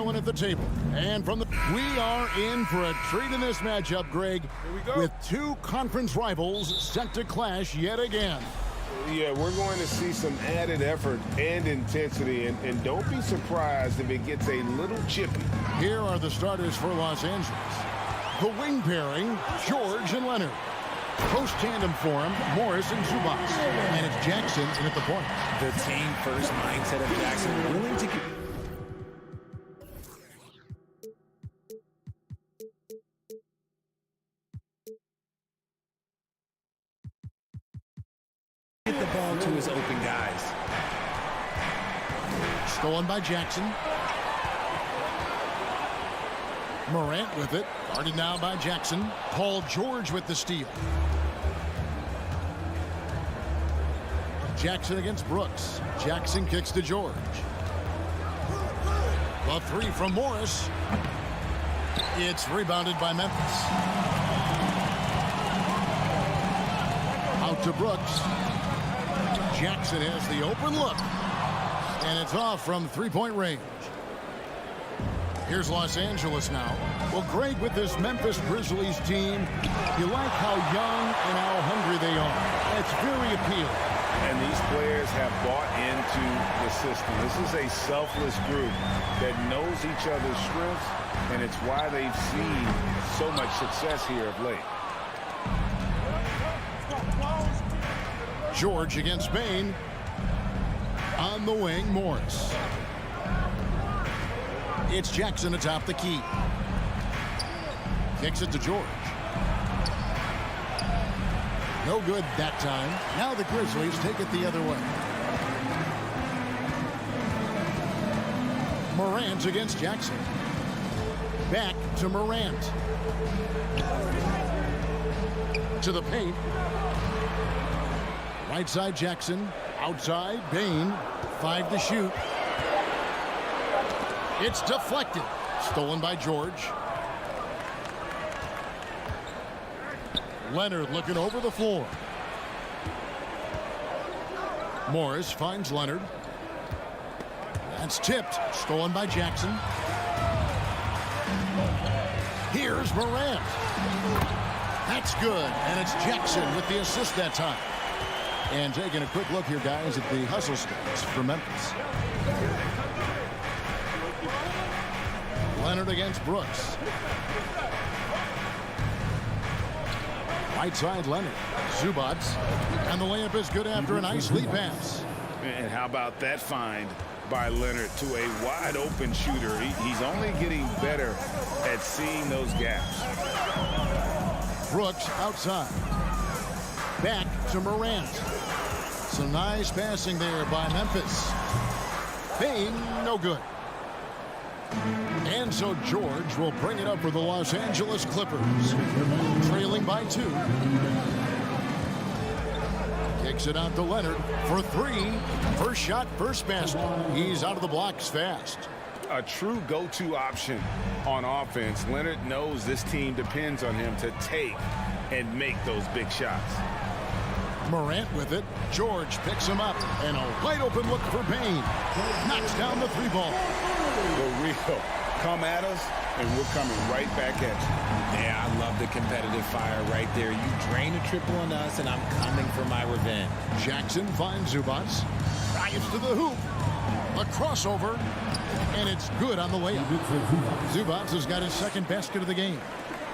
going at the table. And from the... We are in for a treat in this matchup, Greg. Here we go. With two conference rivals set to clash yet again. Yeah, we're going to see some added effort and intensity, and don't be surprised if it gets a little chippy. Here are the starters for Los Angeles. The wing pairing, George and Leonard. Close tandem for him, Morris and Zubas. And it's Jackson in at the point. The team-first mindset of Jackson, willing to get the ball to his open guys. Stolen by Jackson. Morant with it. Guarded now by Jackson. Paul George with the steal. Jackson against Brooks. Jackson kicks to George. The three from Morris. It's rebounded by Memphis. Out to Brooks. Jackson has the open look. And it's off from three-point range. Here's Los Angeles now. Well, Greg, with this Memphis Grizzlies team, you like how young and how hungry they are. It's very appealing. And these players have bought into the system. This is a selfless group that knows each other's strengths, and it's why they've seen so much success here of late. George against Bain. On the wing, Morris. It's Jackson atop the key. Kicks it to George. No good that time. Now the Grizzlies take it the other way. Morant against Jackson. Back to Morant. To the paint. Right side Jackson. Outside Bain. 5 to shoot. It's deflected. Stolen by George. Leonard looking over the floor. Morris finds Leonard. That's tipped. Stolen by Jackson. Here's Morant. That's good. And it's Jackson with the assist that time. And taking a quick look here, guys, at the hustle stats for Memphis. Leonard against Brooks. Right side Leonard. Zubats. And the layup is good after a nice lead pass. And how about that find by Leonard to a wide open shooter? He's only getting better at seeing those gaps. Brooks outside. Back to Morant. Some nice passing there by Memphis. Bain, no good. And so George will bring it up for the Los Angeles Clippers. Trailing by 2. Kicks it out to Leonard for 3. First shot, first basket. He's out of the blocks fast. A true go-to option on offense. Leonard knows this team depends on him to take and make those big shots. Morant with it. George picks him up. And a wide open look for Bain. Knocks down the 3 ball. For real. Come at us, and we're coming right back at you. Yeah, I love the competitive fire right there. You drain a triple on us, and I'm coming for my revenge. Jackson finds Zubats. Drives to the hoop. A crossover. And it's good on the layup. Zubats has got his second basket of the game.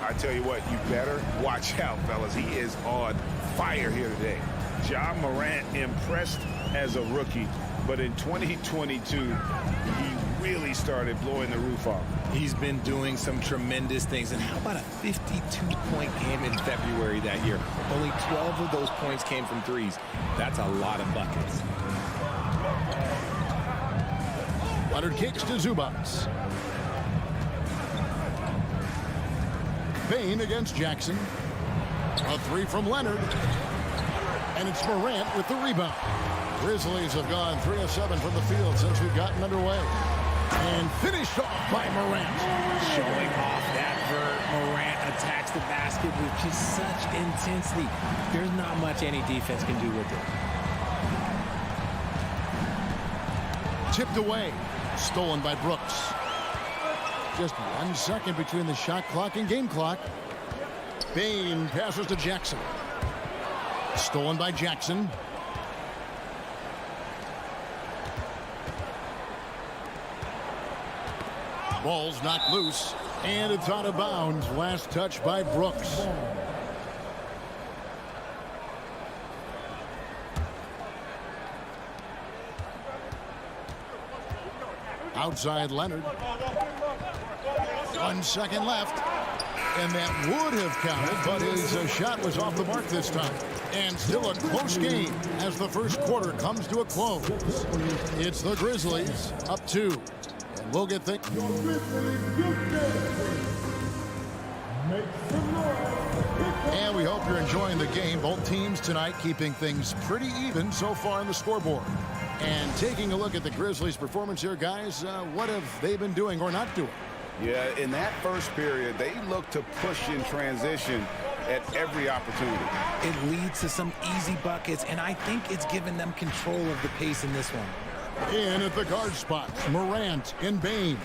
I tell you what, you better watch out, fellas. He is on fire here today. Ja Morant impressed as a rookie, but in 2022, he really started blowing the roof off. He's been doing some tremendous things. And how about a 52-point game in February that year? Only 12 of those points came from threes. That's a lot of buckets. Leonard kicks to Zubats. Bain against Jackson. A 3 from Leonard. And it's Morant with the rebound. Grizzlies have gone 3 of 7 from the field since we've gotten underway. And finished off by Morant. Showing off that vert. Morant attacks the basket with just such intensity. There's not much any defense can do with it. Tipped away. Stolen by Brooks. Just 1 second between the shot clock and game clock. Bane passes to Jackson. Stolen by Jackson. Ball's knocked loose, and it's out of bounds. Last touch by Brooks. Outside Leonard. 1 second left. And that would have counted, but his shot was off the mark this time. And still a close game as the first quarter comes to a close. It's the Grizzlies up 2. And we'll get things. And we hope you're enjoying the game. Both teams tonight keeping things pretty even so far on the scoreboard. And taking a look at the Grizzlies' performance here, guys, what have they been doing or not doing? Yeah, in that first period, they look to push in transition at every opportunity. It leads to some easy buckets, and I think it's given them control of the pace in this one. In at the guard spots, Morant and Bane.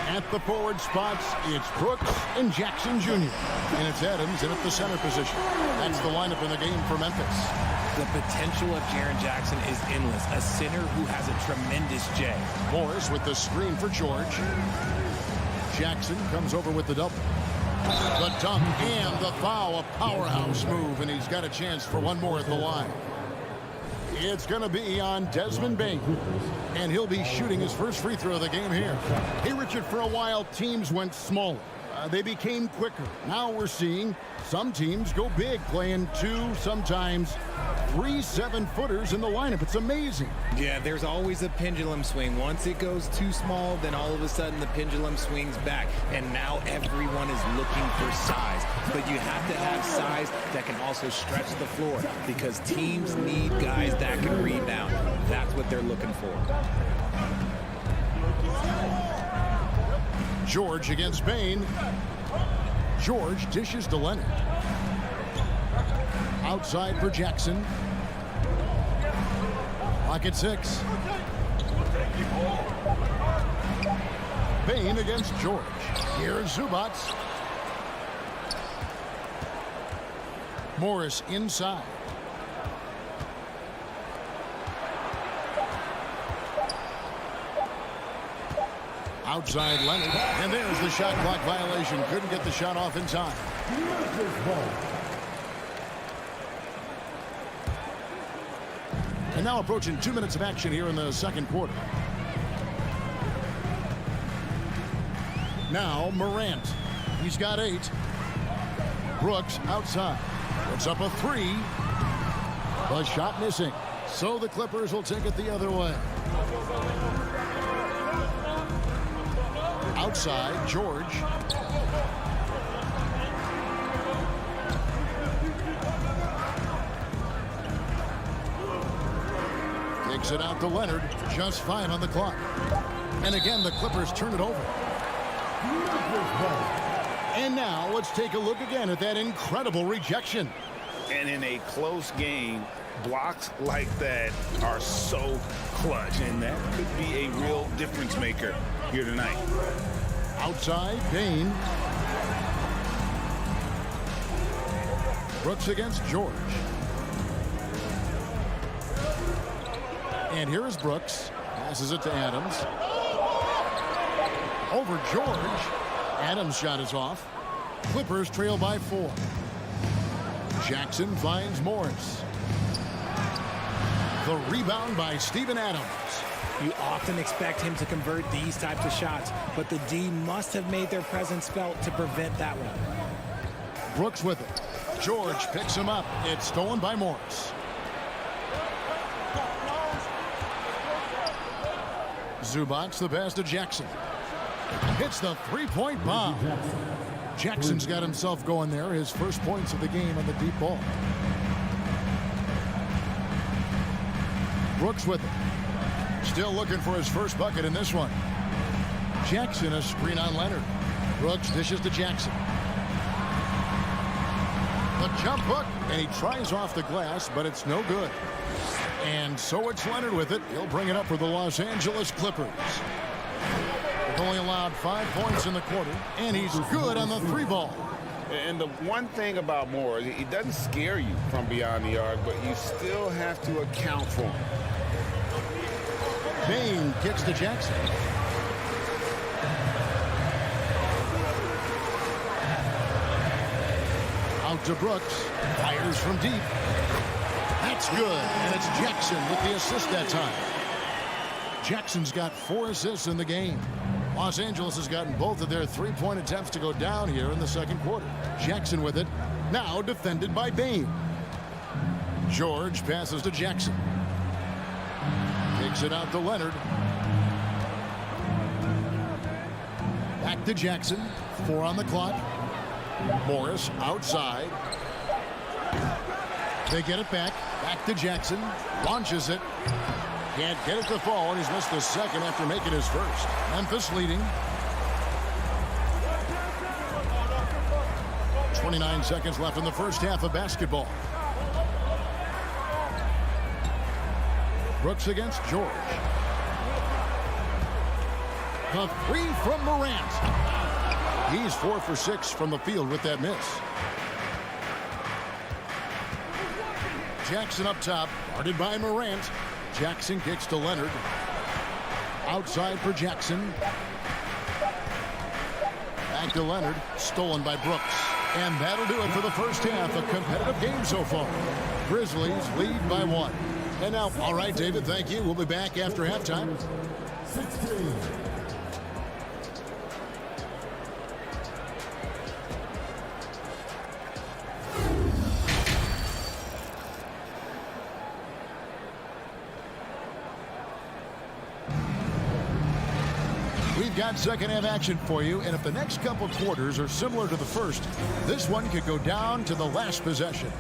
At the forward spots, it's Brooks and Jackson Jr. And it's Adams in at the center position. That's the lineup in the game for Memphis. The potential of Jaren Jackson is endless. A center who has a tremendous J. Morris with the screen for George. Jackson comes over with the double. The dunk and the foul, a powerhouse move, and he's got a chance for one more at the line. It's going to be on Desmond Bane, and he'll be shooting his first free throw of the game here. Hey, Richard, for a while, teams went smaller. They became quicker. Now we're seeing some teams go big, playing 2, sometimes 3 7-footers in the lineup. It's amazing. Yeah, there's always a pendulum swing. Once it goes too small, then all of a sudden the pendulum swings back. And now everyone is looking for size. But you have to have size that can also stretch the floor because teams need guys that can rebound. That's what they're looking for. George against Bane. George dishes to Leonard. Outside for Jackson. Pocket 6. Bane against George. Here's Zubac. Morris inside. Outside Leonard. And there's the shot clock violation. Couldn't get the shot off in time. And now approaching 2 minutes of action here in the second quarter. Now Morant. He's got 8. Brooks outside. Puts up a 3. The shot missing. So the Clippers will take it the other way. Outside, George. Takes it out to Leonard. Just 5 on the clock. And again, the Clippers turn it over. And now let's take a look again at that incredible rejection. And in a close game, blocks like that are so clutch, and that could be a real difference maker here tonight. Outside, Bane. Brooks against George. And here is Brooks. Passes it to Adams. Over George. Adams' shot is off. Clippers trail by 4. Jackson finds Morris. The rebound by Steven Adams. You often expect him to convert these types of shots, but the D must have made their presence felt to prevent that one. Brooks with it. George picks him up. It's stolen by Morris. Zubac the pass to Jackson. Hits the three-point bomb. Jackson's got himself going there. His first points of the game on the deep ball. Brooks with it. Still looking for his first bucket in this one. Jackson a screen on Leonard. Brooks dishes to Jackson. The jump hook, and he tries off the glass, but it's no good. And so it's Leonard with it. He'll bring it up for the Los Angeles Clippers. Only allowed 5 points in the quarter, and he's good on the 3-ball. And the one thing about Moore, he doesn't scare you from beyond the arc, but you still have to account for him. Bain kicks to Jackson. Out to Brooks. Fires from deep. That's good. And it's Jackson with the assist that time. Jackson's got 4 assists in the game. Los Angeles has gotten both of their 3-point attempts to go down here in the second quarter. Jackson with it. Now defended by Bain. George passes to Jackson. Takes it out to Leonard. Back to Jackson. 4 on the clock. Morris outside. They get it back. Back to Jackson. Launches it. Can't get it to fall, and he's missed the second after making his first. Memphis leading. 29 seconds left in the first half of basketball. Brooks against George. The 3 from Morant. He's 4 for 6 from the field with that miss. Jackson up top, guarded by Morant. Jackson kicks to Leonard. Outside for Jackson. Back to Leonard. Stolen by Brooks. And that'll do it for the first half. A competitive game so far. Grizzlies lead by 1. And now, all right, David, thank you. We'll be back after halftime. 16. We've got second half action for you, and if the next couple quarters are similar to the first, this one could go down to the last possession.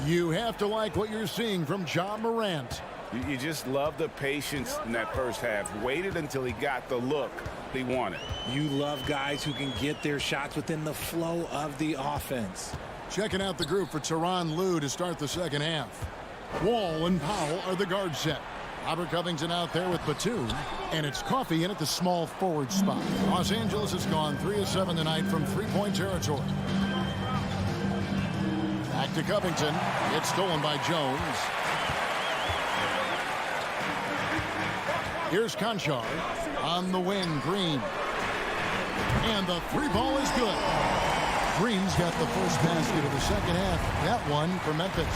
You have to like what you're seeing from Ja Morant. You just love the patience in that first half. Waited until he got the look he wanted. You love guys who can get their shots within the flow of the offense. Checking out the group for Tyronn Lue to start the second half. Wall and Powell are the guard set. Robert Covington out there with Batum, and it's Coffey in at the small forward spot. Los Angeles has gone 3 of 7 tonight from 3-point territory. Back to Covington. It's stolen by Jones. Here's Conchar. On the wing, Green. And the 3-ball is good. Green's got the first basket of the second half. That one for Memphis.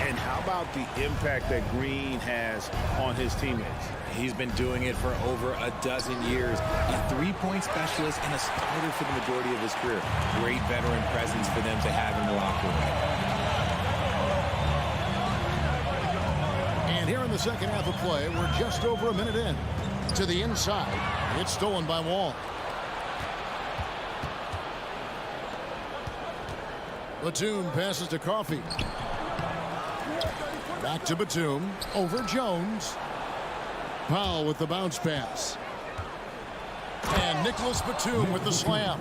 And how about the impact that Green has on his teammates? He's been doing it for over a dozen years. A 3-point specialist and a starter for the majority of his career. Great veteran presence for them to have in the locker room. And here in the second half of play, we're just over a minute in. To the inside. It's stolen by Wall. Batum passes to Coffey. Back to Batum. Over Jones. Powell with the bounce pass. And Nicholas Batum with the slam.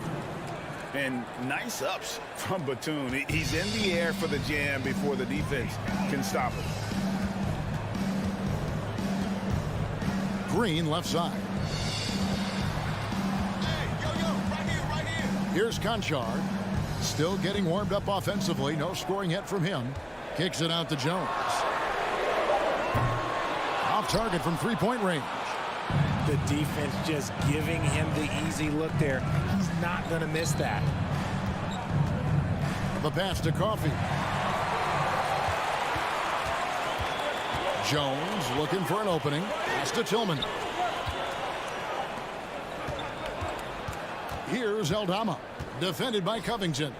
And nice ups from Batum. He's in the air for the jam before the defense can stop him. Green left side. Right here. Here's Conchar. Still getting warmed up offensively. No scoring yet from him. Kicks it out to Jones. Off target from 3-point range. The defense just giving him the easy look there. He's not going to miss that. The pass to Coffey. Jones looking for an opening. Pass to Tillman. Here's Aldama. Defended by Covington.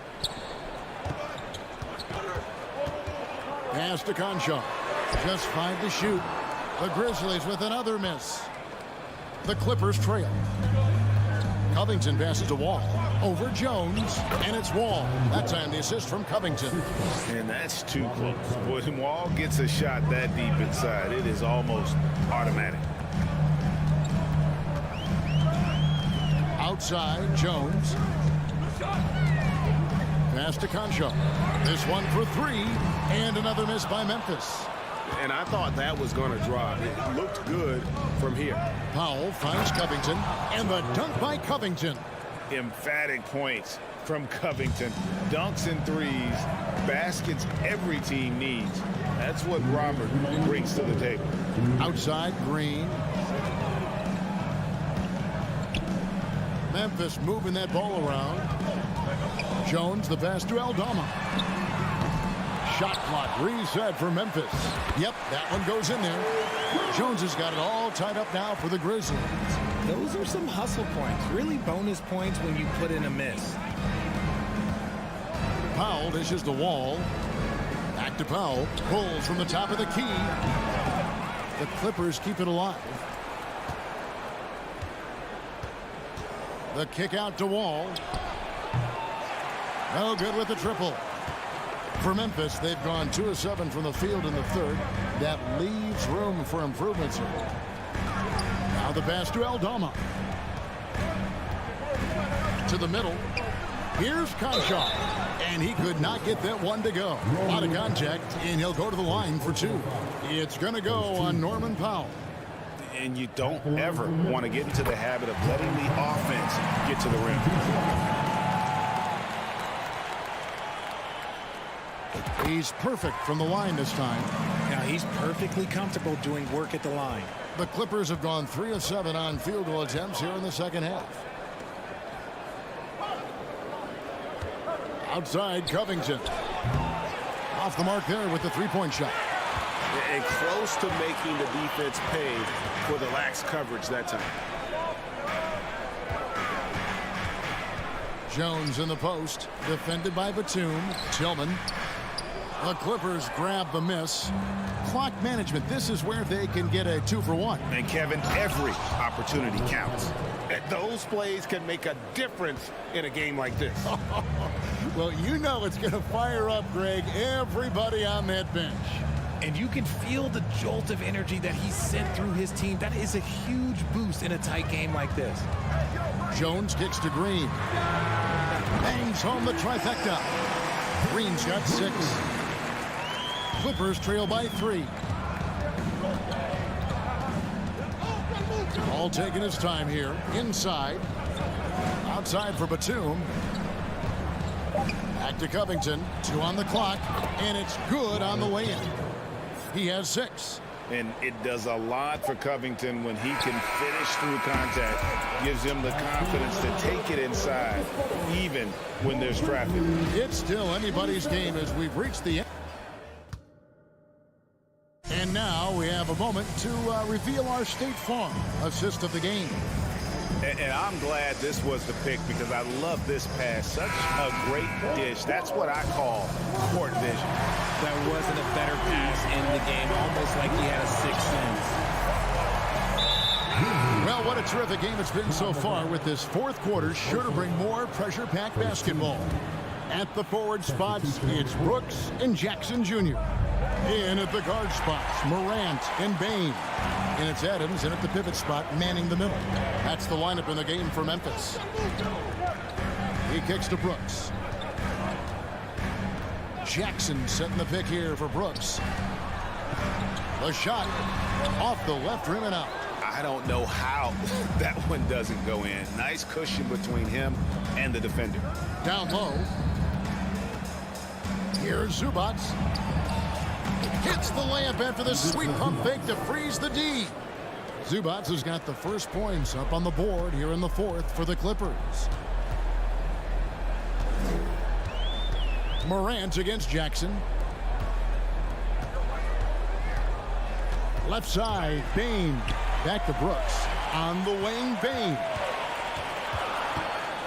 Pass to Conchar. Just 5 to shoot. The Grizzlies with another miss. The Clippers trail. Covington passes to Wall. Over Jones. And it's Wall. That time the assist from Covington. And that's too close. When Wall gets a shot that deep inside, it is almost automatic. Outside, Jones. Pass to Conchar. This one for 3. And another miss by Memphis. And I thought that was going to drop. It looked good from here. Powell finds Covington, and the dunk by Covington. Emphatic points from Covington. Dunks and threes, baskets every team needs. That's what Robert brings to the table. Outside, Green. Memphis moving that ball around. Jones, the pass to Aldama. Shot clock reset for Memphis. Yep, that one goes in there. Jones has got it all tied up now for the Grizzlies. Those are some hustle points, really bonus points when you put in a miss. Powell dishes the Wall. Back to Powell. Pulls from the top of the key. The Clippers keep it alive. The kick out to Wall. No good with the triple. For Memphis, they've gone 2 of 7 from the field in the third. That leaves room for improvements here. Now the pass to Aldama. To the middle. Here's Conchar. And he could not get that one to go. A lot of contact, and he'll go to the line for 2. It's going to go on Norman Powell. And you don't ever want to get into the habit of letting the offense get to the rim. He's perfect from the line this time. Now he's perfectly comfortable doing work at the line. The Clippers have gone 3 of 7 on field goal attempts here in the second half. Outside, Covington. Off the mark there with the three-point shot. And close to making the defense pay for the lax coverage that time. Jones in the post. Defended by Batum. Tillman. The Clippers grab the miss. Clock management. This is where they can get a 2 for 1. And Kevin, every opportunity counts. And those plays can make a difference in a game like this. Well, you know it's going to fire up, Greg, everybody on that bench. And you can feel the jolt of energy that he sent through his team. That is a huge boost in a tight game like this. Jones kicks to Green. Bangs home the trifecta. Green's got 6. Clippers trail by 3. All taking his time here. Inside. Outside for Batum. Back to Covington. 2 on the clock. And it's good on the way in. He has 6. And it does a lot for Covington when he can finish through contact. Gives him the confidence to take it inside, even when there's traffic. It's still anybody's game as we've reached the end. And now we have a moment to reveal our State Farm assist of the game. And I'm glad this was the pick because I love this pass. Such a great dish. That's what I call court vision. That wasn't a better pass in the game, almost like he had a 6th sense. Well, what a terrific game it's been so far, with this fourth quarter sure to bring more pressure-packed basketball. At the forward spots, it's Brooks and Jackson Jr. In at the guard spots, Morant and Bain. And it's Adams in at the pivot spot, manning the middle. That's the lineup in the game for Memphis. He kicks to Brooks. Jackson setting the pick here for Brooks. The shot off the left rim and out. I don't know how that one doesn't go in. Nice cushion between him and the defender. Down low. Here's Zubac. Hits the layup after the sweet pump fake to freeze the D. Zubac has got the first points up on the board here in the fourth for the Clippers. Morant against Jackson. Left side, Bain. Back to Brooks. On the wing, Bain.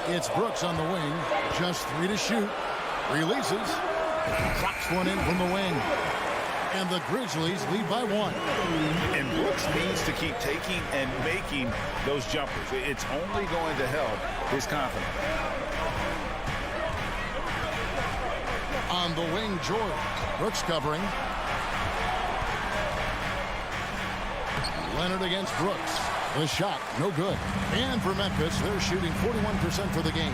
It's Brooks on the wing. Just 3 to shoot. Releases. Drops one in from the wing. And the Grizzlies lead by 1. And Brooks needs to keep taking and making those jumpers. It's only going to help his confidence. On the wing, George. Brooks covering. Leonard against Brooks. The shot, no good. And for Memphis, they're shooting 41% for the game.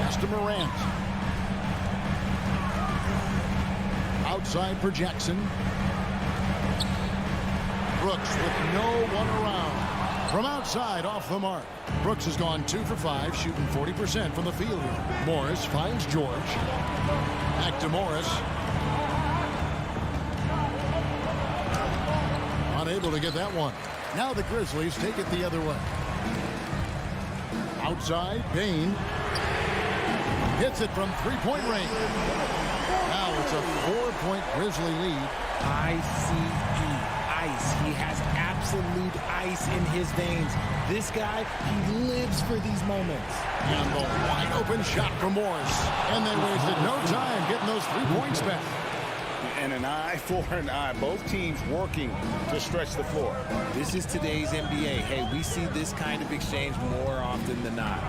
Pass to Morant. outside for Jackson. Brooks with no one around. From outside, off the mark. Brooks has gone 2 for 5, shooting 40% from the field here. Morris finds George. Back to Morris. Unable to get that one. Now the Grizzlies take it the other way. Outside, Bain. Hits it from three-point range. Now it's a 4-point Grizzly lead. I-C-E, ice. He has absolute ice in his veins. This guy, he lives for these moments. And the wide open shot from Morris. And they wasted no time getting those 3 points back. And an eye for an eye. Both teams working to stretch the floor. This is today's NBA. Hey, we see this kind of exchange more often than not.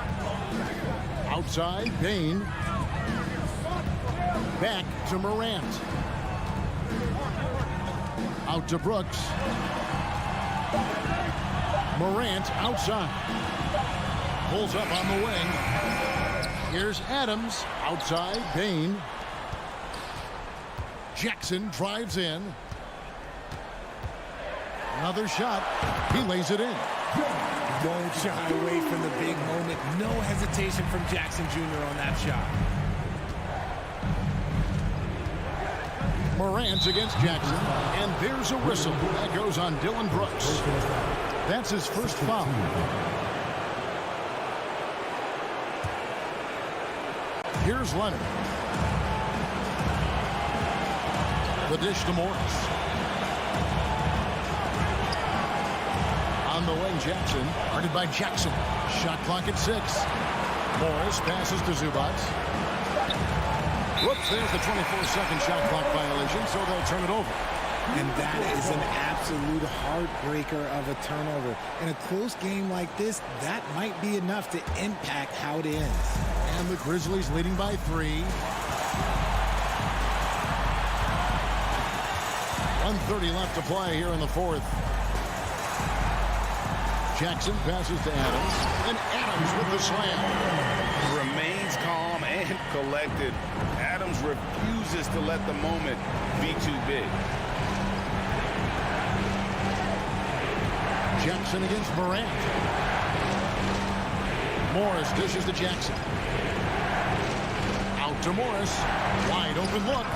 Outside, Bain. Back to Morant. Out to Brooks. Morant outside. Pulls up on the wing. Here's Adams. Outside, Bain. Jackson drives in. Another shot. He lays it in. Don't shy away from the big moment. No hesitation from Jackson Jr. on that shot. Morant against Jackson. And there's a whistle. That goes on Dylan Brooks. That's his first foul. Here's Leonard. The dish to Morris. On the wing, Jackson. Guarded by Jackson. Shot clock at 6. Morris passes to Zubac. Whoops, there's the 24-second shot clock violation, so they'll turn it over. And that is an absolute heartbreaker of a turnover. In a close game like this, that might be enough to impact how it ends. And the Grizzlies leading by 3. 1:30 left to play here in the fourth. Jackson passes to Adams, and Adams with the slam. Remains calm and collected. Adams refuses to let the moment be too big. Jackson against Morant. Morris dishes to Jackson. Out to Morris. Wide open look.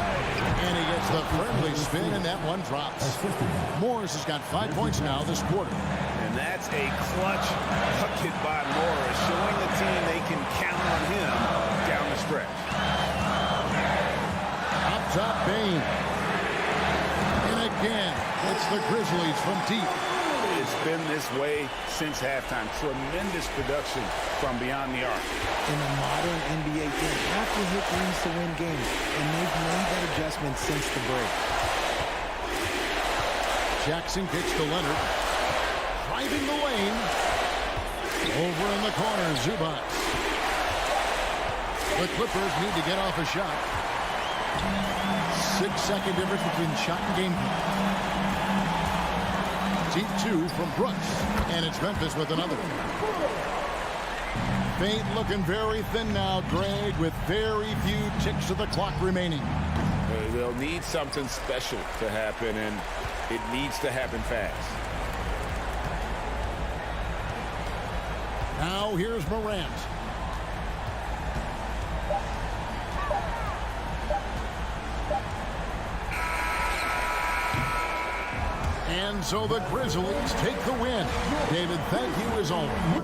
And he gets the friendly spin, and that one drops. Morris has got 5 points now this quarter. And that's a clutch bucket by Morris, showing the team they can count on him down the stretch. Up top, Bain. And again, it's the Grizzlies from deep. It's been this way since halftime. Tremendous production from beyond the arc. In the modern NBA, you have to hit threes to win games, and they've made that adjustment since the break. Jackson kicks to Leonard. Driving the lane. Over in the corner, Zubac. The Clippers need to get off a shot. 6-second difference between shot and game clock. Deep 2 from Brooks. And it's Memphis with another. Fate looking very thin now, Greg, with very few ticks of the clock remaining. They'll need something special to happen, and it needs to happen fast. Now here's Morant. And so the Grizzlies take the win. David, thank you as always.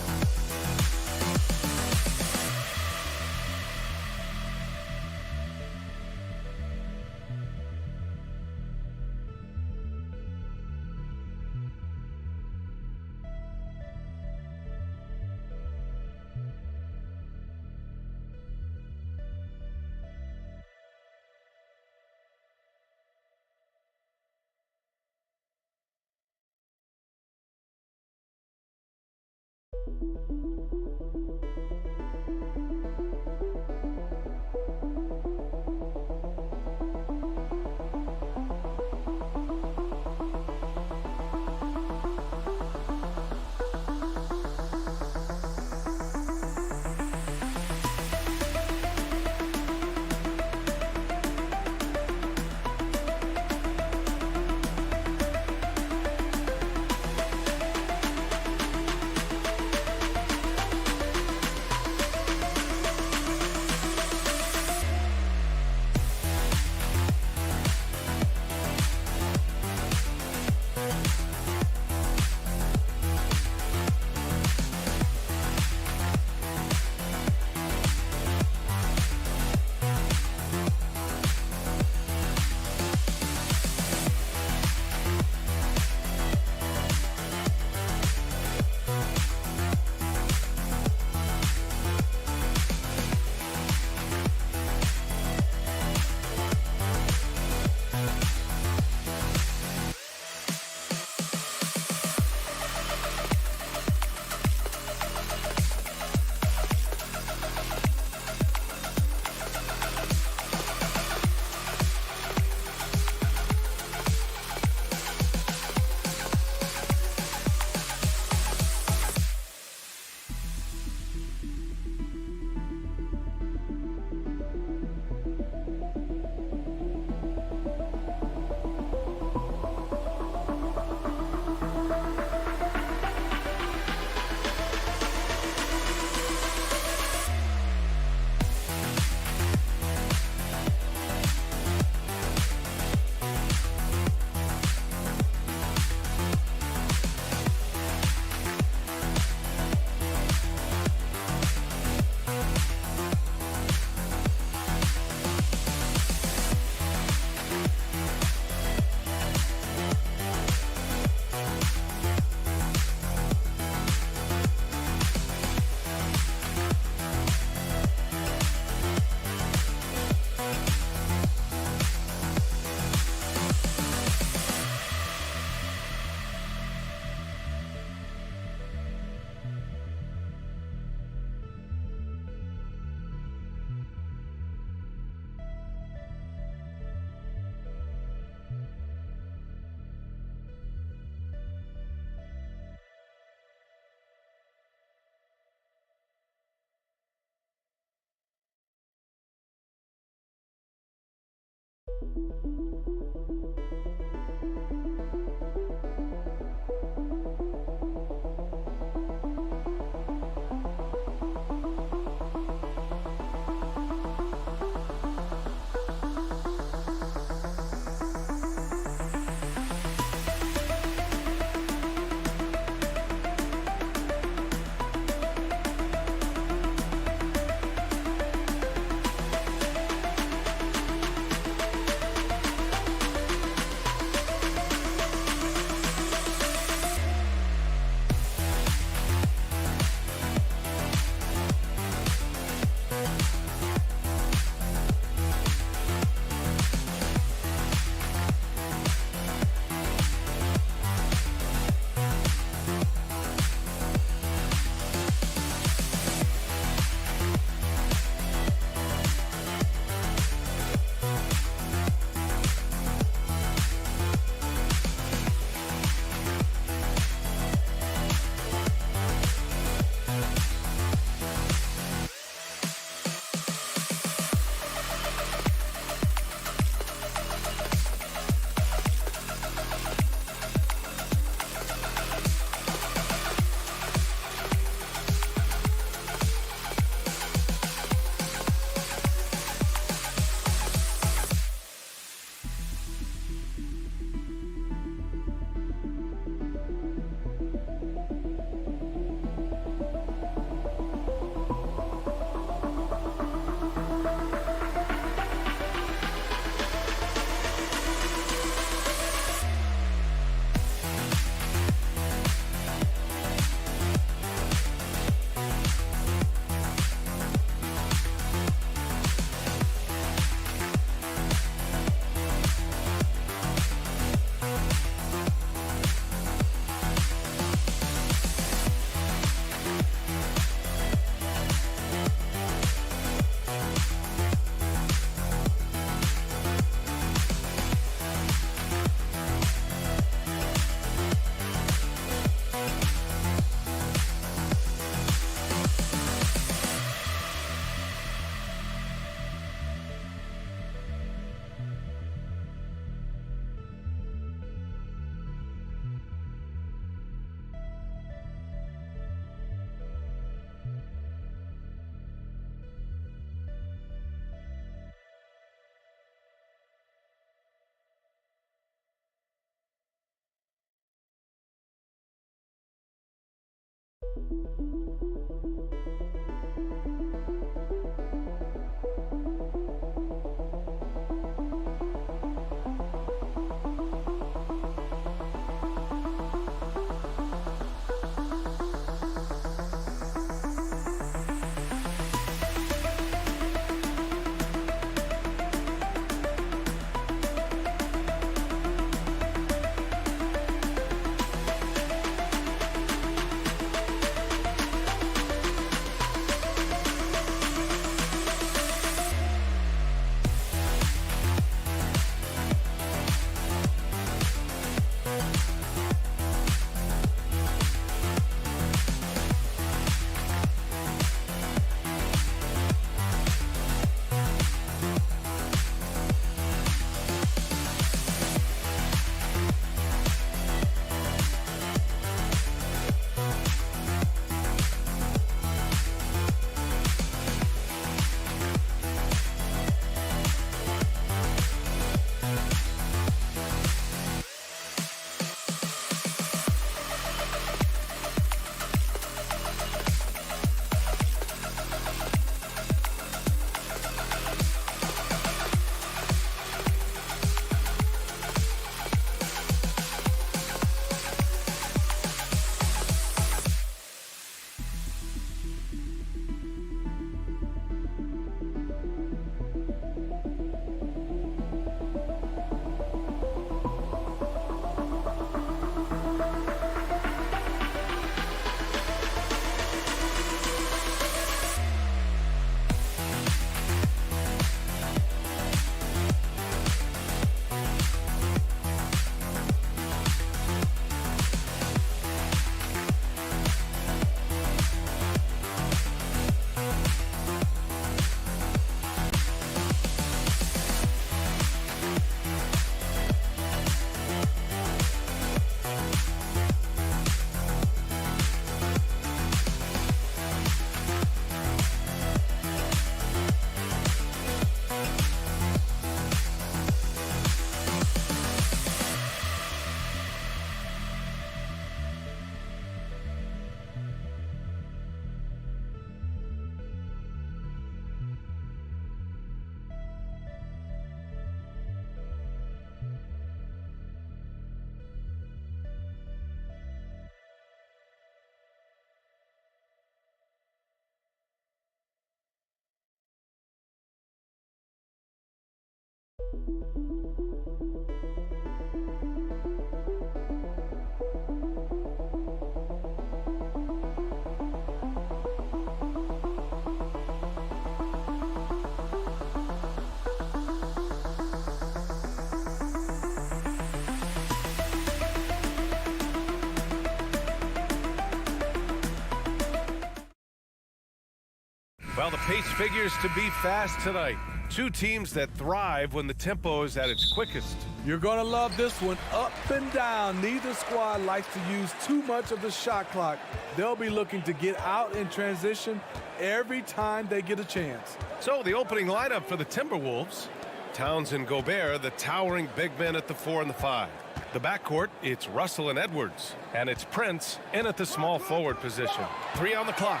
Well, the pace figures to be fast tonight. Two teams that thrive when the tempo is at its quickest. You're going to love this one. Up and down. Neither squad likes to use too much of the shot clock. They'll be looking to get out in transition every time they get a chance. So the opening lineup for the Timberwolves. Towns and Gobert, the towering big men at the 4 and the 5. The backcourt, it's Russell and Edwards. And it's Prince in at the small forward position. 3 on the clock.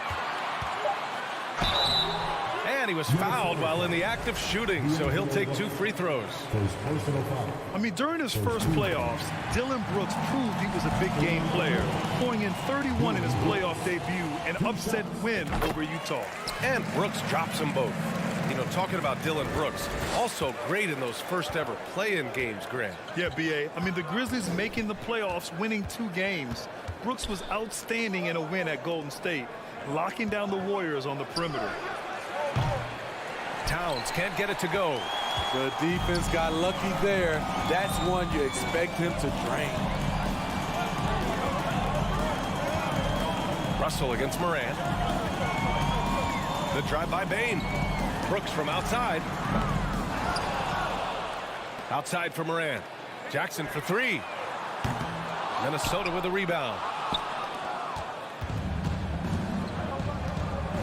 And he was fouled while in the act of shooting, so he'll take 2 free throws. I mean, during his first playoffs, Dillon Brooks proved he was a big game player, pouring in 31 in his playoff debut, an upset win over Utah. And Brooks drops them both. You know, talking about Dillon Brooks, also great in those first ever play-in games, Grant. Yeah, B.A. I mean, the Grizzlies making the playoffs, winning 2 games. Brooks was outstanding in a win at Golden State, locking down the Warriors on the perimeter. Towns can't get it to go. The defense got lucky there. That's one you expect him to drain. Russell against Morant. The drive by Bane. Brooks from outside. Outside for Morant. Jackson for 3. Minnesota with a rebound.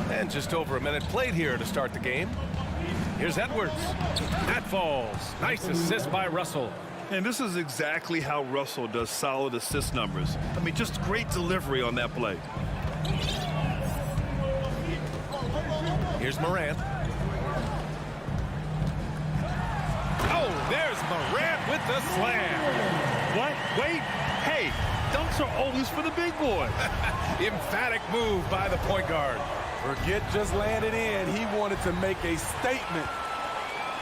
And just over a minute played here to start the game. Here's Edwards. That falls. Nice assist by Russell. And this is exactly how Russell does solid assist numbers. I mean, just great delivery on that play. Here's Morant. Oh, there's Morant with the slam. What? Wait. Hey, dunks are always for the big boy. Emphatic move by the point guard. Forget just landed in. He wanted to make a statement.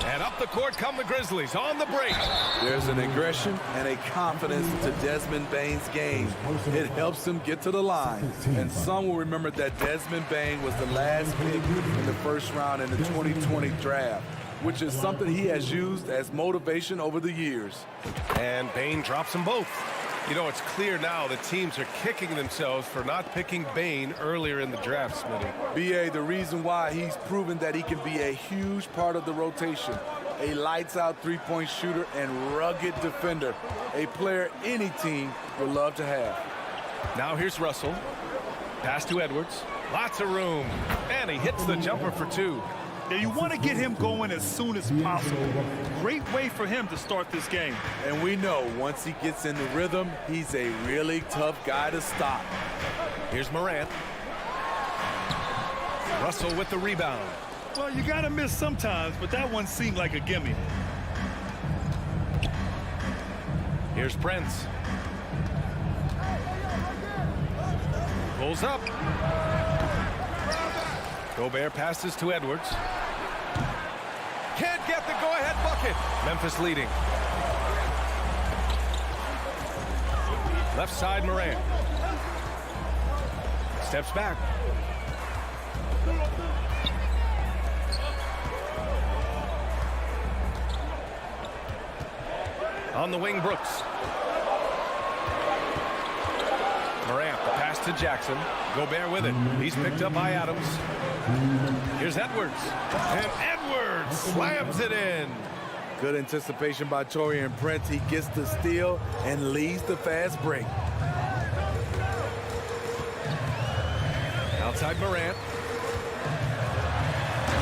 And up the court come the Grizzlies on the break. There's an aggression and a confidence to Desmond Bane's game. It helps him get to the line. And some will remember that Desmond Bane was the last pick in the first round in the 2020 draft, which is something he has used as motivation over the years. And Bane drops them both. You know, it's clear now that teams are kicking themselves for not picking Bane earlier in the draft, Smitty. B.A., the reason why he's proven that he can be a huge part of the rotation, a lights-out three-point shooter and rugged defender, a player any team would love to have. Now here's Russell. Pass to Edwards. Lots of room. And he hits the jumper for 2. Yeah, you want to get him going as soon as possible. Great way for him to start this game. And we know once he gets in the rhythm, he's a really tough guy to stop. Here's Morant. Russell with the rebound. Well, you got to miss sometimes, but that one seemed like a gimme. Here's Prince. Pulls up. Gobert passes to Edwards. Can't get the go-ahead bucket. Memphis leading. Left side, Morant. Steps back. On the wing, Brooks. Morant, the pass to Jackson. Gobert with it. He's picked up by Adams. Here's Edwards. And Edwards slams it in. Good anticipation by Taurean Prince. He gets the steal and leads the fast break. Outside Morant.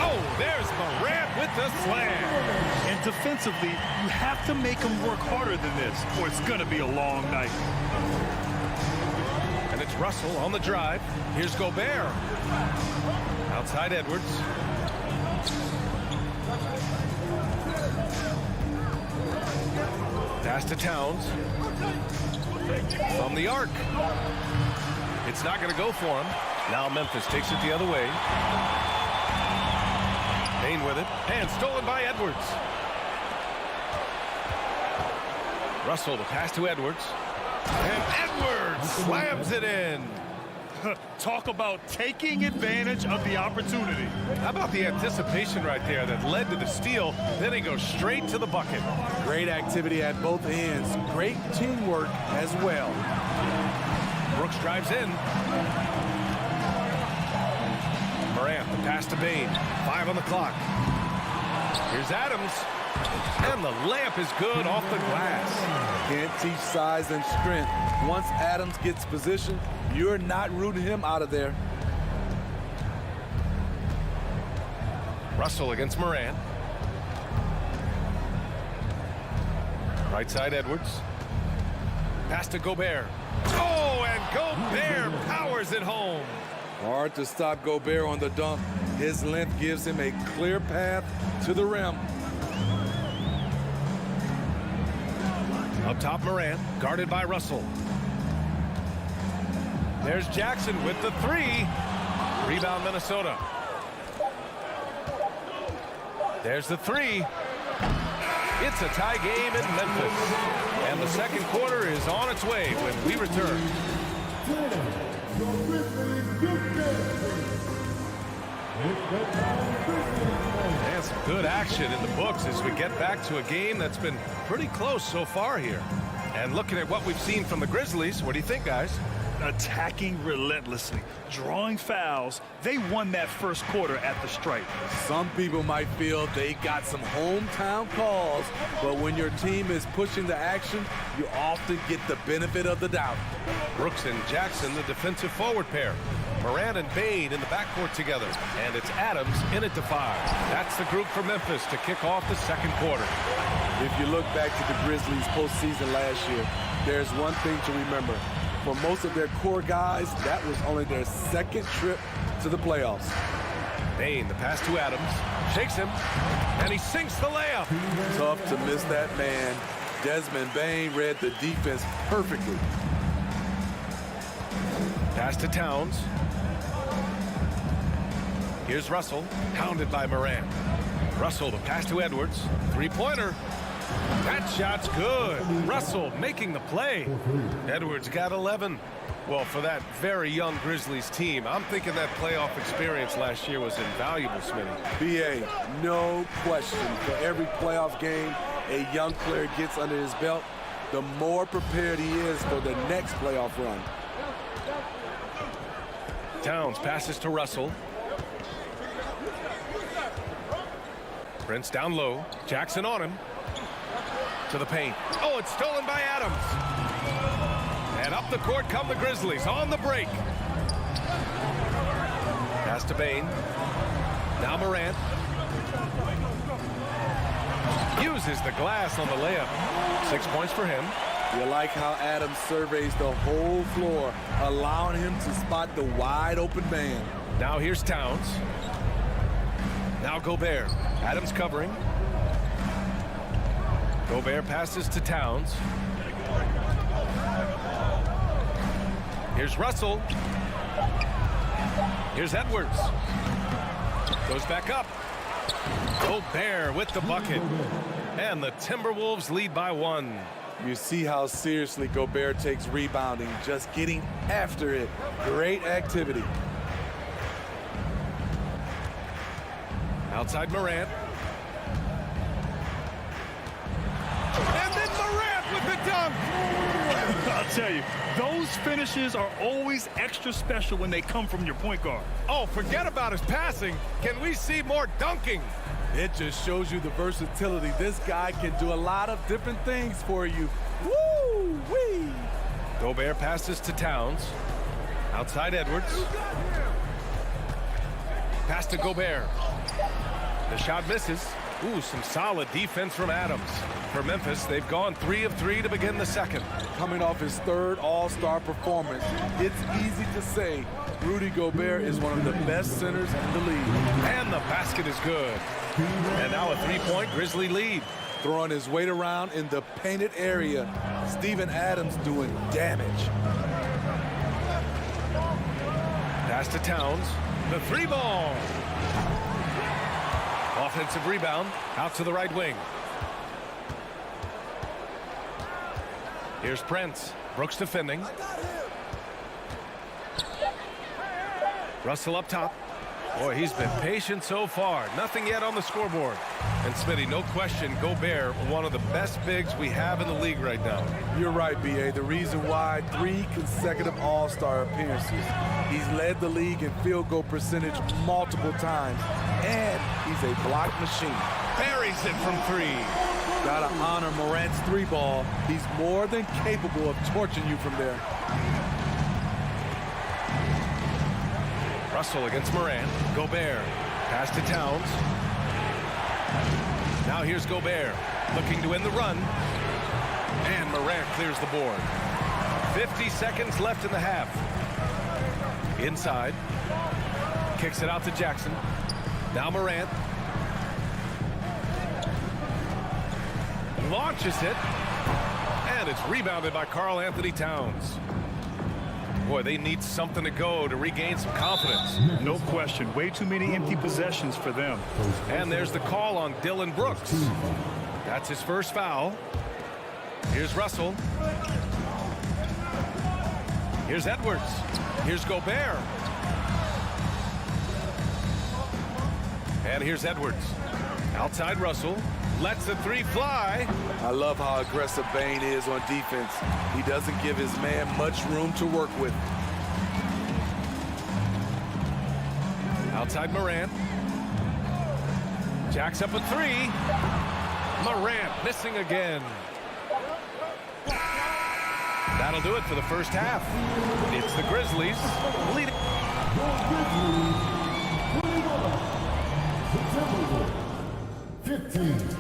Oh, there's Morant with the slam. And defensively, you have to make him work harder than this, or it's going to be a long night. And it's Russell on the drive. Here's Gobert. Outside Edwards. Pass to Towns. From the arc. It's not going to go for him. Now Memphis takes it the other way. Bane with it. And stolen by Edwards. Russell to pass to Edwards. And Edwards slams it in. Talk about taking advantage of the opportunity. How about the anticipation right there that led to the steal? Then he goes straight to the bucket. Great activity at both ends. Great teamwork as well. Brooks drives in. Morant, the pass to Bain. 5 on the clock. Here's Adams. And the layup is good off the glass. Can't teach size and strength. Once Adams gets position, you're not rooting him out of there. Russell against Morant. Right side Edwards. Pass to Gobert. Oh, and Gobert powers it home. Hard to stop Gobert on the dunk. His length gives him a clear path to the rim. Up top, Morant, guarded by Russell. There's Jackson with the 3. Rebound, Minnesota. There's the 3. It's a tie game in Memphis. And the second quarter is on its way when we return. And some good action in the books as we get back to a game that's been pretty close so far here. And looking at what we've seen from the Grizzlies, what do you think, guys? Attacking relentlessly, drawing fouls. They won that first quarter at the stripe. Some people might feel they got some hometown calls, but when your team is pushing the action, you often get the benefit of the doubt. Brooks and Jackson, the defensive forward pair. Morant and Bain in the backcourt together. And it's Adams in at the 5. That's the group for Memphis to kick off the second quarter. If you look back to the Grizzlies postseason last year, there's one thing to remember. For most of their core guys, that was only their second trip to the playoffs. Bain, the pass to Adams, shakes him, and he sinks the layup. Tough to miss that man. Desmond Bain read the defense perfectly. Pass to Towns. Here's Russell, hounded by Morant. Russell, the pass to Edwards. 3-pointer. That shot's good. Russell making the play. Edwards got 11. Well, for that very young Grizzlies team, I'm thinking that playoff experience last year was invaluable, Smitty. BA, no question. For every playoff game a young player gets under his belt, the more prepared he is for the next playoff run. Towns passes to Russell. Prince down low. Jackson on him. To the paint. Oh, it's stolen by Adams. And up the court come the Grizzlies on the break. Pass to Bain. Now Morant. Uses the glass on the layup. 6 points for him. You like how Adams surveys the whole floor, allowing him to spot the wide open man. Now here's Towns. Now Gobert. Adams covering. Gobert passes to Towns. Here's Russell. Here's Edwards. Goes back up. Gobert with the bucket. And the Timberwolves lead by 1. You see how seriously Gobert takes rebounding, just getting after it. Great activity. Outside Morant. And then Morant with the dunk. I'll tell you, those finishes are always extra special when they come from your point guard. Oh, forget about his passing. Can we see more dunking? It just shows you the versatility. This guy can do a lot of different things for you. Woo-wee! Gobert passes to Towns. Outside Edwards. Pass to Gobert. The shot misses. Ooh, some solid defense from Adams. For Memphis, they've gone 3 of 3 to begin the second. Coming off his third All-Star performance, it's easy to say Rudy Gobert is one of the best centers in the league. And the basket is good. And now a 3-point Grizzly lead. Throwing his weight around in the painted area. Steven Adams doing damage. Pass to Towns. The 3-ball. Offensive rebound. Out to the right wing. Here's Prince. Brooks defending. Russell up top. Boy, he's been patient so far. Nothing yet on the scoreboard. And Smitty, no question, Gobert, one of the best bigs we have in the league right now. You're right, B.A. The reason why 3 consecutive All-Star appearances. He's led the league in field goal percentage multiple times, and he's a block machine. Buries it from 3. Gotta honor Morant's 3-ball. He's more than capable of torching you from there. Russell against Morant. Gobert. Pass to Towns. Now here's Gobert. Looking to win the run. And Morant clears the board. 50 seconds left in the half. Inside. Kicks it out to Jackson. Now Morant. Launches it. And it's rebounded by Karl Anthony Towns. Boy, they need something to go to regain some confidence. No question. Way too many empty possessions for them. And there's the call on Dillon Brooks. That's his first foul. Here's Russell. Here's Edwards. Here's Gobert. And here's Edwards. Outside Russell. Lets the 3 fly. I love how aggressive Bane is on defense. He doesn't give his man much room to work with. Outside Morant. Jacks up a 3. Morant missing again. That'll do it for the first half. It's the Grizzlies leading. The Timberwolves, 15.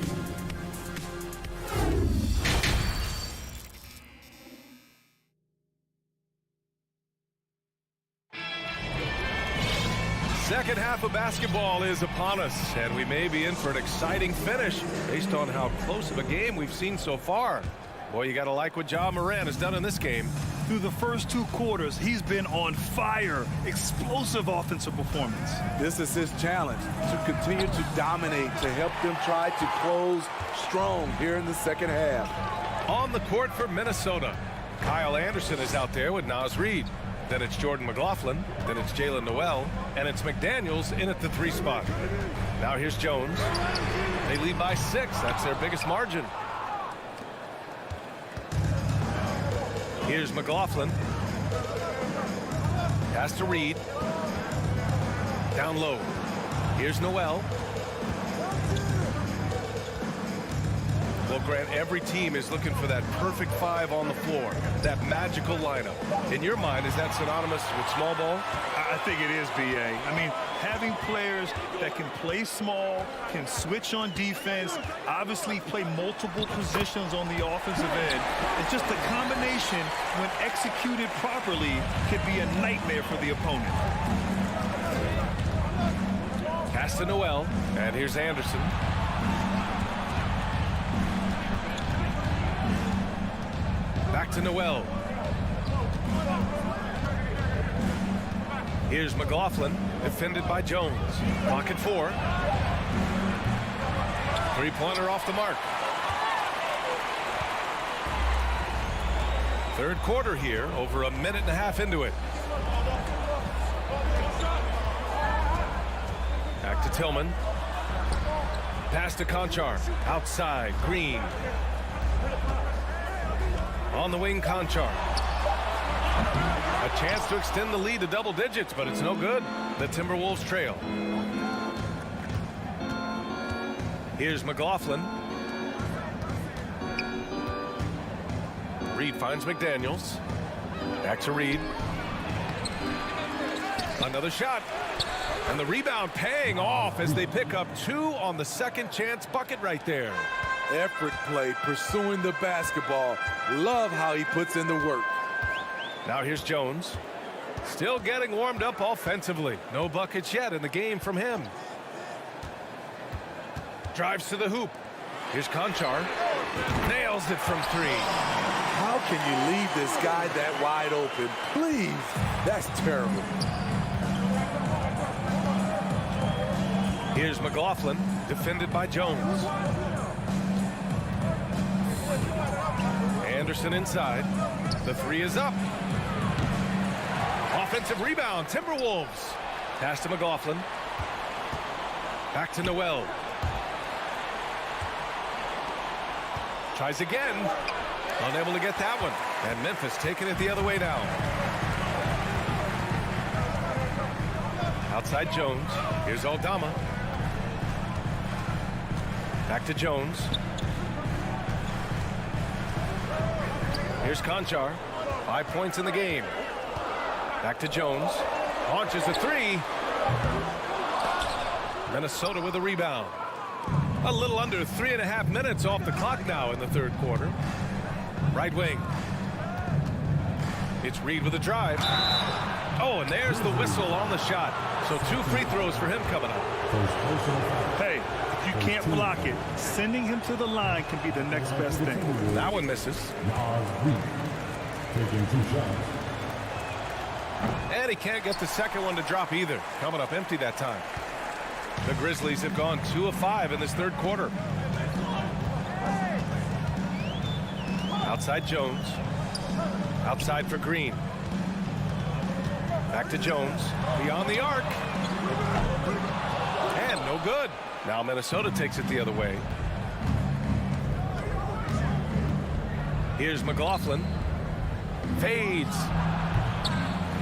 Second half of basketball is upon us, and we may be in for an exciting finish based on how close of a game we've seen so far. Boy, you got to like what Ja Morant has done in this game. Through the first 2 quarters, he's been on fire. Explosive offensive performance. This is his challenge, to continue to dominate, to help them try to close strong here in the second half. On the court for Minnesota, Kyle Anderson is out there with Naz Reid. Then it's Jordan McLaughlin. Then it's Jalen Noel. And it's McDaniels in at the 3 spot. Now here's Jones. They lead by 6. That's their biggest margin. Here's McLaughlin. Pass to Reid. Down low. Here's Noel. Well, Grant, every team is looking for that perfect 5 on the floor, that magical lineup. In your mind, is that synonymous with small ball? I think it is, B.A. I mean, having players that can play small, can switch on defense, obviously play multiple positions on the offensive end. It's just a combination, when executed properly, could be a nightmare for the opponent. Pass to Noel, and here's Anderson. Back to Noel. Here's McLaughlin, defended by Jones. Pocket 4. 3-pointer off the mark. Third quarter here, over a minute and a half into it. Back to Tillman. Pass to Conchar. Outside, Green. On the wing, Conchar. A chance to extend the lead to double digits, but it's no good. The Timberwolves trail. Here's McLaughlin. Reid finds McDaniels. Back to Reid. Another shot. And the rebound paying off as they pick up 2 on the second chance bucket right there. Effort play, pursuing the basketball. Love how he puts in the work. Now here's Jones. Still getting warmed up offensively. No buckets yet in the game from him. Drives to the hoop. Here's Conchar. Nails it from 3. How can you leave this guy that wide open? Please. That's terrible. Here's McLaughlin, defended by Jones. Anderson inside. The three is up. Offensive rebound, Timberwolves. Pass to McLaughlin. Back to Noel. Tries again. Unable to get that one. And Memphis taking it the other way down. Outside Jones. Here's Aldama. Back to Jones. Here's Conchar. 5 points in the game. Back to Jones. Launches a three. Minnesota with a rebound. A little under 3.5 minutes off the clock now in the third quarter. Right wing. It's Reed with a drive. Oh, and there's the whistle on the shot. So 2 free throws for him coming up. Hey, if you can't block it, sending him to the line can be the next best thing. That one misses. Taking 2 shots. And he can't get the second one to drop either. Coming up empty that time. The Grizzlies have gone 2 of 5 in this third quarter. Outside Jones. Outside for Green. Back to Jones. Beyond the arc. And no good. Now Minnesota takes it the other way. Here's McLaughlin. Fades.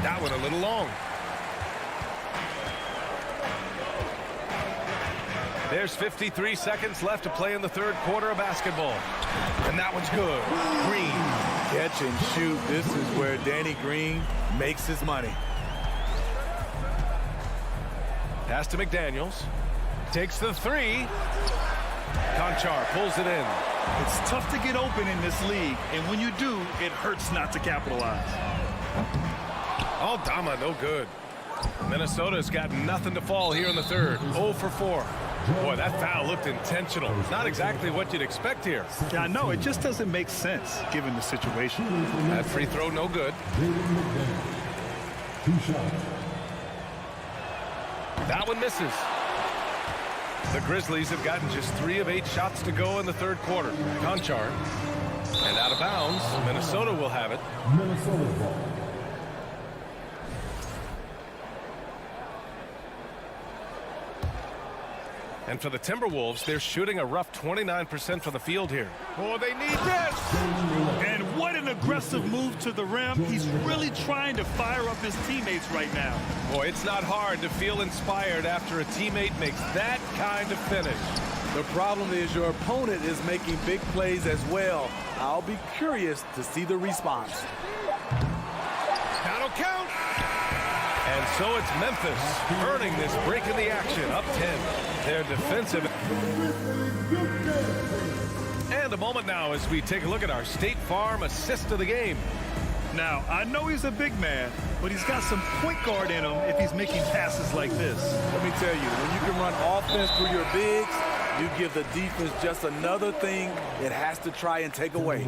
That one a little long. There's 53 seconds left to play in the third quarter of basketball. And that one's good. Green. Catch and shoot. This is where Danny Green makes his money. Pass to McDaniels. Takes the three. Conchar pulls it in. It's tough to get open in this league, and when you do, it hurts not to capitalize. Aldama, no good. Minnesota's got nothing to fall here in the third. 0 for 4. Boy, that foul looked intentional. Not exactly what you'd expect here. Yeah, I know. It just doesn't make sense given the situation. That free throw, no good. 2 shots. That one misses. The Grizzlies have gotten just 3 of 8 shots to go in the third quarter. Conchar. And out of bounds. Minnesota will have it. Minnesota ball. And for the Timberwolves, they're shooting a rough 29% from the field here. Oh, they need this! And what an aggressive move to the rim. He's really trying to fire up his teammates right now. Boy, it's not hard to feel inspired after a teammate makes that kind of finish. The problem is your opponent is making big plays as well. I'll be curious to see the response. That'll count! And so it's Memphis earning this break in the action, up 10. Their defensive. And a moment now as we take a look at our State Farm assist of the game. Now, I know he's a big man, but he's got some point guard in him if he's making passes like this. Let me tell you, when you can run offense through your bigs, you give the defense just another thing it has to try and take away.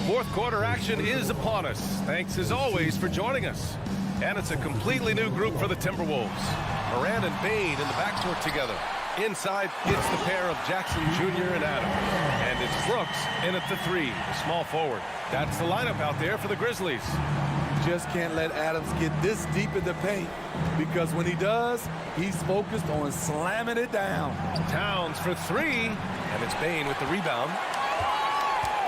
Fourth quarter action is upon us. Thanks as always for joining us. And it's a completely new group for the Timberwolves. Moran and Bain in the backcourt together. Inside, it's the pair of Jackson Jr. and Adams. And it's Brooks in at the 3, the small forward. That's the lineup out there for the Grizzlies. Just can't let Adams get this deep in the paint, because when he does, he's focused on slamming it down. Towns for 3, and it's Bain with the rebound.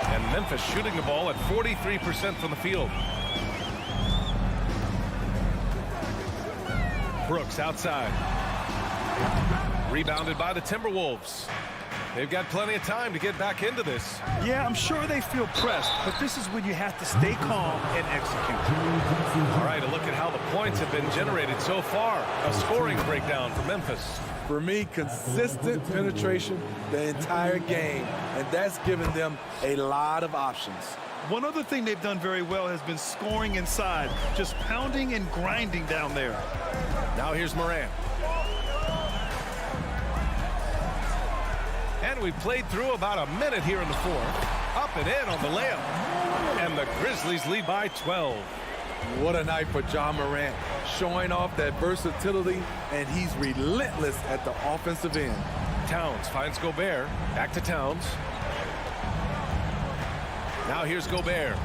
And Memphis shooting the ball at 43% from the field. Brooks outside. Rebounded by the Timberwolves. They've got plenty of time to get back into this. Yeah, I'm sure they feel pressed, but this is when you have to stay calm and execute. All right, a look at how the points have been generated so far. A scoring breakdown for Memphis. For me, consistent penetration the entire game, and that's given them a lot of options. One other thing they've done very well has been scoring inside, just pounding and grinding down there. Now here's Moran. And we've played through about a minute here in the fourth. Up and in on the layup. And the Grizzlies lead by 12. What a night for John Morant, showing off that versatility, and he's relentless at the offensive end. Towns finds Gobert. Back to Towns. Now here's Gobert.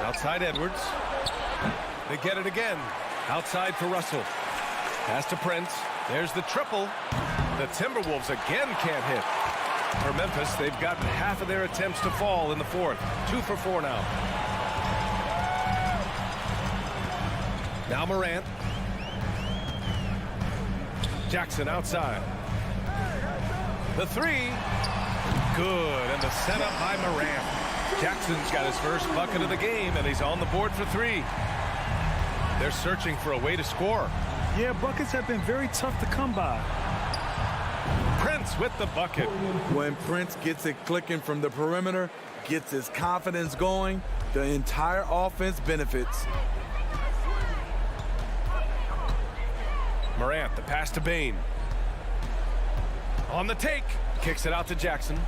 Outside Edwards. They get it again. Outside for Russell. Pass to Prince. There's the triple. The Timberwolves again can't hit. For Memphis, they've gotten half of their attempts to fall in the fourth. 2 for 4 now. Now Morant. Jackson outside. The three. Good. And the setup by Morant. Jackson's got his first bucket of the game, and he's on the board for 3. They're searching for a way to score. Yeah, buckets have been very tough to come by. Prince with the bucket. When Prince gets it clicking from the perimeter, gets his confidence going, the entire offense benefits. Morant, the pass to Bane. On the take. Kicks it out to Jackson.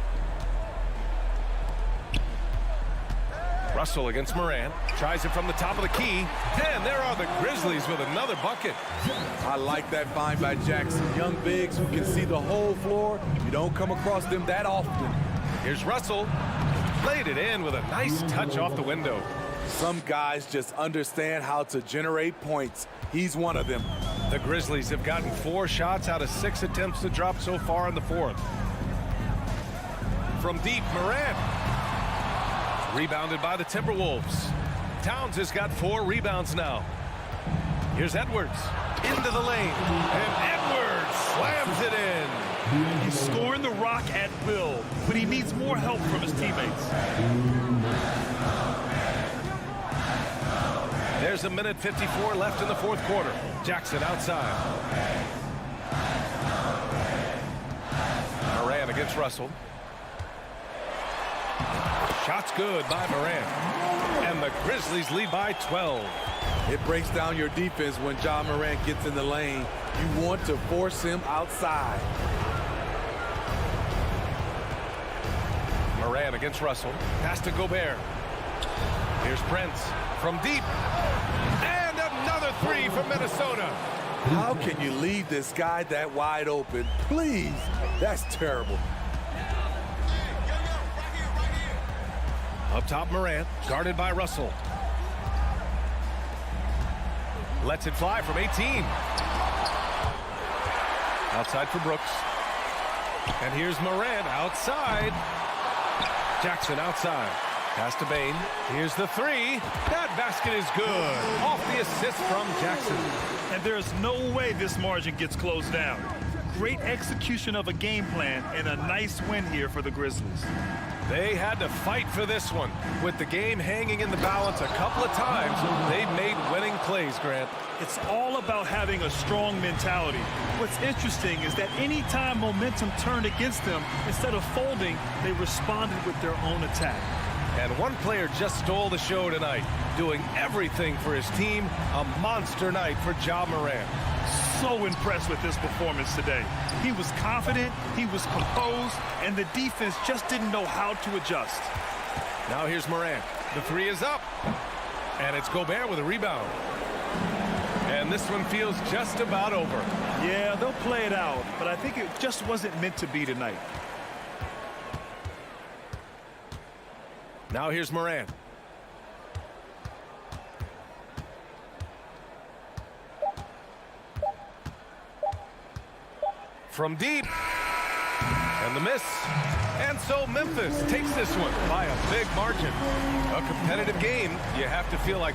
Russell against Morant. Tries it from the top of the key. And there are the Grizzlies with another bucket. I like that find by Jackson. Young bigs who can see the whole floor. You don't come across them that often. Here's Russell. Laid it in with a nice touch off the window. Some guys just understand how to generate points. He's one of them. The Grizzlies have gotten 4 shots out of 6 attempts to drop so far in the fourth. From deep, Morant. Rebounded by the Timberwolves. Towns has got 4 rebounds now. Here's Edwards. Into the lane. And Edwards slams it in. He's scoring the rock at will, but he needs more help from his teammates. There's 1:54 left in the fourth quarter. Jackson outside. Morant against Russell. Shot's good by Morant. And the Grizzlies lead by 12. It breaks down your defense when Ja Morant gets in the lane. You want to force him outside. Morant against Russell. Pass to Gobert. Here's Prince from deep. And another 3 from Minnesota. How can you leave this guy that wide open? Please. That's terrible. Up top, Morant, guarded by Russell. Lets it fly from 18. Outside for Brooks. And here's Morant outside. Jackson outside. Pass to Bane. Here's the 3. That basket is good. Off the assist from Jackson. And there's no way this margin gets closed down. Great execution of a game plan and a nice win here for the Grizzlies. They had to fight for this one. With the game hanging in the balance a couple of times, they made winning plays, Grant. It's all about having a strong mentality. What's interesting is that anytime momentum turned against them, instead of folding, they responded with their own attack. And one player just stole the show tonight, doing everything for his team. A monster night for Ja Morant. So impressed with his performance today. He was confident, he was composed, and the defense just didn't know how to adjust. Now here's Morant. The 3 is up. And it's Gobert with a rebound. And this one feels just about over. Yeah, they'll play it out, but I think it just wasn't meant to be tonight. Now here's Morant. From deep. And the miss. And so Memphis takes this one by a big margin. A competitive game, you have to feel like...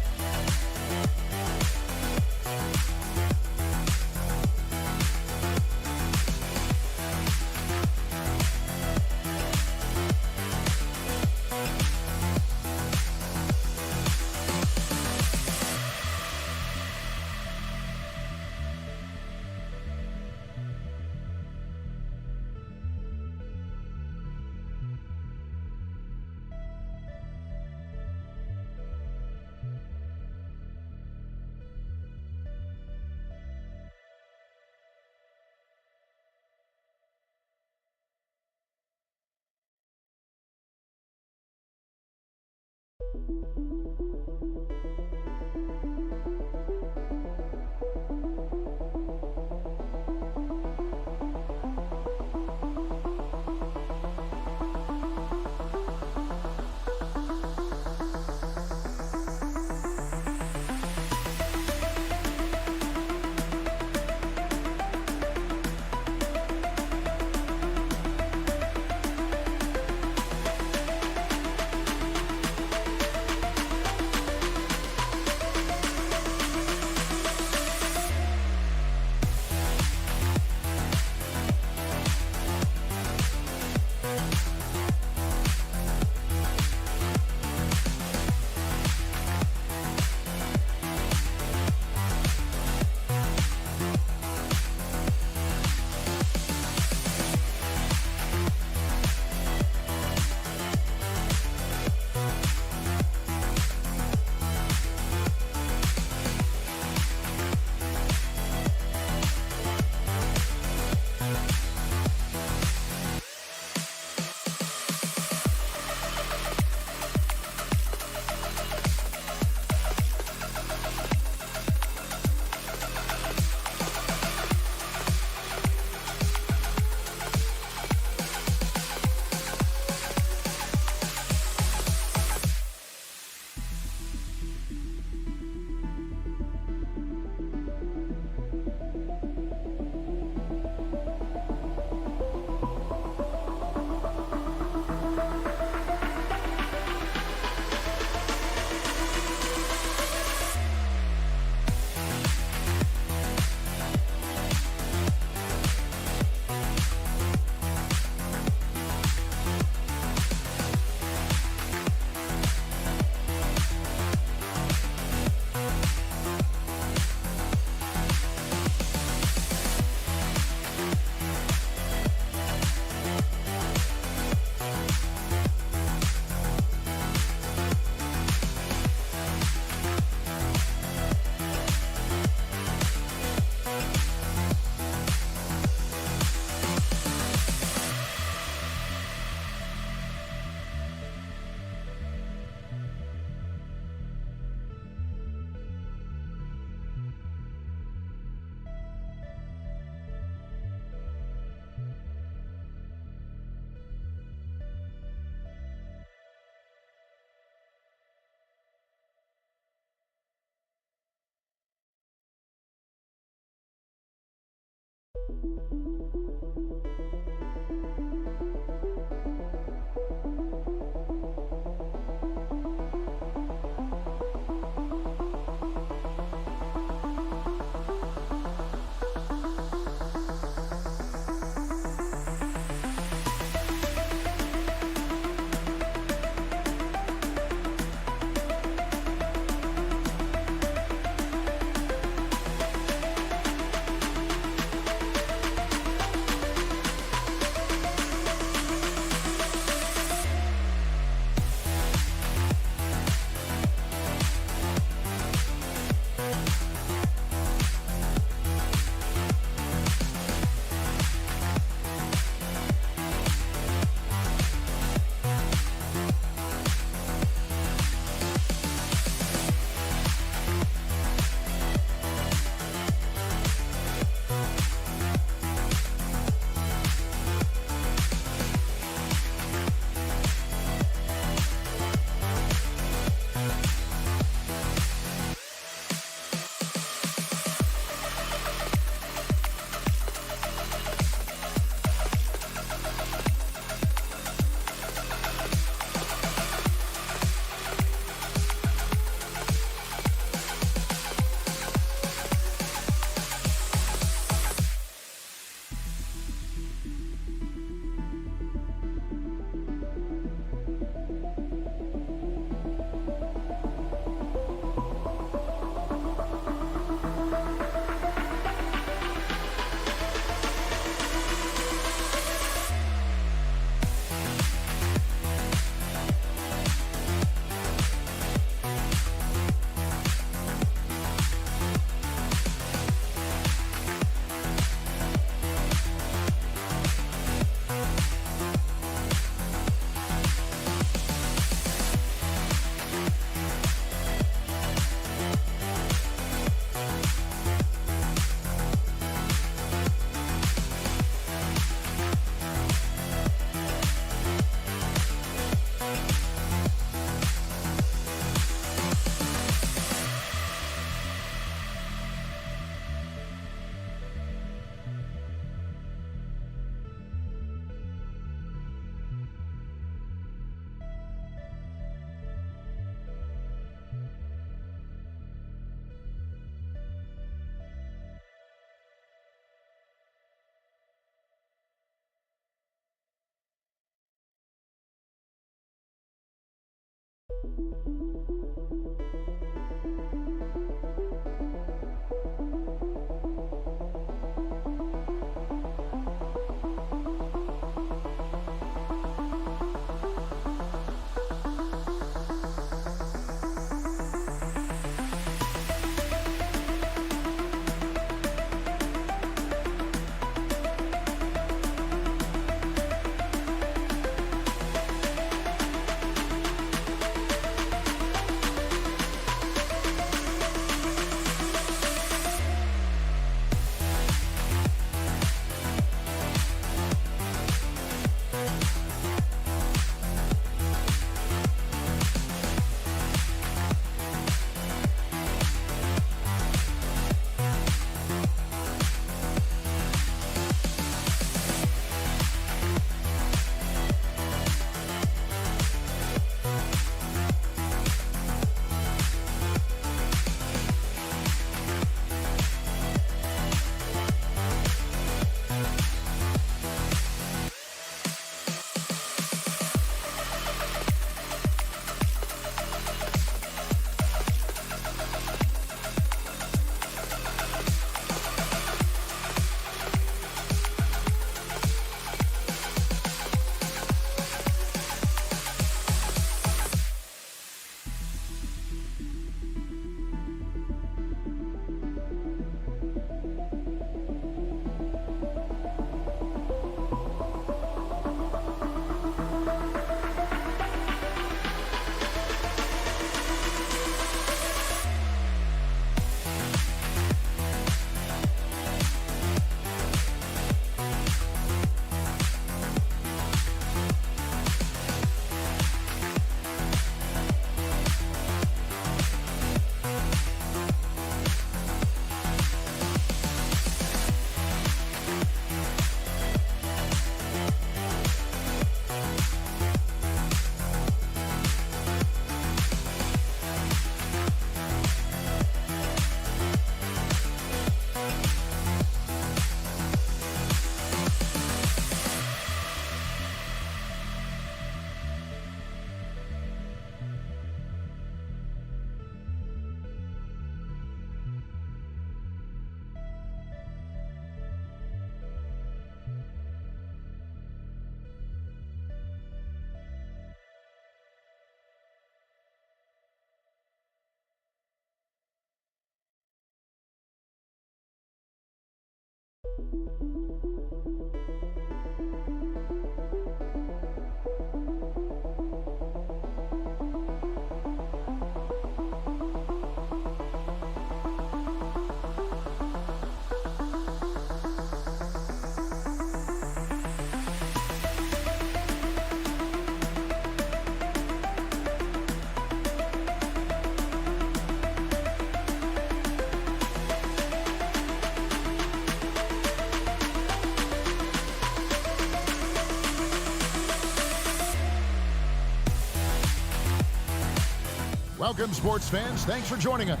Welcome, sports fans. Thanks for joining us.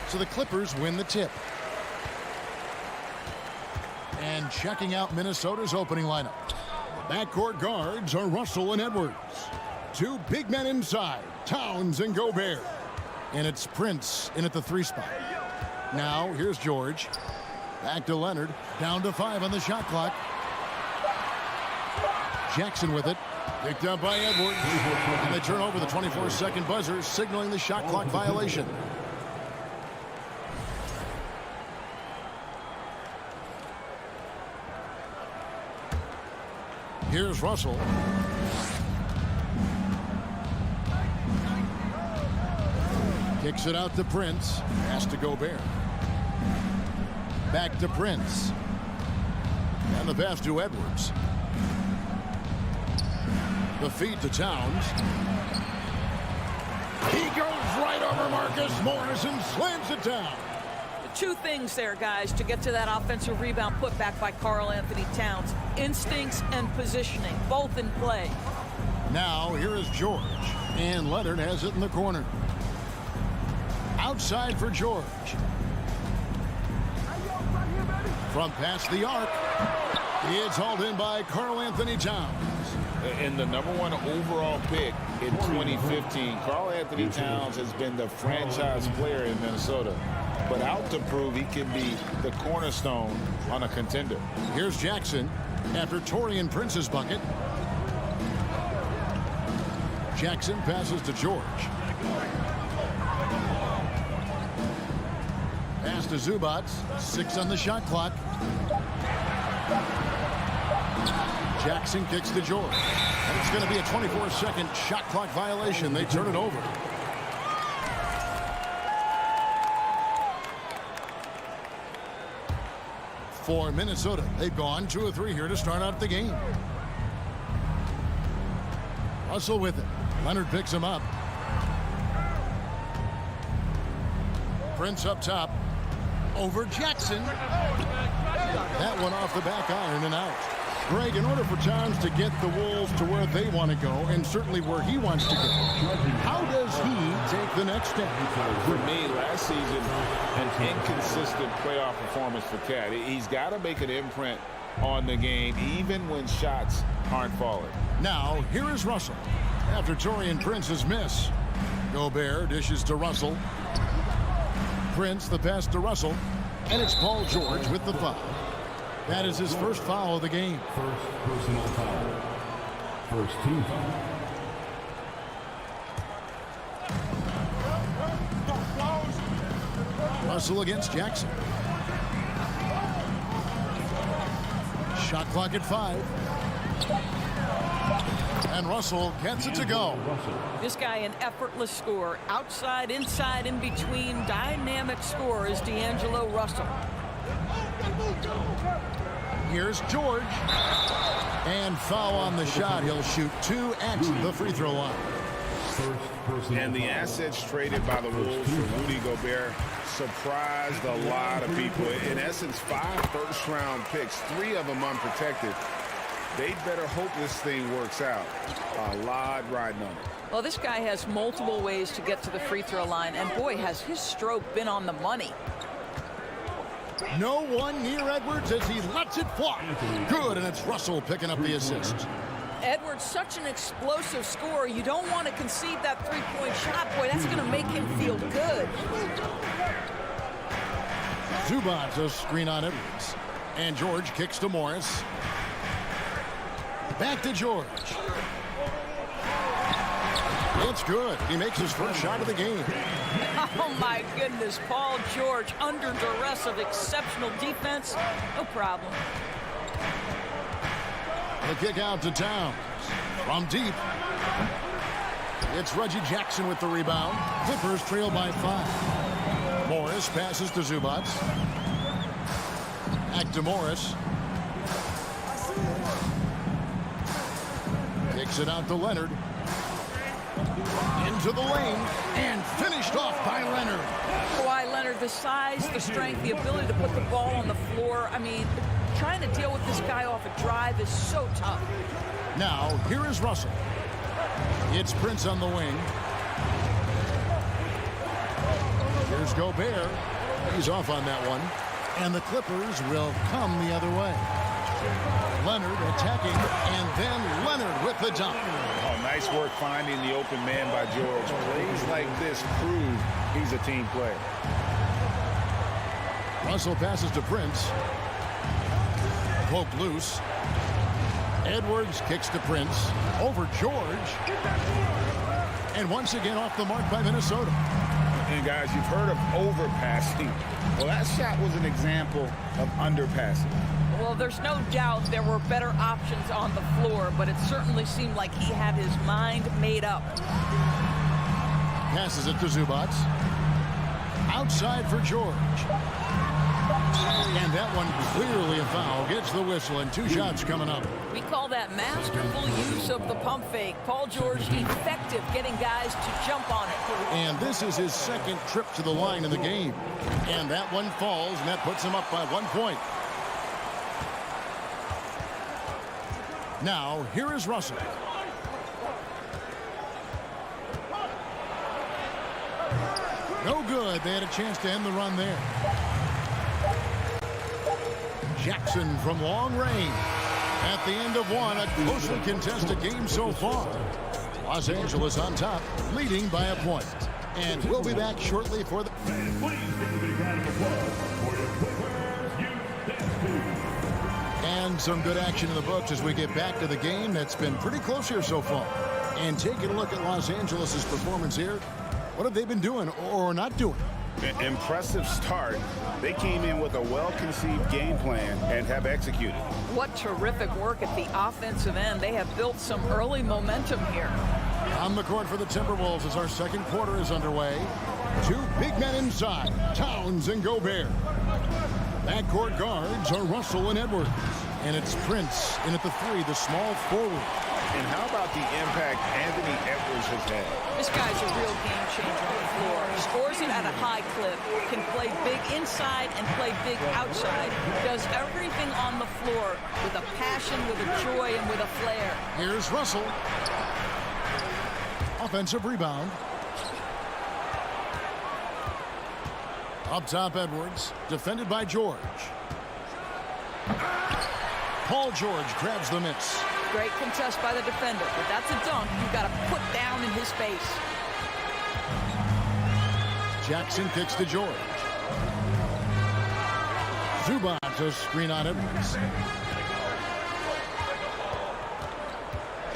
So the Clippers win the tip. And checking out Minnesota's opening lineup. The backcourt guards are Russell and Edwards. Two big men inside, Towns and Gobert. And it's Prince in at the 3 spot. Now, here's George. Back to Leonard. Down to 5 on the shot clock. Jackson with it. Picked up by Edwards. And they turn over the 24-second buzzer, signaling the shot clock violation. Here's Russell. Kicks it out to Prince. Pass to Gobert. Back to Prince. And the pass to Edwards. The feed to Towns. He goes right over Marcus Morris and slams it down. Two things there, guys, to get to that offensive rebound put back by Karl Anthony Towns. Instincts and positioning, both in play. Now, here is George. And Leonard has it in the corner. Outside for George. From past the arc, it's hauled in by Karl Anthony Towns. And the #1 overall pick in 2015, Karl Anthony Towns has been the franchise player in Minnesota, but out to prove he can be the cornerstone on a contender. Here's Jackson after Taurean Prince's bucket. Jackson passes to George. Pass to Zubac. 6 on the shot clock. Jackson kicks to George. And it's going to be a 24-second shot clock violation. They turn it over. For Minnesota, they've gone 2 of 3 here to start out the game. Russell with it. Leonard picks him up. Prince up top. Over Jackson. That one off the back iron and out. Greg, in order for Towns to get the Wolves to where they want to go, and certainly where he wants to go, how does he take the next step? For me, last season, an inconsistent playoff performance for Cat. He's got to make an imprint on the game, even when shots aren't falling. Now, here is Russell. After Taurean Prince's miss, Gobert dishes to Russell. Prince, the pass to Russell, and it's Paul George with the foul. That is his first foul of the game. First personal foul. First team foul. Russell against Jackson. Shot clock at 5. And Russell gets it to go. This guy, an effortless scorer. Outside, inside, in between. Dynamic scorer is D'Angelo Russell. Here's George. And foul on the shot. He'll shoot 2 at the free throw line. And the assets traded by the Wolves for Rudy Gobert surprised a lot of people. In essence, 5 first-round picks, 3 of them unprotected. They'd better hope this thing works out. A lot riding on it. Well, this guy has multiple ways to get to the free throw line, and boy, has his stroke been on the money. No one near Edwards as he lets it fly. Good, and it's Russell picking up the assist. Edwards, such an explosive scorer. You don't want to concede that three-point shot. Boy, that's going to make him feel good. Zubac a screen on Edwards. And George kicks to Morris. Back to George. It's good. He makes his first shot of the game. Oh, my goodness. Paul George under duress of exceptional defense. No problem. The kick out to Towns. From deep. It's Reggie Jackson with the rebound. Clippers trail by 5. Morris passes to Zubac. Back to Morris. Kicks it out to Leonard. Into the lane and finished off by Leonard. Why, Leonard, the size, the strength, the ability to put the ball on the floor. I mean, trying to deal with this guy off a drive is so tough. Now, here is Russell. It's Prince on the wing. Here's Gobert. He's off on that one. And the Clippers will come the other way. Leonard attacking, and then Leonard with the dunk. Oh, nice work finding the open man by George. Plays like this prove he's a team player. Russell passes to Prince. Poked loose. Edwards kicks to Prince. Over George. And once again off the mark by Minnesota. And guys, you've heard of overpassing. Well, that shot was an example of underpassing. Well, there's no doubt there were better options on the floor, but it certainly seemed like he had his mind made up. Passes it to Zubac. Outside for George. And that one clearly a foul. Gets the whistle, and 2 shots coming up. We call that masterful use of the pump fake. Paul George effective getting guys to jump on it. And this is his second trip to the line in the game. And that one falls, and that puts him up by 1 point. Now, here is Russell. No good. They had a chance to end the run there. Jackson from long range. At the end of one, a closely contested game so far. Los Angeles on top, leading by a point. And we'll be back shortly for the... And some good action in the books as we get back to the game that's been pretty close here so far. And taking a look at Los Angeles' performance here, what have they been doing or not doing? Impressive start. They came in with a well-conceived game plan and have executed. What terrific work at the offensive end. They have built some early momentum here. On the court for the Timberwolves as our second quarter is underway. Two big men inside, Towns and Gobert. Backcourt guards are Russell and Edwards. And it's Prince in at the three, the small forward. And how about the impact Anthony Edwards has had? This guy's a real game changer on the floor. Scores it at a high clip, can play big inside and play big outside. Does everything on the floor with a passion, with a joy, and with a flair. Here's Russell. Offensive rebound. Up top, Edwards. Defended by George. Paul George grabs the miss. Great contest by the defender, but that's a dunk you've got to put down in his face. Jackson kicks to George. Zubac a screen on Edwards.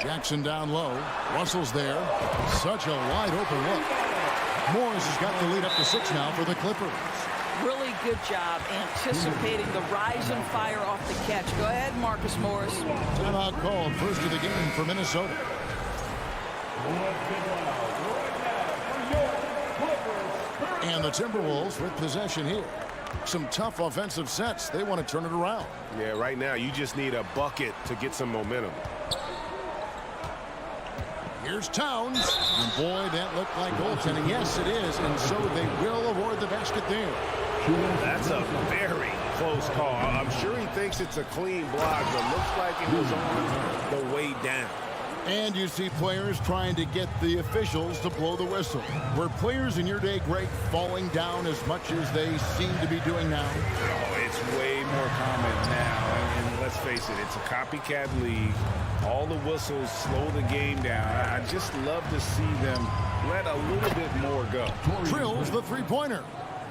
Jackson down low. Russell's there. Such a wide open look. Morris has got the lead up to 6 now for the Clippers. Really good job anticipating the rise and fire off the catch. Go ahead, Marcus Morris. Timeout called, first of the game for Minnesota. And the Timberwolves with possession here. Some tough offensive sets. They want to turn it around. Yeah, right now you just need a bucket to get some momentum. Here's Towns. And boy, that looked like goaltending. Yes, it is. And so they will award the basket there. That's a very close call. I'm sure he thinks it's a clean block, but looks like it was on the way down. And you see players trying to get the officials to blow the whistle. Were players in your day, Greg, falling down as much as they seem to be doing now? Oh, it's way more common now. And let's face it, it's a copycat league. All the whistles slow the game down. I just love to see them let a little bit more go. Drills the three-pointer.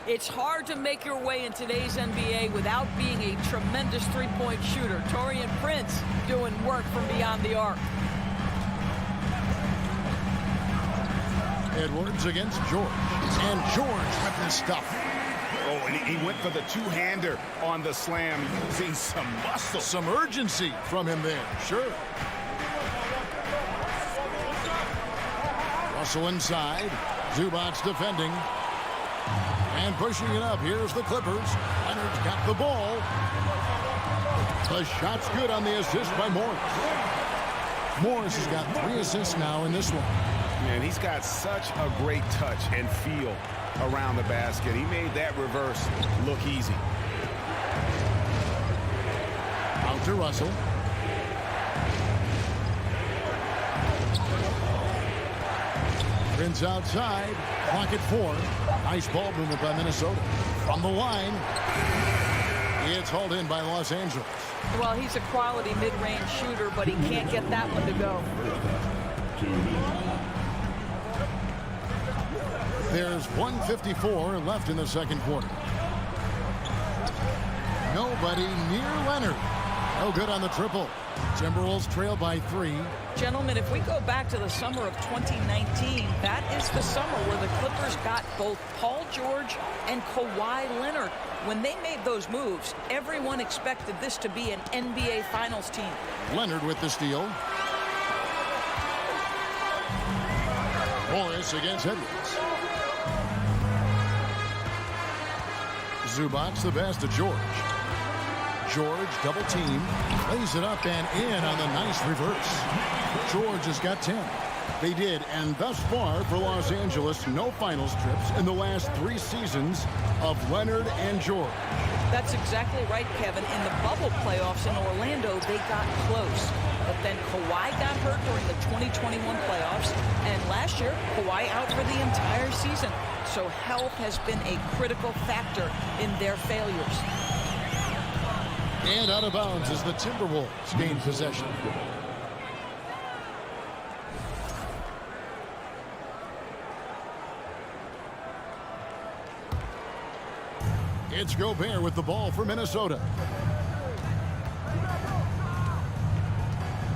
It's hard to make your way in today's NBA without being a tremendous three-point shooter. Taurean Prince doing work from beyond the arc. Edwards against George. And George ripping stuff. Oh, and he went for the two-hander on the slam using some muscle. Some urgency from him there. Sure. Russell inside. Zubac's defending. And pushing it up. Here's the Clippers. Leonard's got the ball. The shot's good on the assist by Morris. Morris has got 3 assists now in this one. Man, he's got such a great touch and feel around the basket. He made that reverse look easy. Out to Russell. Prince outside. Clock at 4. Nice ball movement by Minnesota. From the line. It's hauled in by Los Angeles. Well, he's a quality mid-range shooter, but he can't get that one to go. There's 1:54 left in the second quarter. Nobody near Leonard. No good on the triple. Timberwolves trail by 3. Gentlemen, if we go back to the summer of 2019, that is the summer where the Clippers got both Paul George and Kawhi Leonard. When they made those moves, everyone expected this to be an NBA Finals team. Leonard with the steal. Morris against Edwards. Zubac's the best to George. George double team, plays it up and in on the nice reverse. George has got 10. They did, and thus far for Los Angeles, no finals trips in the last 3 seasons of Leonard and George. That's exactly right, Kevin. In the bubble playoffs in Orlando, they got close. But then Kawhi got hurt during the 2021 playoffs, and last year, Kawhi out for the entire season. So health has been a critical factor in their failures. And out of bounds as the Timberwolves gain possession. It's Gobert with the ball for Minnesota.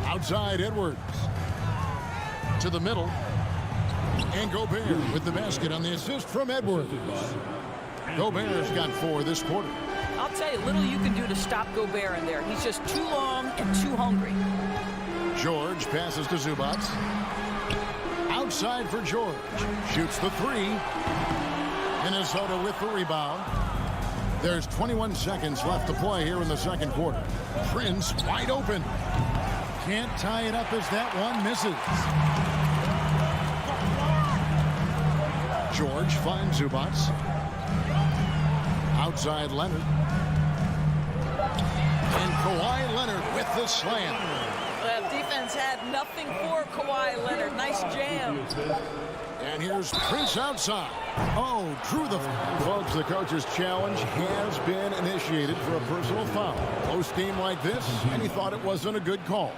Outside Edwards. To the middle. And Gobert with the basket on the assist from Edwards. Gobert's got 4 this quarter. I'll tell you, little you can do to stop Gobert in there. He's just too long and too hungry. George passes to Zubac. Outside for George. Shoots the 3. Minnesota with the rebound. There's 21 seconds left to play here in the second quarter. Prince wide open. Can't tie it up as that one misses. George finds Zubac. Outside Leonard. And Kawhi Leonard with the slam. The defense had nothing for Kawhi Leonard. Nice jam. And here's Prince outside. Oh, drew the... Folks, the coach's challenge has been initiated for a personal foul. Close game like this, and he thought it wasn't a good call.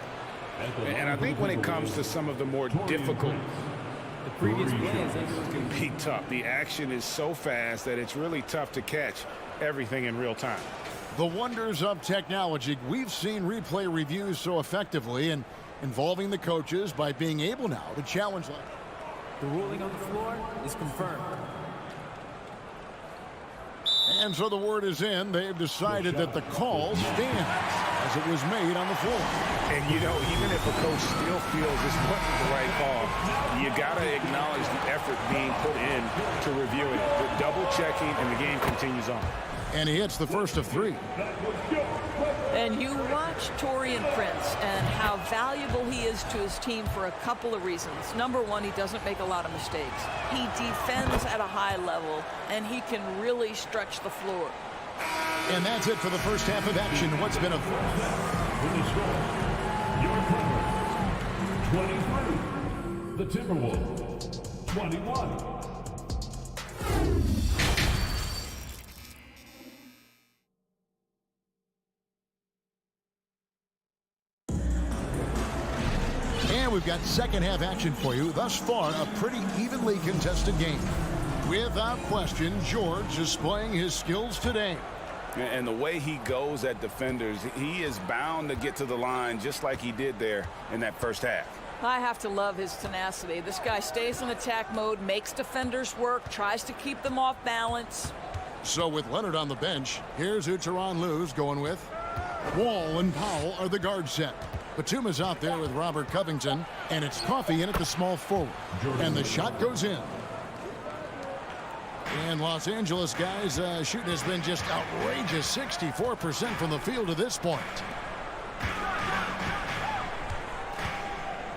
And I think when it comes to some of the more difficult, The previous plays, it can be tough. The action is so fast that it's really tough to catch everything in real time. The wonders of technology. We've seen replay reviews so effectively and involving the coaches by being able now to challenge like the ruling on the floor is confirmed. And so the word is in. They've decided that the call stands as it was made on the floor. And, you know, even if a coach still feels this wasn't the right call, you got to acknowledge the effort being put in to review it. The double checking, and the game continues on. And he hits the first of 3. And you watch Taurean Prince and how valuable he is to his team for a couple of reasons. Number one, he doesn't make a lot of mistakes. He defends at a high level, and he can really stretch the floor. And that's it for the first half of action. What's been a... Your 23. The Timberwolves. 21. And we've got second half action for you. Thus far, a pretty evenly contested game. Without question, George is displaying his skills today. And the way he goes at defenders, he is bound to get to the line just like he did there in that first half. I have to love his tenacity. This guy stays in attack mode, makes defenders work, tries to keep them off balance. So with Leonard on the bench, here's who Tyronn Lue's going with. Wall and Powell are the guard set. Batum is out there with Robert Covington, and it's Coffey in at the small forward. And the shot goes in. And Los Angeles guys, shooting has been just outrageous, 64% from the field to this point.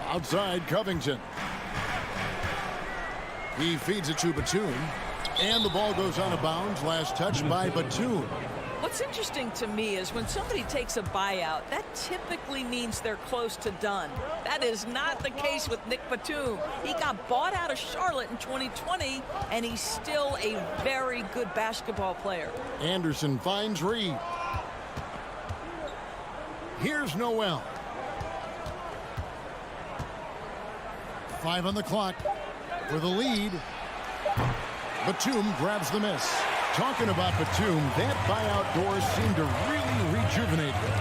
Outside Covington. He feeds it to Batum. And the ball goes out of bounds. Last touch by Batum. What's interesting to me is when somebody takes a buyout, that typically means they're close to done. That is not the case with Nick Batum. He got bought out of Charlotte in 2020, and he's still a very good basketball player. Anderson finds Reed. Here's Noel. 5 on the clock for the lead. Batum grabs the miss. Talking about Batum, that buyout door seemed to really rejuvenate him.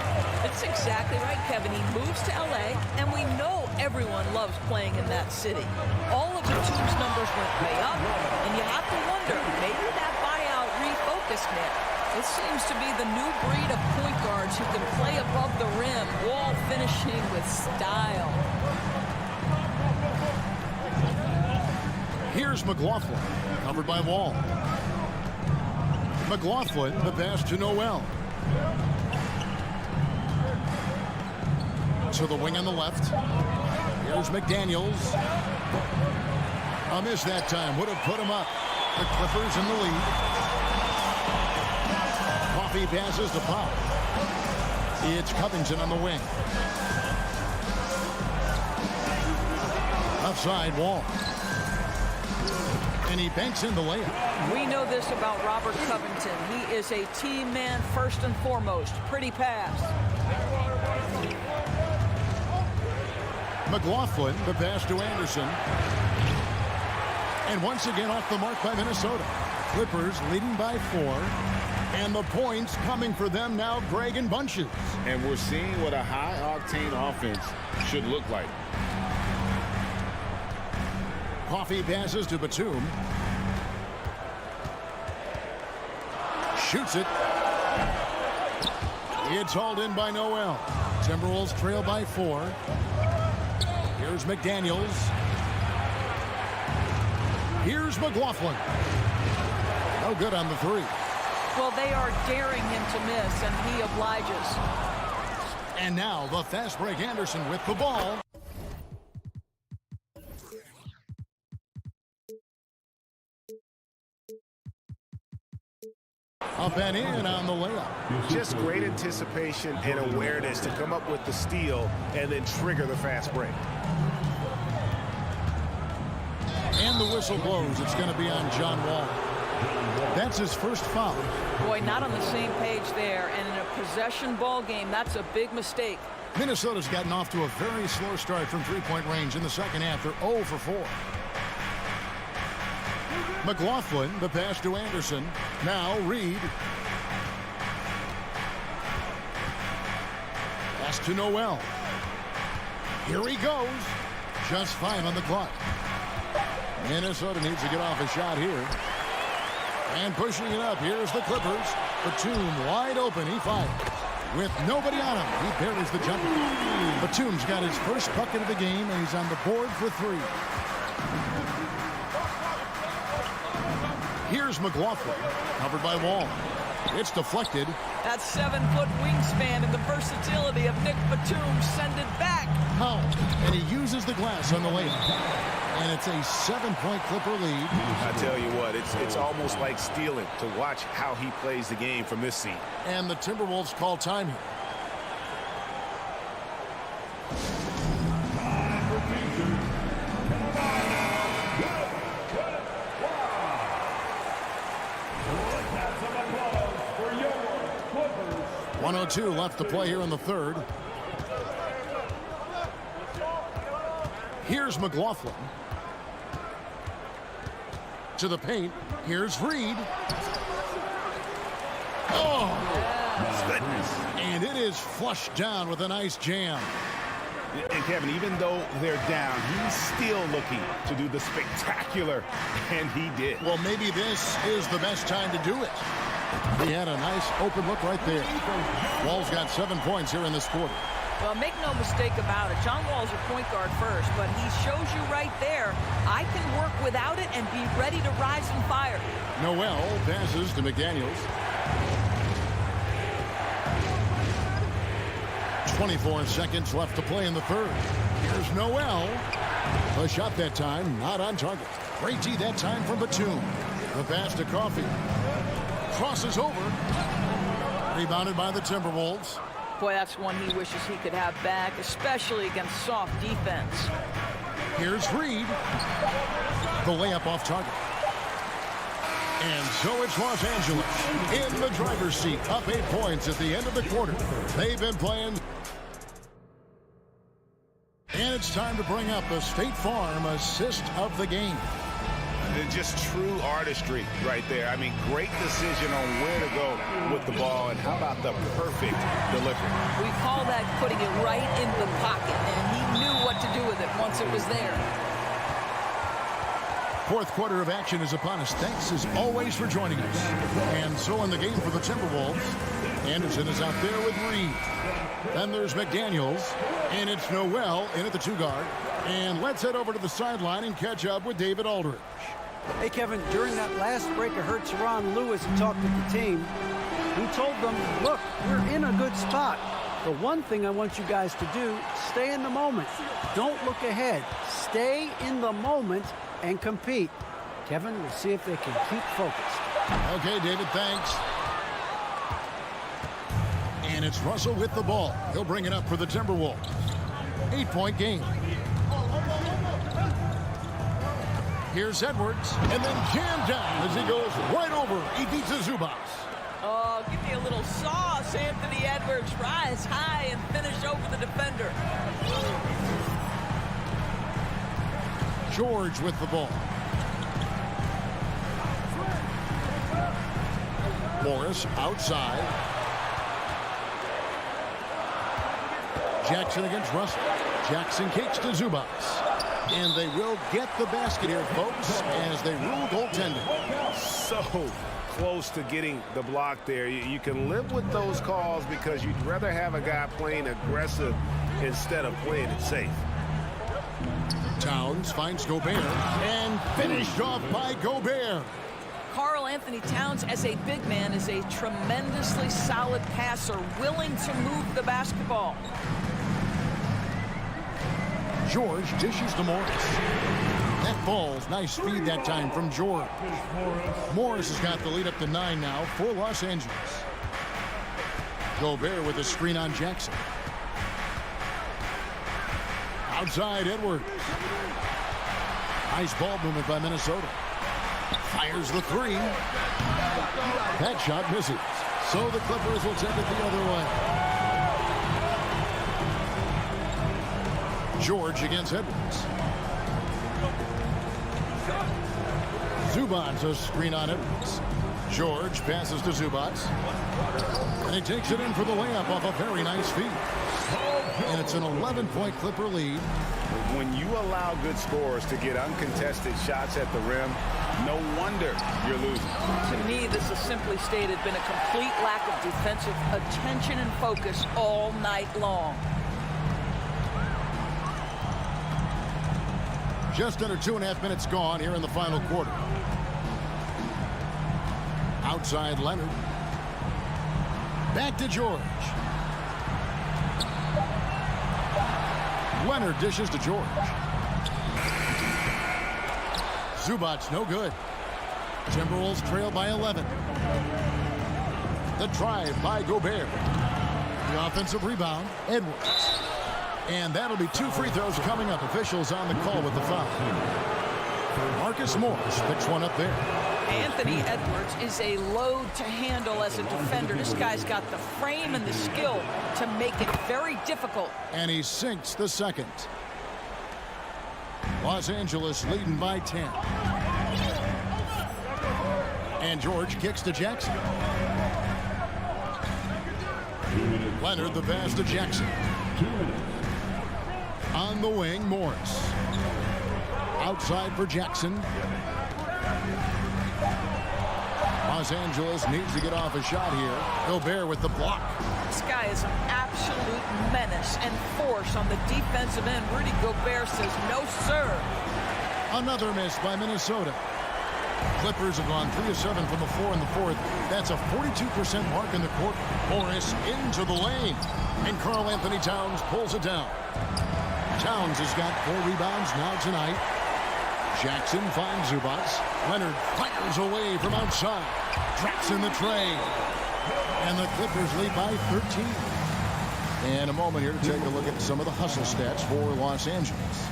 That's exactly right, Kevin. He moves to L.A., and we know everyone loves playing in that city. All of Batum's numbers went way up, and you have to wonder, maybe that buyout refocused Nick. This seems to be the new breed of point guards who can play above the rim, Wall finishing with style. Here's McLaughlin, covered by Wall. McLaughlin, the pass to Noel. To the wing on the left. Here's McDaniels. A miss that time. Would have put him up. The Clippers in the lead. Coffey passes to Powell. It's Covington on the wing. Outside Wall. And he banks in the layup. We know this about Robert Covington. He is a team man first and foremost. Pretty pass. McLaughlin, the pass to Anderson. And once again off the mark by Minnesota. Clippers leading by 4. And the points coming for them now, Greg, in bunches. And we're seeing what a high-octane offense should look like. Coffee passes to Batum. Shoots it. It's hauled in by Noel. Timberwolves trail by 4. Here's McDaniels. Here's McLaughlin. No good on the 3. Well, they are daring him to miss, and he obliges. And now the fast break Anderson with the ball. Up and in on the layup. Just great anticipation and awareness to come up with the steal and then trigger the fast break. And the whistle blows. It's going to be on John Wall. That's his first foul. Boy, not on the same page there. And in a possession ball game, that's a big mistake. Minnesota's gotten off to a very slow start from three-point range in the second half. They're 0 for 4. McLaughlin, the pass to Anderson. Now Reed. Pass to Noel. Here he goes. Just 5 on the clock. Minnesota needs to get off a shot here. And pushing it up, here's the Clippers. Batum wide open, he fires. With nobody on him, he buries the jumper. Batum's got his first bucket of the game, and he's on the board for 3. Here's McLaughlin, covered by Wall. It's deflected. That 7-foot wingspan and the versatility of Nick Batum send it back. How? And he uses the glass on the layup. And it's a 7-point Clipper lead. I tell you what, it's almost like stealing to watch how he plays the game from this seat. And the Timberwolves call time here. .102 left to play here in the third. Here's McLaughlin. To the paint. Here's Reed. Oh! Goodness. And it is flushed down with a nice jam. And Kevin, even though they're down, he's still looking to do the spectacular, and he did. Well, maybe this is the best time to do it. He had a nice open look right there. Wall's got 7 points here in this quarter. Well, make no mistake about it. John Wall's your point guard first, but he shows you right there, I can work without it and be ready to rise and fire. Noel passes to McDaniels. 24 seconds left to play in the third. Here's Noel. A shot that time, not on target. Great D that time from Batum. The pass to Coffee. Crosses over. Rebounded by the Timberwolves. Boy, that's one he wishes he could have back, especially against soft defense. Here's Reed. The layup off target. And so it's Los Angeles in the driver's seat, up 8 points at the end of the quarter. They've been playing. And it's time to bring up the State Farm assist of the game. Just true artistry right there. I mean, great decision on where to go with the ball, and how about the perfect delivery? We call that putting it right in the pocket, and he knew what to do with it once it was there. Fourth quarter of action is upon us. Thanks as always for joining us. And so in the game for the Timberwolves, Anderson is out there with Reed. Then there's McDaniels, and it's Noel in at the 2-guard. And let's head over to the sideline and catch up with David Aldridge. Hey, Kevin, during that last break, I heard Sharon Lewis talk with the team. He told them, look, we're in a good spot. The one thing I want you guys to do, stay in the moment. Don't look ahead. Stay in the moment and compete. Kevin, we'll see if they can keep focused. Okay, David, thanks. And it's Russell with the ball. He'll bring it up for the Timberwolves. 8-point game. Here's Edwards, and then jammed down as he goes right over Ivica Zubac. Oh, give me a little sauce, Anthony Edwards. Rise high and finish over the defender. George with the ball. Morris outside. Jackson against Russell. Jackson kicks to Zubac. And they will get the basket here, folks, as they rule goaltending. So close to getting the block there. You can live with those calls because you'd rather have a guy playing aggressive instead of playing it safe. Towns finds Gobert and finished off by Gobert. Karl Anthony Towns, as a big man, is a tremendously solid passer, willing to move the basketball. George dishes to Morris. That falls. Nice feed that time from George. Morris has got the lead up to 9 now for Los Angeles. Gobert with a screen on Jackson. Outside Edwards. Nice ball movement by Minnesota. Fires the three. That shot misses. So the Clippers will take it the other way. George against Edwards. Zubac, a screen on Edwards. George passes to Zubac. And he takes it in for the layup off a very nice feed. And it's an 11-point Clipper lead. When you allow good scorers to get uncontested shots at the rim, no wonder you're losing. To me, this has simply stated been a complete lack of defensive attention and focus all night long. Just under 2.5 minutes gone here in the final quarter. Outside Leonard. Back to George. Leonard dishes to George. Zubac no good. Timberwolves trail by 11. The drive by Gobert. The offensive rebound, Edwards. And that'll be 2 free throws coming up. Officials on the call with the foul. Marcus Morris picks one up there. Anthony Edwards is a load to handle as a defender. This guy's got the frame and the skill to make it very difficult. And he sinks the second. Los Angeles leading by 10. And George kicks to Jackson. Leonard the pass to Jackson. On the wing, Morris. Outside for Jackson. Los Angeles needs to get off a shot here. Gobert with the block. This guy is an absolute menace and force on the defensive end. Rudy Gobert says no, sir. Another miss by Minnesota. Clippers have gone 3 of 7 from the floor in the fourth. That's a 42% mark in the quarter. Morris into the lane. And Karl Anthony Towns pulls it down. Towns has got 4 rebounds now tonight. Jackson finds Zubac. Leonard fires away from outside. Drops in the tray. And the Clippers lead by 13. And a moment here to take a look at some of the hustle stats for Los Angeles.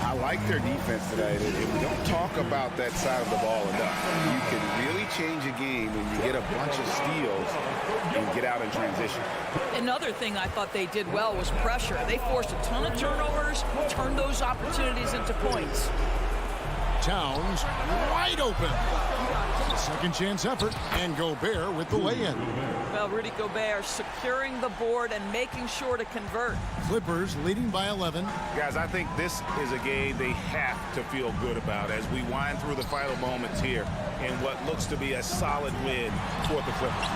I like their defense today. If we don't talk about that side of the ball enough, you can really change a game when you get a bunch of steals and get out in transition. Another thing I thought they did well was pressure. They forced a ton of turnovers, turned those opportunities into points. Towns wide open. Second chance effort, and Gobert with the lay-in. Well, Rudy Gobert securing the board and making sure to convert. Clippers leading by 11. Guys, I think this is a game they have to feel good about as we wind through the final moments here in what looks to be a solid win for the Clippers.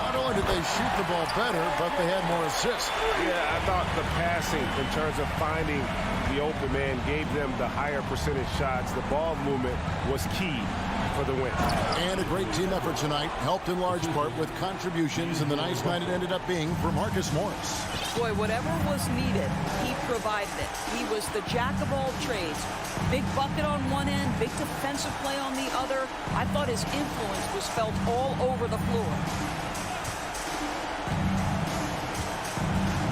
Not only did they shoot the ball better, but they had more assists. Yeah, I thought the passing in terms of finding the open man gave them the higher percentage shots. The ball movement was key for the win. And a great team effort tonight, helped in large part with contributions, and the nice night it ended up being for Marcus Morris. Boy, whatever was needed, he provided it. He was the jack of all trades. Big bucket on one end, big defensive play on the other. I thought his influence was felt all over the floor.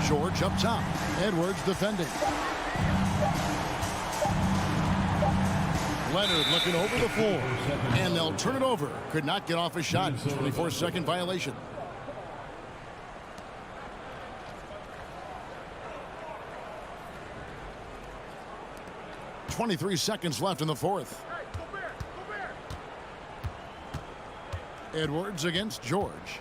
George up top. Edwards defending. Leonard looking over the floor. And they'll turn it over. Could not get off a shot. 24-second violation. .23 seconds left in the fourth. Edwards against George.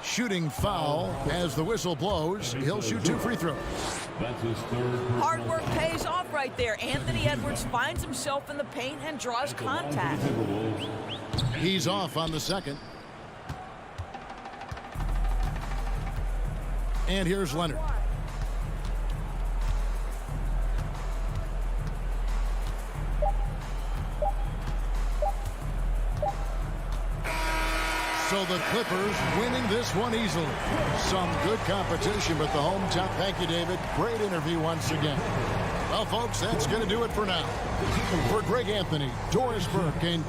Shooting foul as the whistle blows. He'll shoot 2 free throws. That's his third. Hard work pays off right there. Anthony Edwards finds himself in the paint and draws contact. He's off on the second. And here's Leonard. So the Clippers winning this one easily. Some good competition, but the hometown. Thank you, David. Great interview once again. Well, folks, that's going to do it for now. For Greg Anthony, Doris Burke, and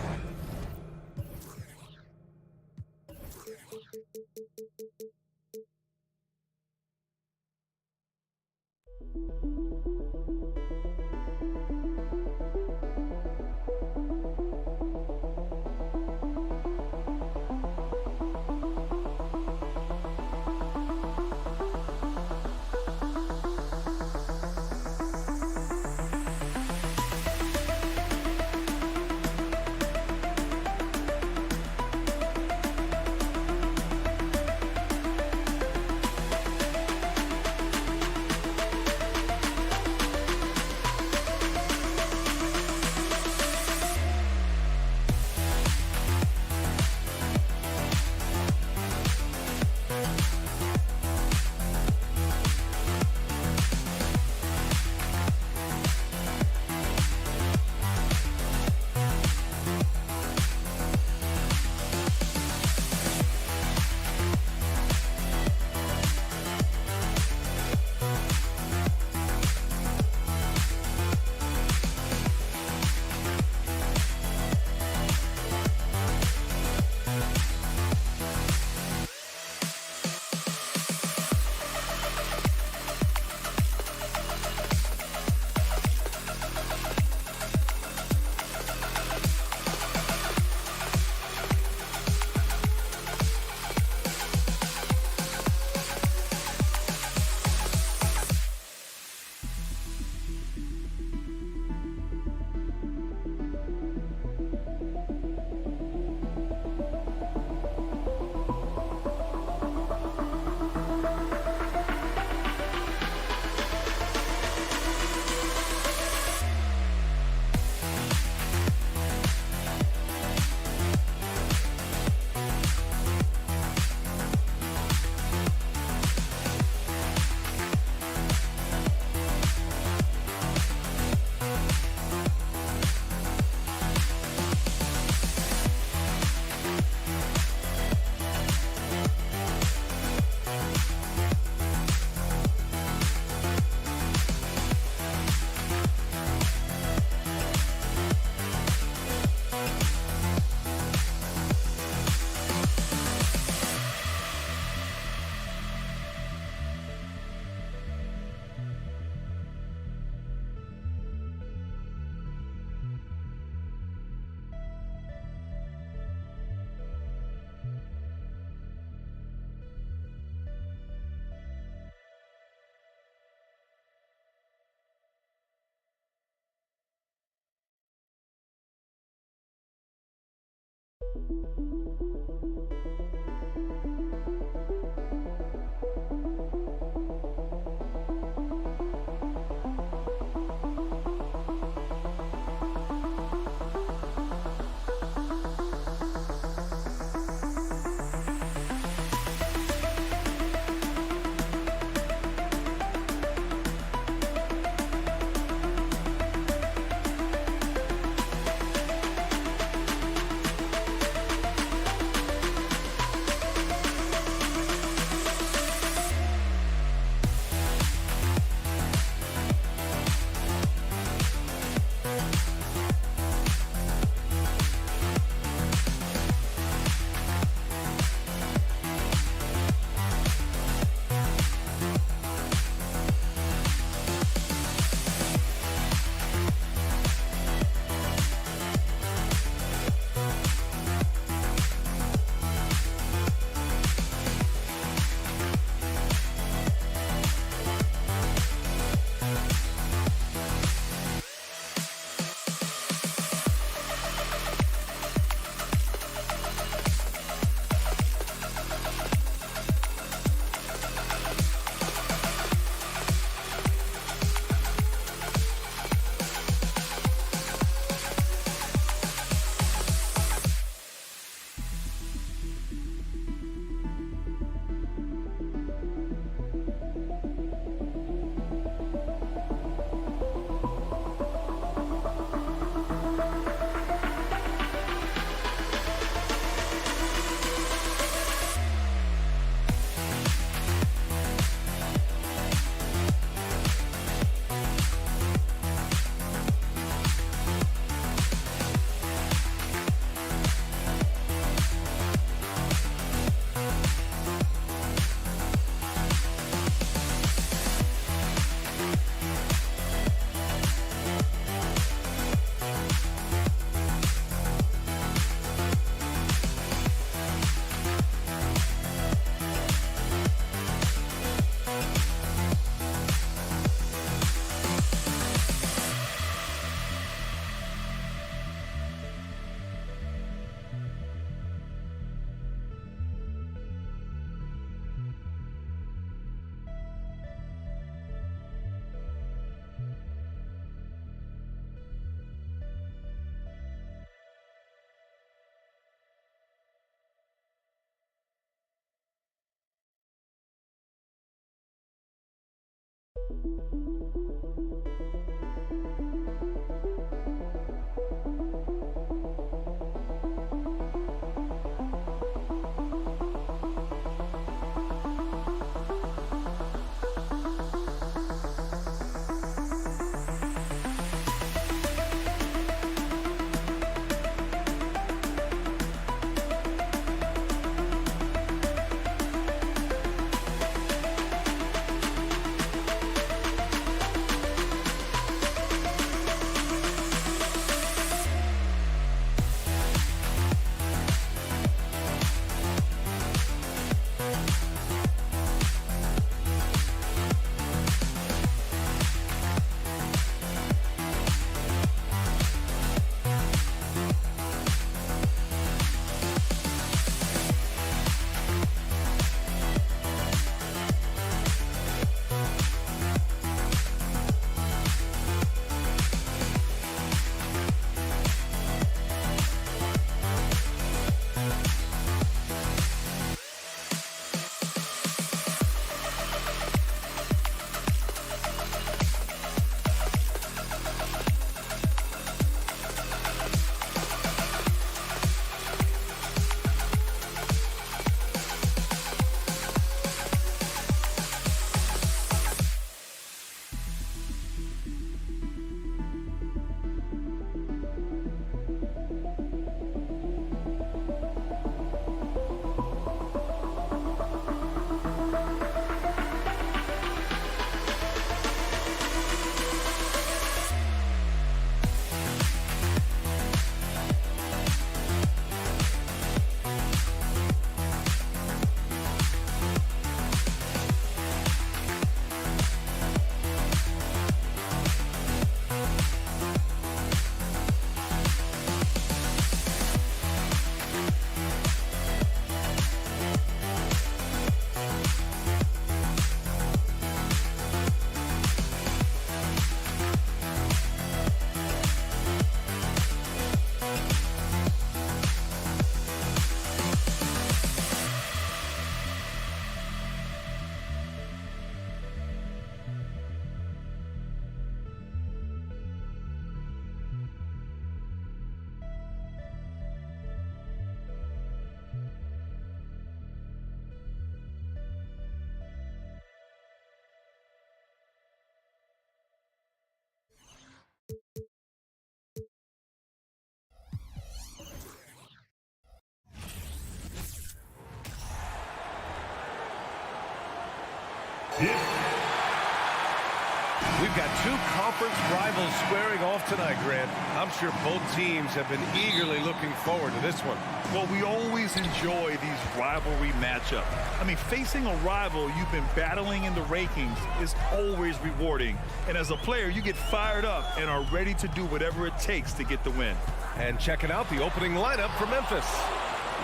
We've got two conference rivals squaring off tonight, Grant. I'm sure both teams have been eagerly looking forward to this one. Well, we always enjoy these rivalry matchups. I mean, facing a rival you've been battling in the rankings is always rewarding. And as a player, you get fired up and are ready to do whatever it takes to get the win. And checking out the opening lineup for Memphis.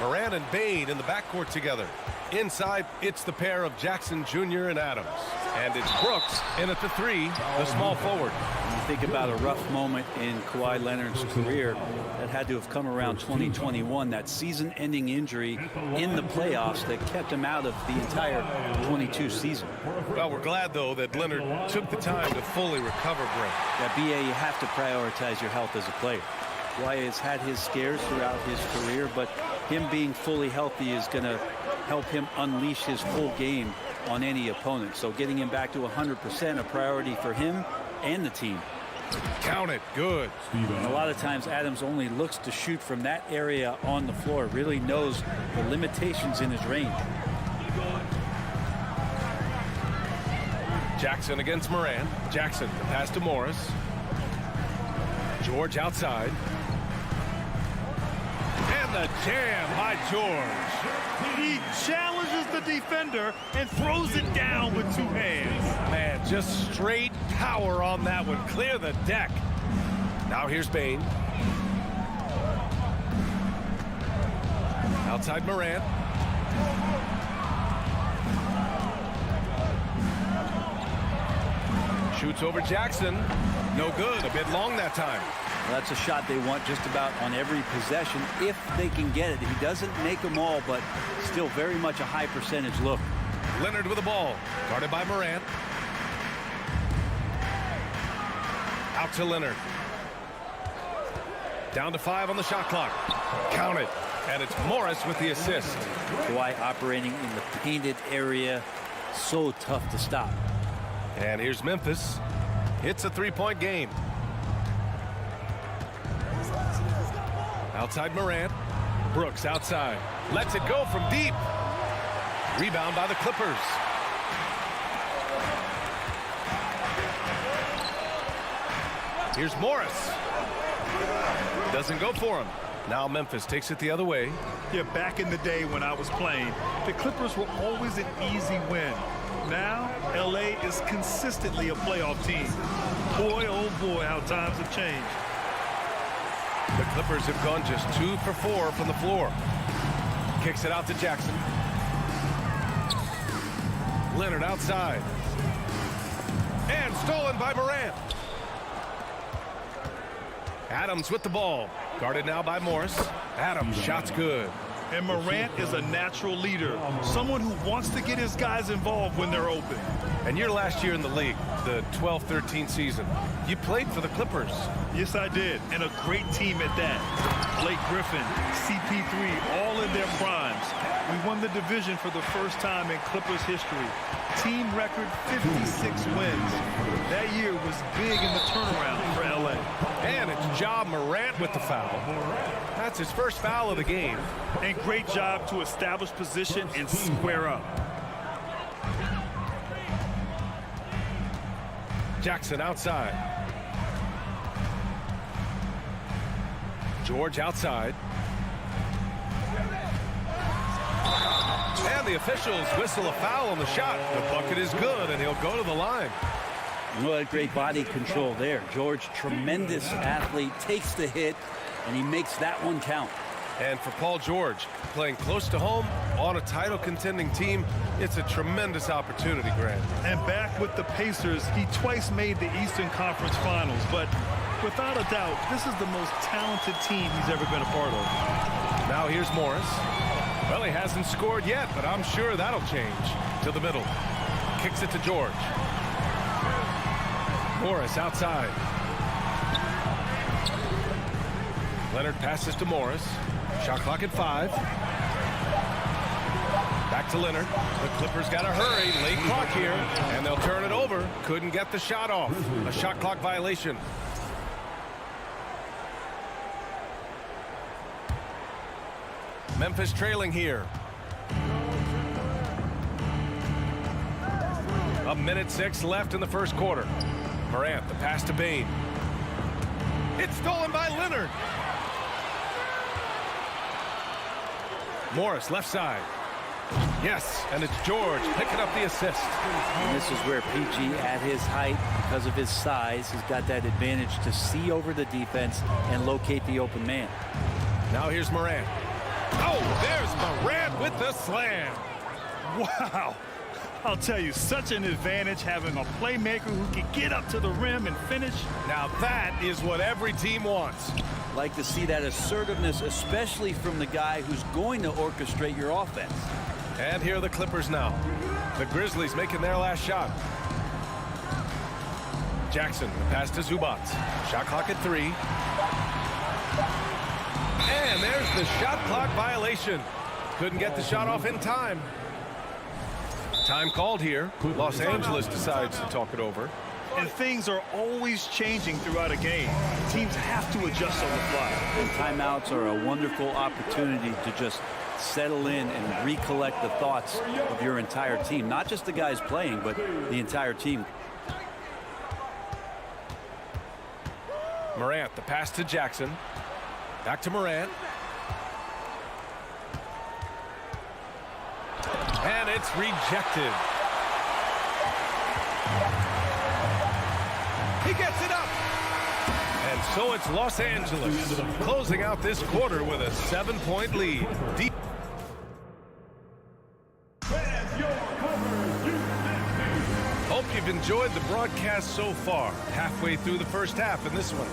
Morant and Bain in the backcourt together. Inside, it's the pair of Jackson Jr. and Adams. And it's Brooks in at the 3, the small forward. When you think about a rough moment in Kawhi Leonard's career that had to have come around 2021, that season-ending injury in the playoffs that kept him out of the entire 22 season. Well, we're glad, though, that Leonard took the time to fully recover, Brent. Yeah, B.A., you have to prioritize your health as a player. Kawhi has had his scares throughout his career, but him being fully healthy is going to help him unleash his full game on any opponent. So getting him back to 100% a priority for him and the team. Count it. Good. And a lot of times Adams only looks to shoot from that area on the floor, really knows the limitations in his range. Jackson against Morant. Jackson, the pass to Morris. George outside. And the jam by George. He challenges the defender and throws it down with two hands. Man, just straight power on that one. Clear the deck. Now here's Bain. Outside Morant. Shoots over Jackson. No good. A bit long that time. Well, that's a shot they want just about on every possession if they can get it. He doesn't make them all, but still very much a high percentage look. Leonard with the ball. Guarded by Morant. Out to Leonard. Down to 5 on the shot clock. Count it. And it's Morris with the assist. Kawhi operating in the painted area. So tough to stop. And here's Memphis. It's a three-point game. Outside Morant. Brooks outside. Lets it go from deep. Rebound by the Clippers. Here's Morris. Doesn't go for him. Now Memphis takes it the other way. Yeah, back in the day when I was playing, the Clippers were always an easy win. Now, L.A. is consistently a playoff team. Boy, oh boy, how times have changed. The Clippers have gone just 2 for 4 from the floor. Kicks it out to Jackson. Leonard outside. And stolen by Morant. Adams with the ball. Guarded now by Morris. Adams, shot's good. And Morant is a natural leader. Someone who wants to get his guys involved when they're open. And your last year in the league, the 12-13 season, you played for the Clippers. Yes, I did. And a great team at that. Blake Griffin, CP3, all in their primes. We won the division for the first time in Clippers history. Team record 56 wins. That year was big in the turnaround for LA. And it's Ja Morant with the foul. That's his first foul of the game. And great job to establish position and square up. Jackson outside. George outside. And the officials whistle a foul on the shot. The bucket is good, and he'll go to the line. What great body control there. George, tremendous athlete, takes the hit, and he makes that one count. And for Paul George, playing close to home on a title-contending team, it's a tremendous opportunity, Grant. And back with the Pacers, he twice made the Eastern Conference Finals, but without a doubt, this is the most talented team he's ever been a part of. Now here's Morris. Well, he hasn't scored yet, but I'm sure that'll change. To the middle. Kicks it to George. Morris outside. Leonard passes to Morris. Shot clock at 5. Back to Leonard. The Clippers got to hurry. Late clock here. And they'll turn it over. Couldn't get the shot off. A shot clock violation. Memphis trailing here. 1:06 left in the first quarter. Morant, the pass to Bain. It's stolen by Leonard. Morris, left side. Yes, and it's George picking up the assist. And this is where PG, at his height, because of his size, has got that advantage to see over the defense and locate the open man. Now here's Morant. Oh, there's Morant with the slam. Wow. I'll tell you, such an advantage having a playmaker who can get up to the rim and finish. Now that is what every team wants. Like to see that assertiveness, especially from the guy who's going to orchestrate your offense. And here are the Clippers now. The Grizzlies making their last shot. Jackson, the pass to Zubac. Shot clock at 3. And there's the shot clock violation. Couldn't get the shot off in time. Time called here. Los Angeles decides to talk it over. And things are always changing throughout a game. Teams have to adjust on the fly. And timeouts are a wonderful opportunity to just settle in and recollect the thoughts of your entire team. Not just the guys playing, but the entire team. Morant, the pass to Jackson. Back to Morant. And it's rejected. He gets it up. And so it's Los Angeles closing out this quarter with a 7-point lead. Hope you've enjoyed the broadcast so far. Halfway through the first half in this one.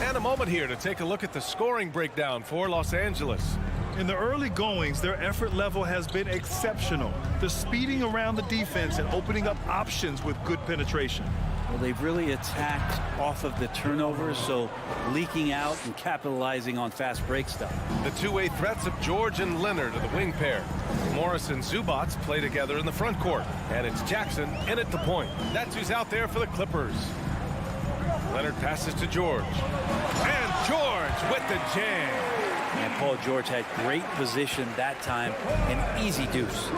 And a moment here to take a look at the scoring breakdown for Los Angeles. In the early goings, their effort level has been exceptional. They're speeding around the defense and opening up options with good penetration. Well, they've really attacked off of the turnovers, so leaking out and capitalizing on fast break stuff. The two-way threats of George and Leonard are the wing pair. Morris and Zubac play together in the front court. And it's Jackson in at the point. That's who's out there for the Clippers. Leonard passes to George. And George with the jam. And Paul George had great position that time, an easy deuce.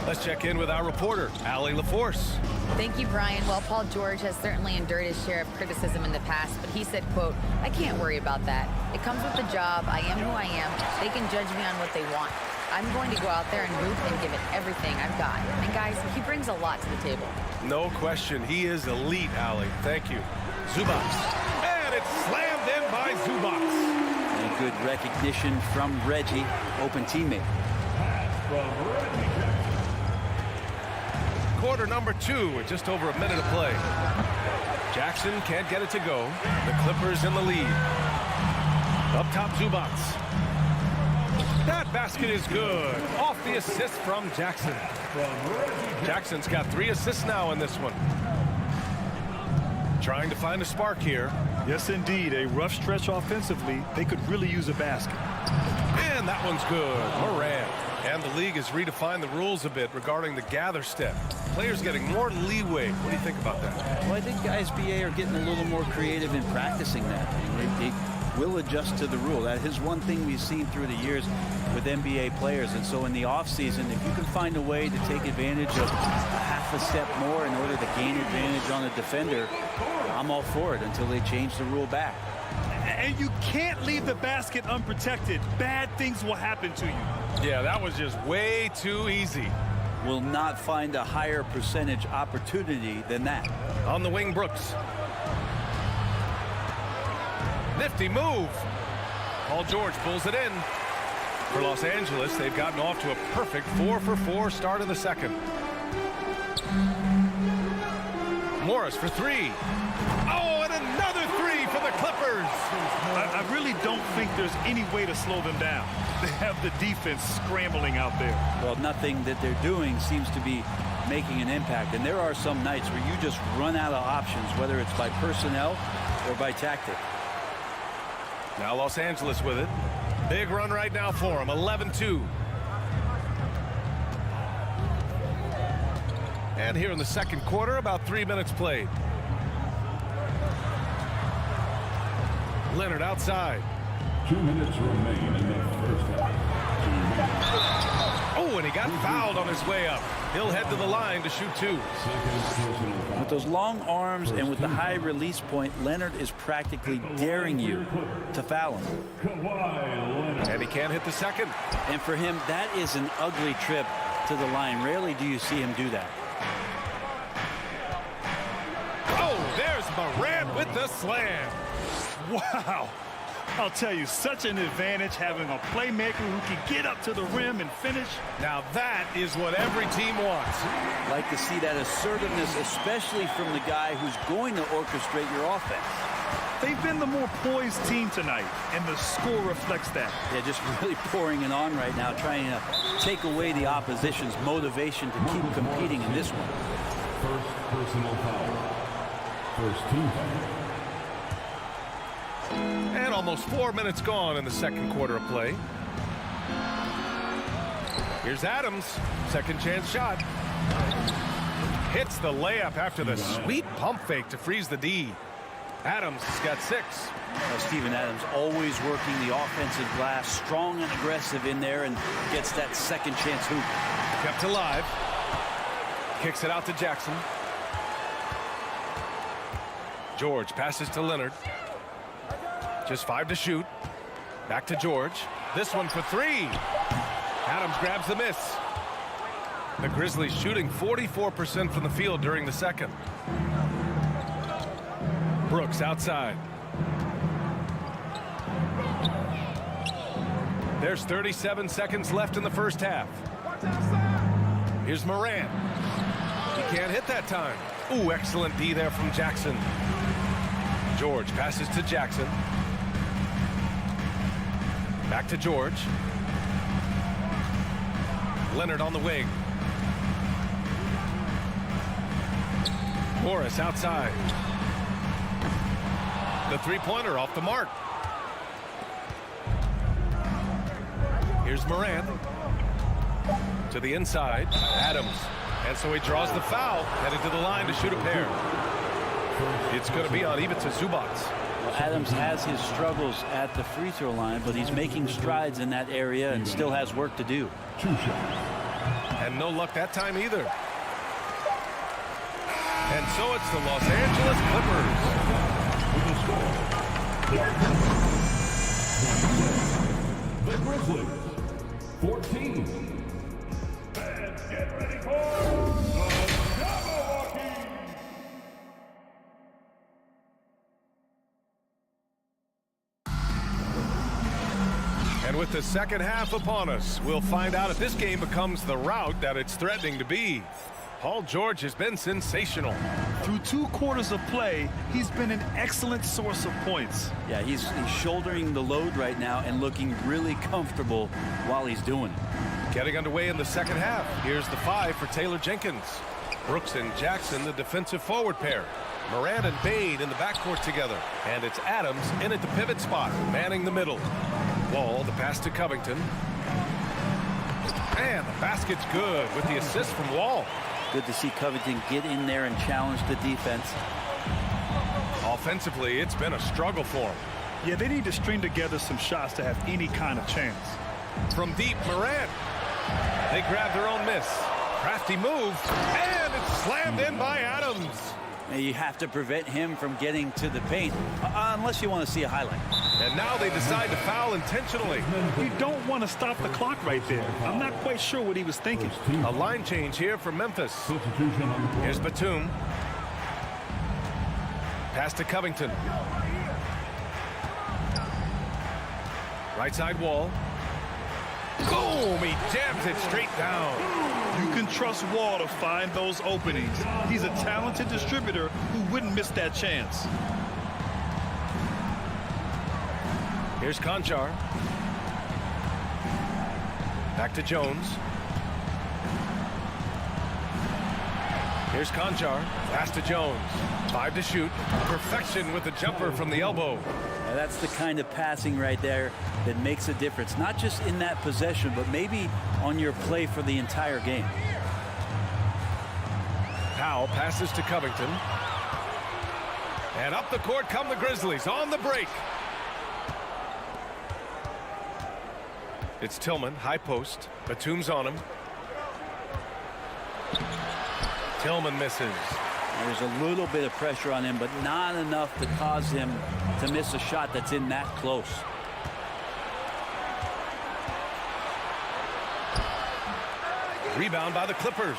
Let's check in with our reporter, Allie LaForce. Thank you, Brian. Well, Paul George has certainly endured his share of criticism in the past, but he said, quote, "I can't worry about that. It comes with the job. I am who I am. They can judge me on what they want. I'm going to go out there and hoop and give it everything I've got." And guys, he brings a lot to the table. No question. He is elite, Allie. Thank you. Zubac. And it's slammed in by Zubac. And good recognition from Reggie, open teammate. Quarter number 2 with just over a minute of play. Jackson can't get it to go. The Clippers in the lead. Up top, Zubac. That basket is good. Off the assist from Jackson. Jackson's got 3 assists now in this one. Trying to find a spark here. Yes, indeed. A rough stretch offensively. They could really use a basket. And that one's good. Morant. And the league has redefined the rules a bit regarding the gather step. Players getting more leeway. What do you think about that? Well, I think ISBA are getting a little more creative in practicing that. They will adjust to the rule. That is one thing we've seen through the years with NBA players. And so in the offseason, if you can find a way to take advantage of half a step more in order to gain advantage on a defender, I'm all for it until they change the rule back. And you can't leave the basket unprotected. Bad things will happen to you. Yeah, that was just way too easy. Will not find a higher percentage opportunity than that. On the wing, Brooks. Nifty move. Paul George pulls it in. For Los Angeles, they've gotten off to a perfect 4-for-4 start of the second. Morris for 3. Oh, and another 3 for the Clippers. I really don't think there's any way to slow them down. They have the defense scrambling out there. Well, nothing that they're doing seems to be making an impact. And there are some nights where you just run out of options, whether it's by personnel or by tactic. Now Los Angeles with it. Big run right now for them, 11-2. And here in the second quarter, about 3 minutes played. Leonard outside. 2 minutes remain in the first half. Oh, and he got fouled on his way up. He'll head to the line to shoot 2. With those long arms and with the high release point, Leonard is practically daring you to foul him. And he can't hit the second. And for him, that is an ugly trip to the line. Rarely do you see him do that. Oh, there's Morant with the slam. Wow. I'll tell you, such an advantage having a playmaker who can get up to the rim and finish. Now that is what every team wants. Like to see that assertiveness, especially from the guy who's going to orchestrate your offense. They've been the more poised team tonight, and the score reflects that. They're just really pouring it on right now, trying to take away the opposition's motivation to keep competing in this one. First personal foul. First team foul. And almost 4 minutes gone in the second quarter of play. Here's Adams. Second chance shot. Hits the layup after the sweet pump fake to freeze the D. Adams has got 6. Steven Adams always working the offensive glass, strong and aggressive in there, and gets that second chance hoop. Kept alive. Kicks it out to Jackson. George passes to Leonard. Just 5 to shoot. Back to George. This one for 3. Adams grabs the miss. The Grizzlies shooting 44% from the field during the second. Brooks outside. There's 37 seconds left in the first half. Here's Morant. He can't hit that time. Ooh, excellent D there from Jackson. George passes to Jackson. Back to George. Leonard on the wing. Morris outside. The three-pointer off the mark. Here's Morant. To the inside. Adams. And so he draws the foul. Headed to the line to shoot a pair. It's going to be on Ivica Zubac. Well, Adams has his struggles at the free throw line, but he's making strides in that area and still has work to do. 2 shots. And no luck that time either. And so it's the Los Angeles With the score. The Grizzlies. 14. Fans, get ready for the Jabberwocky. And with the second half upon us, we'll find out if this game becomes the rout that it's threatening to be. Paul George has been sensational. Through 2 quarters of play, he's been an excellent source of points. Yeah, he's shouldering the load right now and looking really comfortable while he's doing it. Getting underway in the second half. Here's the 5 for Taylor Jenkins. Brooks and Jackson, the defensive forward pair. Morant and Bade in the backcourt together. And it's Adams in at the pivot spot, manning the middle. Wall, the pass to Covington. And the basket's good with the assist from Wall. Good to see Covington get in there and challenge the defense. Offensively, it's been a struggle for him. Yeah, they need to string together some shots to have any kind of chance. From deep, Morant. They grab their own miss. Crafty move, and it's slammed in by Adams. You have to prevent him from getting to the paint, unless you want to see a highlight. And now they decide to foul intentionally. You don't want to stop the clock right there. I'm not quite sure what he was thinking. A line change here for Memphis. Here's Batum. Pass to Covington. Right side Wall. Boom! He jams it straight down. You can trust Wall to find those openings. He's a talented distributor who wouldn't miss that chance. Here's Conchar. Back to Jones. Here's Conchar. Pass to Jones. 5 to shoot. Perfection with the jumper from the elbow. Now that's the kind of passing right there that makes a difference, not just in that possession, but maybe on your play for the entire game. Powell passes to Covington. And up the court come the Grizzlies on the break. It's Tillman, high post. Batum's on him. Tillman misses. There's a little bit of pressure on him, but not enough to cause him to miss a shot that's in that close. Rebound by the Clippers.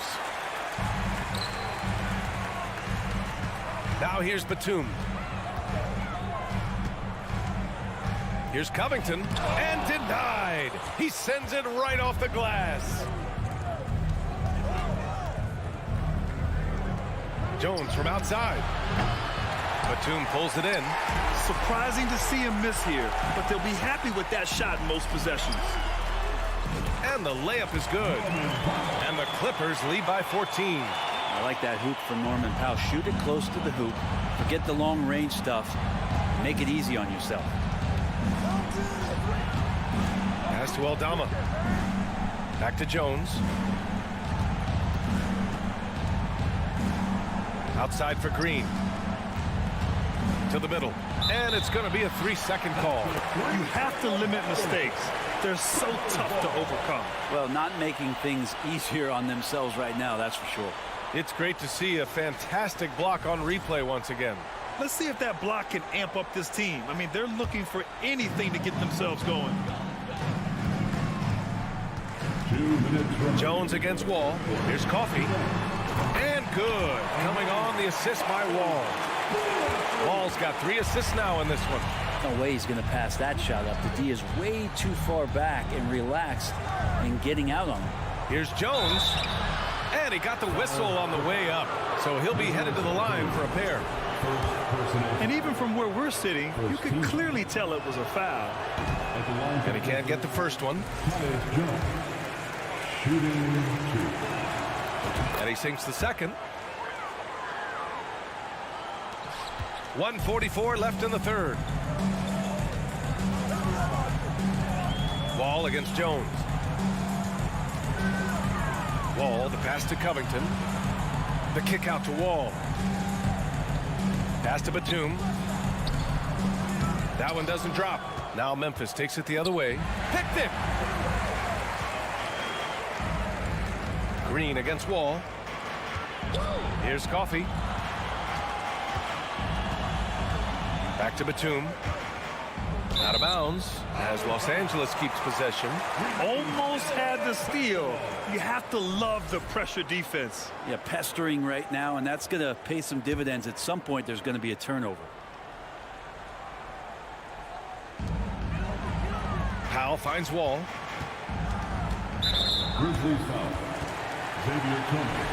Now here's Batum. Here's Covington, and denied. He sends it right off the glass. Jones from outside. Batum pulls it in. Surprising to see him miss here, but they'll be happy with that shot in most possessions. And the layup is good. And the Clippers lead by 14. I like that hoop from Norman Powell. Shoot it close to the hoop. Forget the long range stuff. Make it easy on yourself. Pass to Aldama. Back to Jones. Outside for Green. To the middle. And it's going to be a 3-second call. You have to limit mistakes. They're so tough to overcome. Well, not making things easier on themselves right now, that's for sure. It's great to see a fantastic block on replay once again. Let's see if that block can amp up this team. I mean, they're looking for anything to get themselves going. Jones against Wall. Here's Coffey. And good. Coming on the assist by Wall. Wall's got 3 assists now in this one. No way he's going to pass that shot up. The D is way too far back and relaxed and getting out on him. Here's Jones. And he got the whistle on the way up. So he'll be headed to the line for a pair. And even from where we're sitting, you could clearly tell it was a foul. And he can't get the first one. And he sinks the second. 1:44 left in the third. Wall against Jones. Wall, the pass to Covington. The kick out to Wall. Pass to Batum. That one doesn't drop. Now Memphis takes it the other way. Picked it. Green against Wall. Here's Coffey. Back to Batum. Out of bounds as Los Angeles keeps possession. Almost had the steal. You have to love the pressure defense. Yeah, pestering right now, and that's going to pay some dividends. At some point, there's going to be a turnover. Powell finds Wall. Grizzlies foul. Xavier Tillman.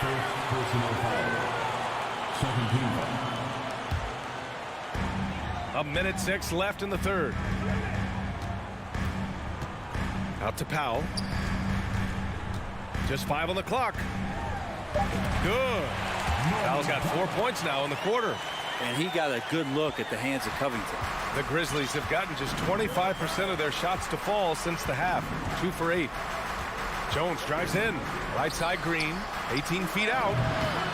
First personal foul. Second team foul. 1:06 left in the third. Out to Powell. Just 5 on the clock. Good. Powell's got 4 points now in the quarter. And he got a good look at the hands of Covington. The Grizzlies have gotten just 25% of their shots to fall since the half. 2 for 8. Jones drives in. Right side Green. 18 feet out.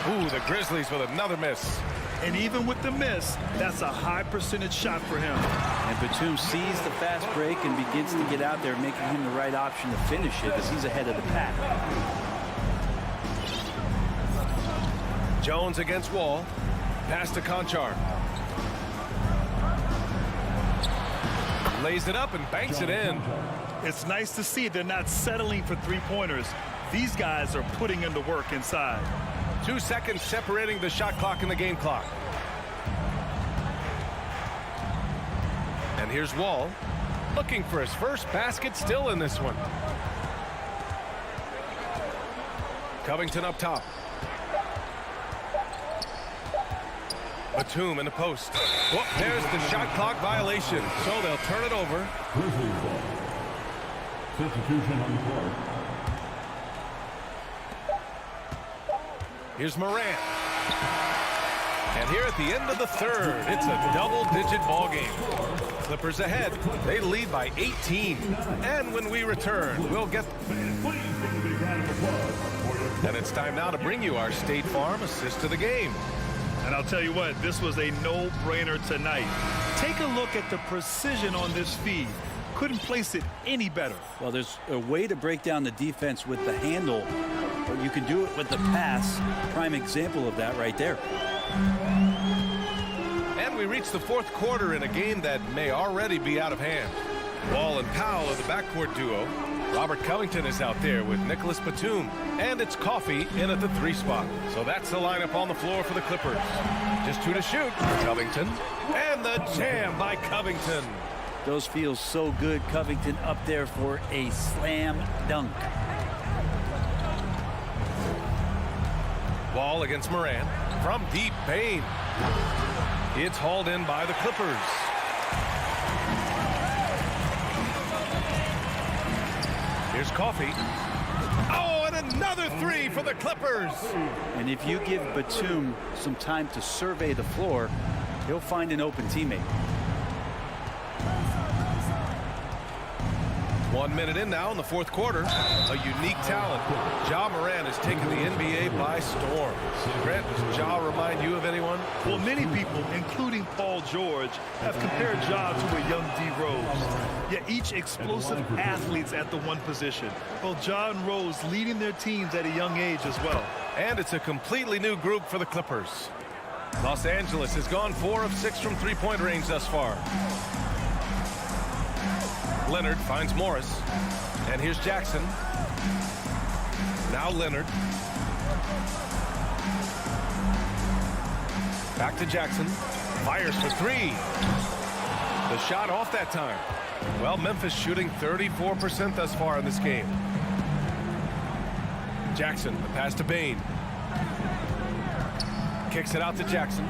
Ooh, the Grizzlies with another miss. And even with the miss, that's a high percentage shot for him. And Batum sees the fast break and begins to get out there, making him the right option to finish it as he's ahead of the pack. Jones against Wall. Pass to Conchar. Lays it up and banks it in. It's nice to see they're not settling for three-pointers. These guys are putting in the work inside. 2 seconds separating the shot clock and the game clock. And here's Wall, looking for his first basket, still in this one. Covington up top. Batum in the post. Oh, there's the shot clock violation, so they'll turn it over. Grizzlies ball. Substitution on the court. Here's Morant. And here at the end of the third, it's a double-digit ball game. Clippers ahead. They lead by 18. And when we return, we'll get... And it's time now to bring you our State Farm assist to the game. And I'll tell you what, this was a no-brainer tonight. Take a look at the precision on this feed. Couldn't place it any better. Well, there's a way to break down the defense with the handle But you can do it with the pass. Prime example of that right there. And we reach the fourth quarter in a game that may already be out of hand. Wall and Powell are the backcourt duo. Robert Covington is out there with Nicholas Batum. And it's Coffey in at the 3 spot. So that's the lineup on the floor for the Clippers. Just 2 to shoot. Covington. And the jam by Covington. Those feel so good. Covington up there for a slam dunk. Wall against Morant. From deep, Bain. It's hauled in by the Clippers. Here's Coffey. Oh, and another 3 for the Clippers. And if you give Batum some time to survey the floor, he'll find an open teammate. 1 minute in now in the fourth quarter. A unique talent. Ja Morant has taken the NBA by storm. Grant, does Ja remind you of anyone? Well, many people, including Paul George, have compared Ja to a young D. Rose. Yet each explosive athletes at the one position. Both Ja and Rose leading their teams at a young age as well. And it's a completely new group for the Clippers. Los Angeles has gone 4 of 6 from three-point range thus far. Leonard finds Morris. And here's Jackson. Now Leonard. Back to Jackson. Fires for 3. The shot off that time. Well, Memphis shooting 34% thus far in this game. Jackson, the pass to Bain. Kicks it out to Jackson.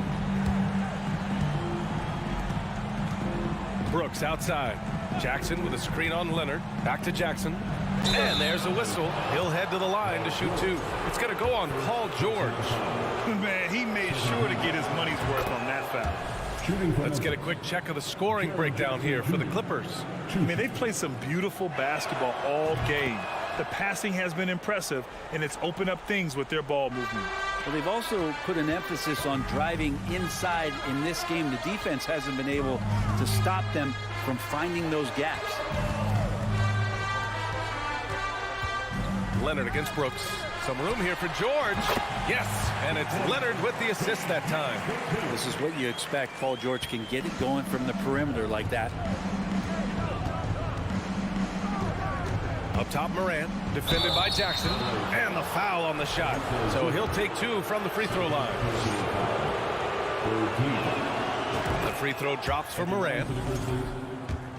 Brooks outside. Jackson with a screen on Leonard. Back to Jackson. And there's a whistle. He'll head to the line to shoot 2. It's going to go on Paul George. Man, he made sure to get his money's worth on that foul. Let's get a quick check of the scoring breakdown here for the Clippers. I mean, they've played some beautiful basketball all game. The passing has been impressive, and it's opened up things with their ball movement. Well, they've also put an emphasis on driving inside in this game. The defense hasn't been able to stop them from finding those gaps. Leonard against Brooks. Some room here for George. Yes, and it's Leonard with the assist that time. This is what you expect. Paul George can get it going from the perimeter like that. Up top, Morant, defended by Jackson, and the foul on the shot. So he'll take 2 from the free throw line. The free throw drops for Morant.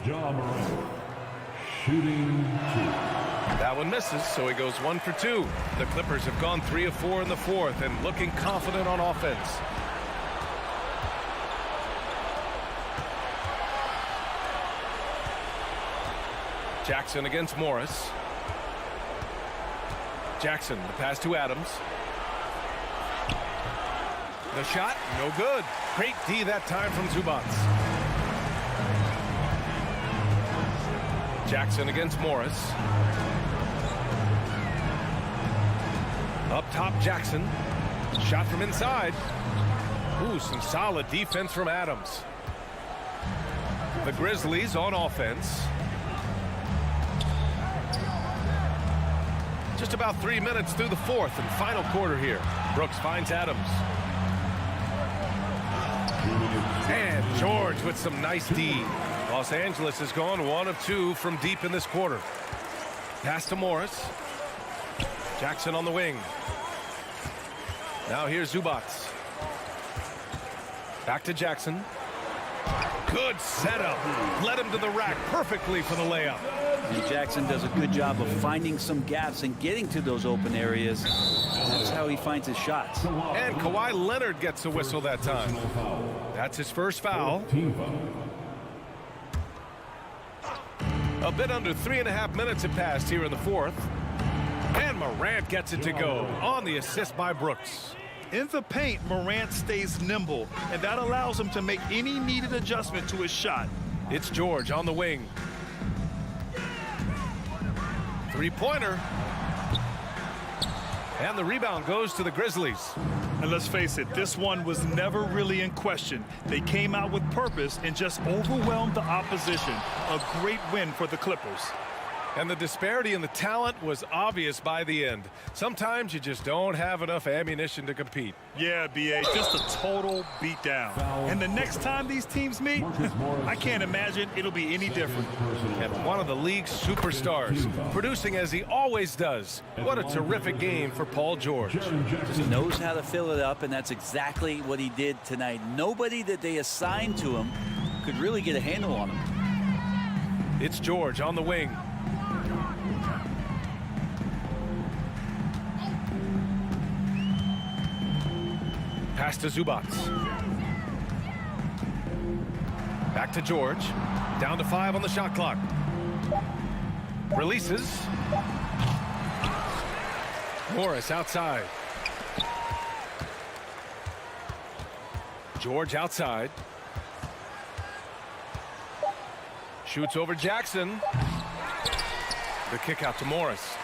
Ja Morant, shooting 2. That one misses, so he goes 1 for 2. The Clippers have gone 3 of 4 in the fourth and looking confident on offense. Jackson against Morris. Jackson, the pass to Adams. The shot, no good. Great D that time from Zubac. Jackson against Morris. Up top, Jackson. Shot from inside. Ooh, some solid defense from Adams. The Grizzlies on offense. Just about 3 minutes through the fourth and final quarter here. Brooks finds Adams. And George with some nice D. Los Angeles has gone 1 of 2 from deep in this quarter. Pass to Morris. Jackson on the wing. Now here's Zubac. Back to Jackson. Good setup. Led him to the rack perfectly for the layup. And Jackson does a good job of finding some gaps and getting to those open areas. That's how he finds his shots. And Kawhi Leonard gets a whistle that time. That's his first foul. A bit under 3.5 minutes have passed here in the fourth. And Morant gets it to go on the assist by Brooks. In the paint, Morant stays nimble, and that allows him to make any needed adjustment to his shot. It's George on the wing. Three-pointer. And the rebound goes to the Grizzlies. And let's face it, this one was never really in question. They came out with purpose and just overwhelmed the opposition. A great win for the Clippers. And the disparity in the talent was obvious by the end. Sometimes you just don't have enough ammunition to compete. Yeah, B.A., just a total beatdown. And the next time these teams meet, I can't imagine it'll be any different. And one of the league's superstars, producing as he always does. What a terrific game for Paul George. He knows how to fill it up, and that's exactly what he did tonight. Nobody that they assigned to him could really get a handle on him. It's George on the wing. Pass to Zubats. Back to George. Down to 5 on the shot clock. Releases. Morris outside. George outside. Shoots over Jackson. The kick out to Morris.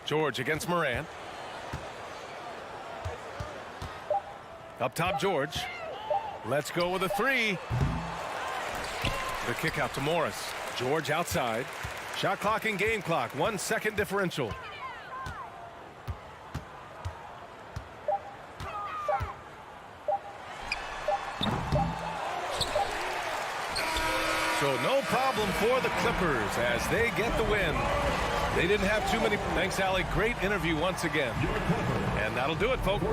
George against Morant. Up top, George. Let's go with a 3. The kick out to Morris. George outside. Shot clock and game clock. 1 second differential. So no problem for the Clippers as they get the win. They didn't have too many. Thanks, Allie. Great interview once again. And that'll do it, folks.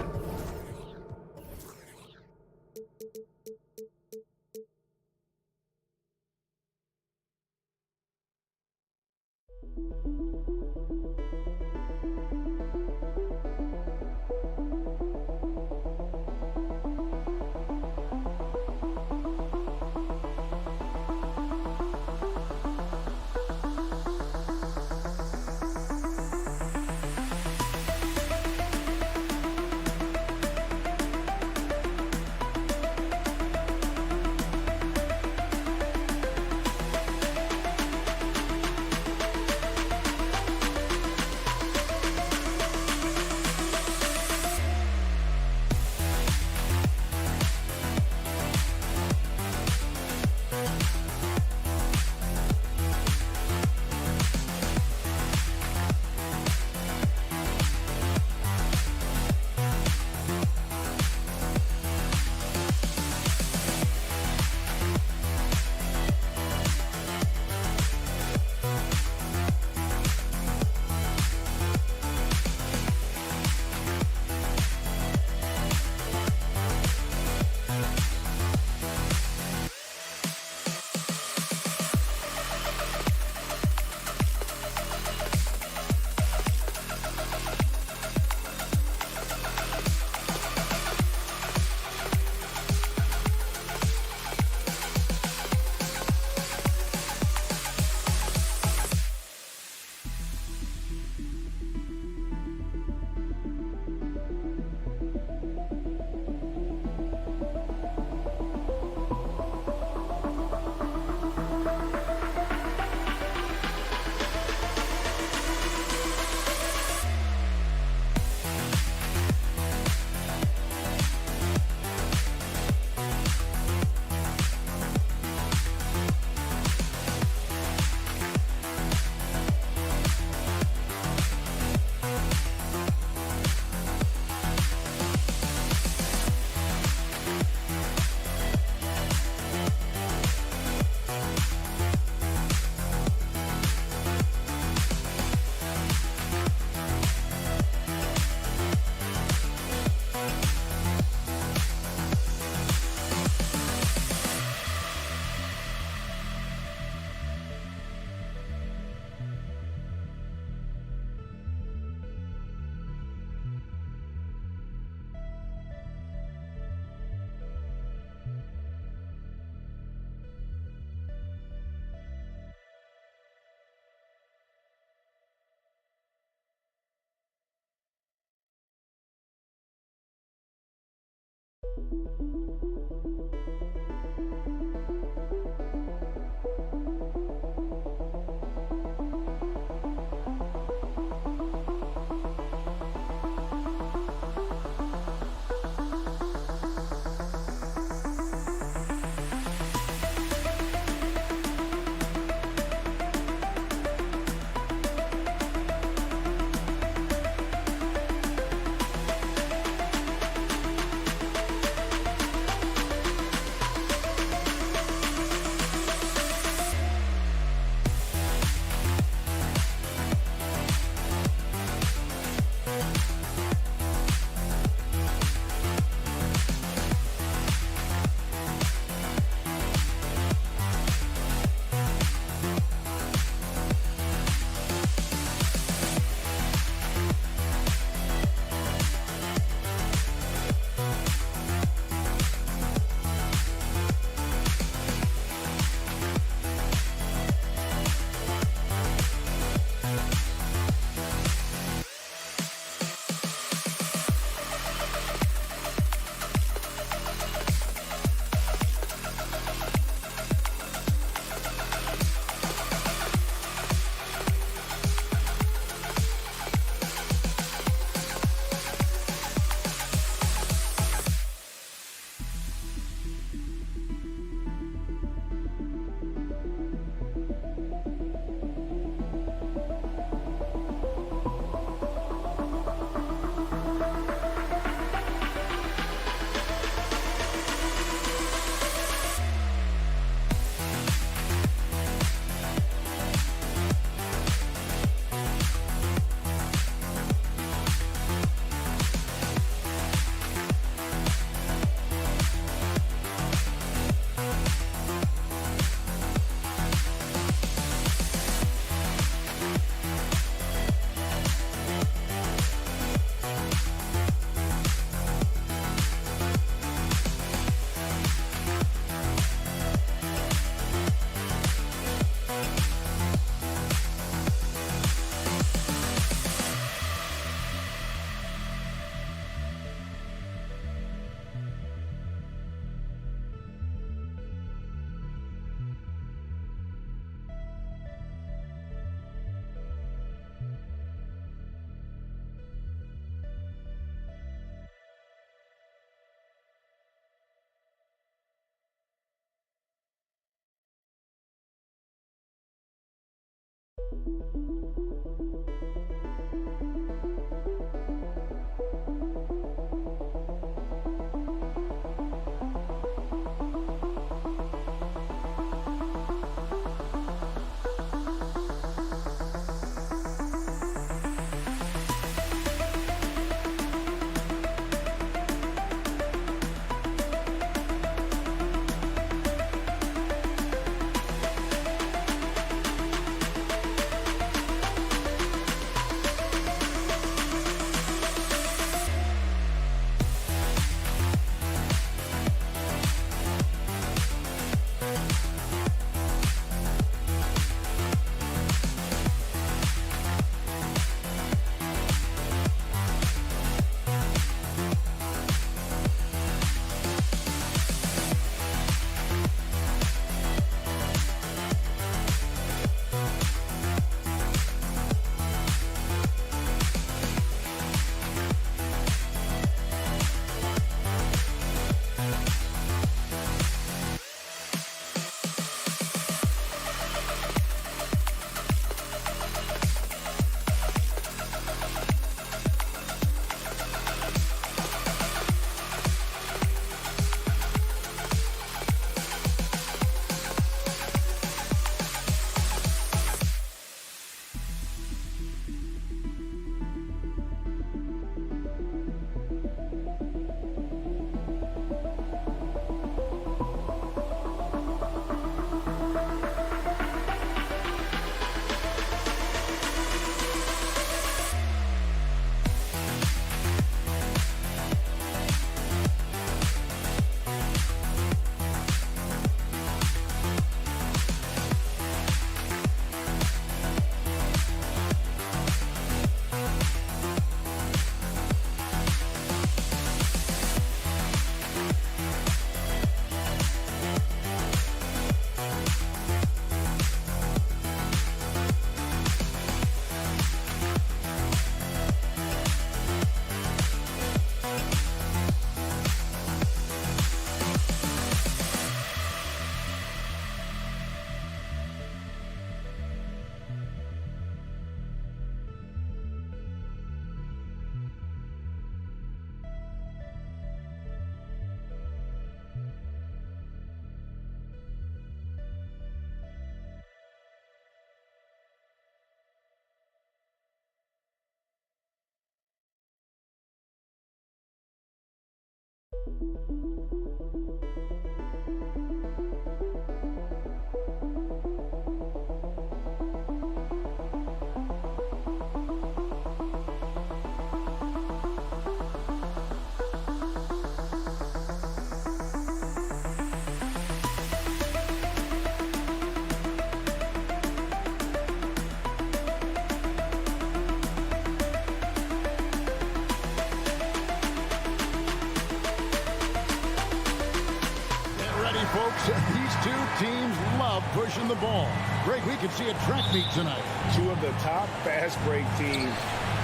Folks, these two teams love pushing the ball. Greg, we can see a track meet tonight. Two of the top fast break teams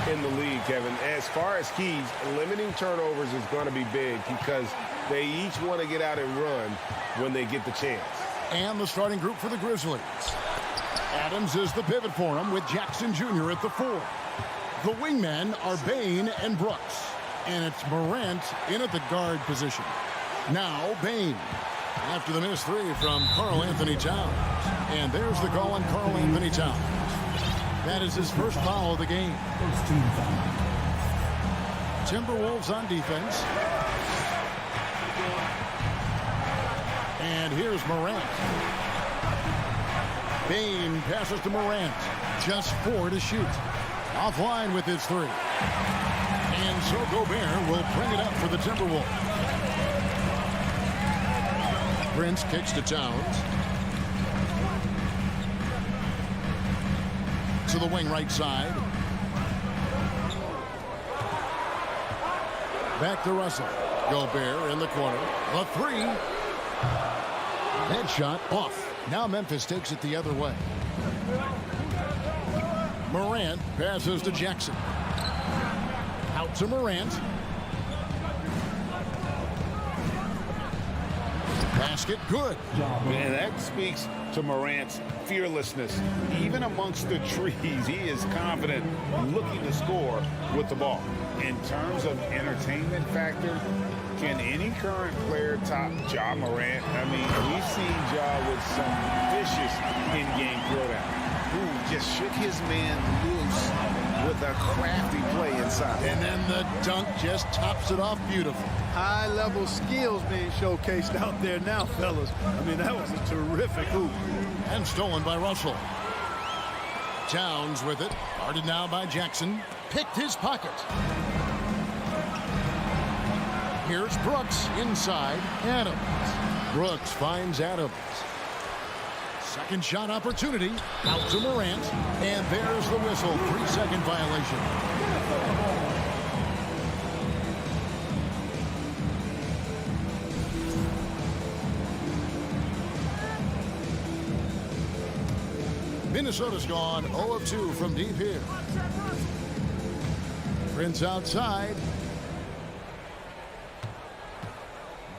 in the league, Kevin. As far as keys, limiting turnovers is going to be big because they each want to get out and run when they get the chance. And the starting group for the Grizzlies. Adams is the pivot for him with Jackson Jr. at the 4. The wingmen are Bain and Brooks. And it's Morant in at the guard position. Now Bain. After the missed three from Karl Anthony Towns. And there's the call on Karl Anthony Towns. That is his first foul of the game. First team foul. Timberwolves on defense. And here's Morant. Bain passes to Morant. Just 4 to shoot. Offline with his 3. And so Gobert will bring it up for the Timberwolves. Prince kicks to Towns. To the wing right side. Back to Russell. Gobert in the corner. A 3. That shot off. Now Memphis takes it the other way. Morant passes to Jackson. Out to Morant. Basket good. Man, that speaks to Morant's fearlessness. Even amongst the trees, he is confident, looking to score with the ball. In terms of entertainment factor, can any current player top Ja Morant? I mean, we've seen Ja with some vicious in-game throwdown. Who just shook his man loose with a crafty play inside. And then the dunk just tops it off beautiful. High-level skills being showcased out there now, fellas. I mean, that was a terrific hoop. And stolen by Russell. Towns with it. Guarded now by Jackson. Picked his pocket. Here's Brooks inside Adams. Brooks finds Adams. Second shot opportunity. Out to Morant. And there's the whistle. 3-second violation. Minnesota's gone 0 of 2 from deep here. Prince outside.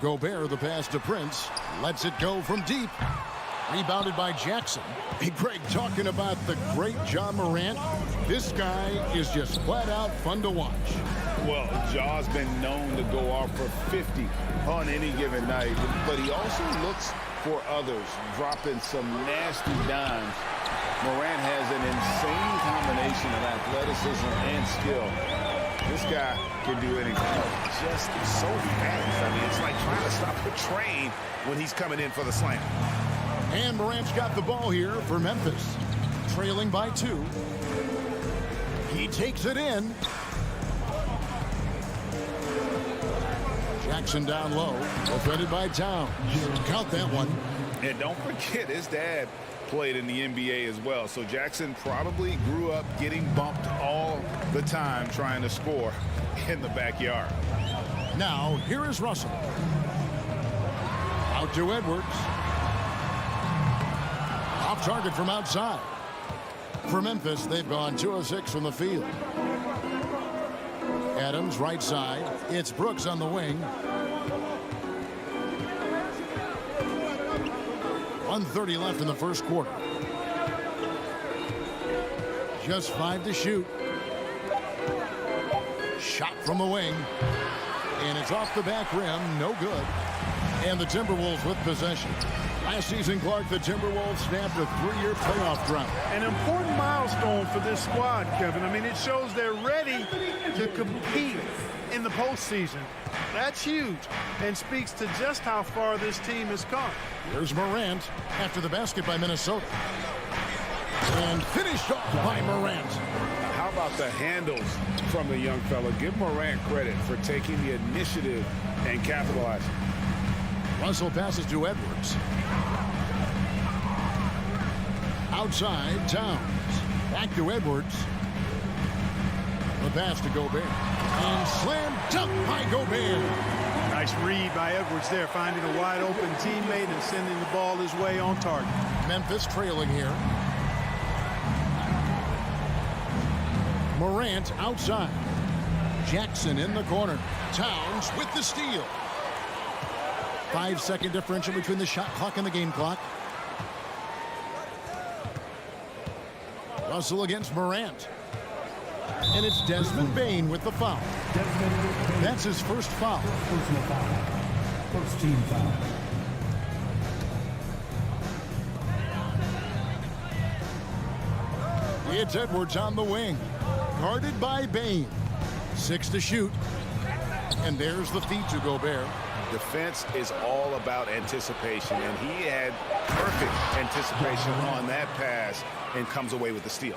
Gobert the pass to Prince. Lets it go from deep. Rebounded by Jackson. Hey, Greg, talking about the great Ja Morant, this guy is just flat out fun to watch. Well, Ja's been known to go off for 50 on any given night, but he also looks for others, dropping some nasty dimes. Morant has an insane combination of athleticism and skill. This guy can do anything. Just so fast. I mean, it's like trying to stop a train when he's coming in for the slam. And Morant's got the ball here for Memphis. Trailing by 2. He takes it in. Jackson down low. Defended by Towns. Count that one. And don't forget, his dad played in the NBA as well. So Jackson probably grew up getting bumped all the time trying to score in the backyard. Now, here is Russell. Out to Edwards. Off target from outside. For Memphis, they've gone 2 of 6 from the field. Adams right side. It's Brooks on the wing. 1:30 left in the first quarter. Just 5 to shoot. Shot from the wing. And it's off the back rim. No good. And the Timberwolves with possession. Last season, Clark, the Timberwolves snapped a 3-year playoff drought. An important milestone for this squad, Kevin. I mean, it shows they're ready to compete in the postseason. That's huge and speaks to just how far this team has come. Here's Morant after the basket by Minnesota. And finished off by Morant. How about the handles from the young fella? Give Morant credit for taking the initiative and capitalizing. Russell passes to Edwards. Outside, Towns. Back to Edwards. The pass to Gobert. And slam dunk by Gobert. Nice read by Edwards there, finding a wide open teammate and sending the ball his way on target. Memphis trailing here. Morant outside. Jackson in the corner. Towns with the steal. 5-second differential between the shot clock and the game clock. Russell against Morant. And it's Desmond Bane with the foul. That's his first foul. Personal foul. First team foul. It's Edwards on the wing. Guarded by Bane. 6 to shoot. And there's the feed to Gobert. Defense is all about anticipation, and he had perfect anticipation on that pass and comes away with the steal.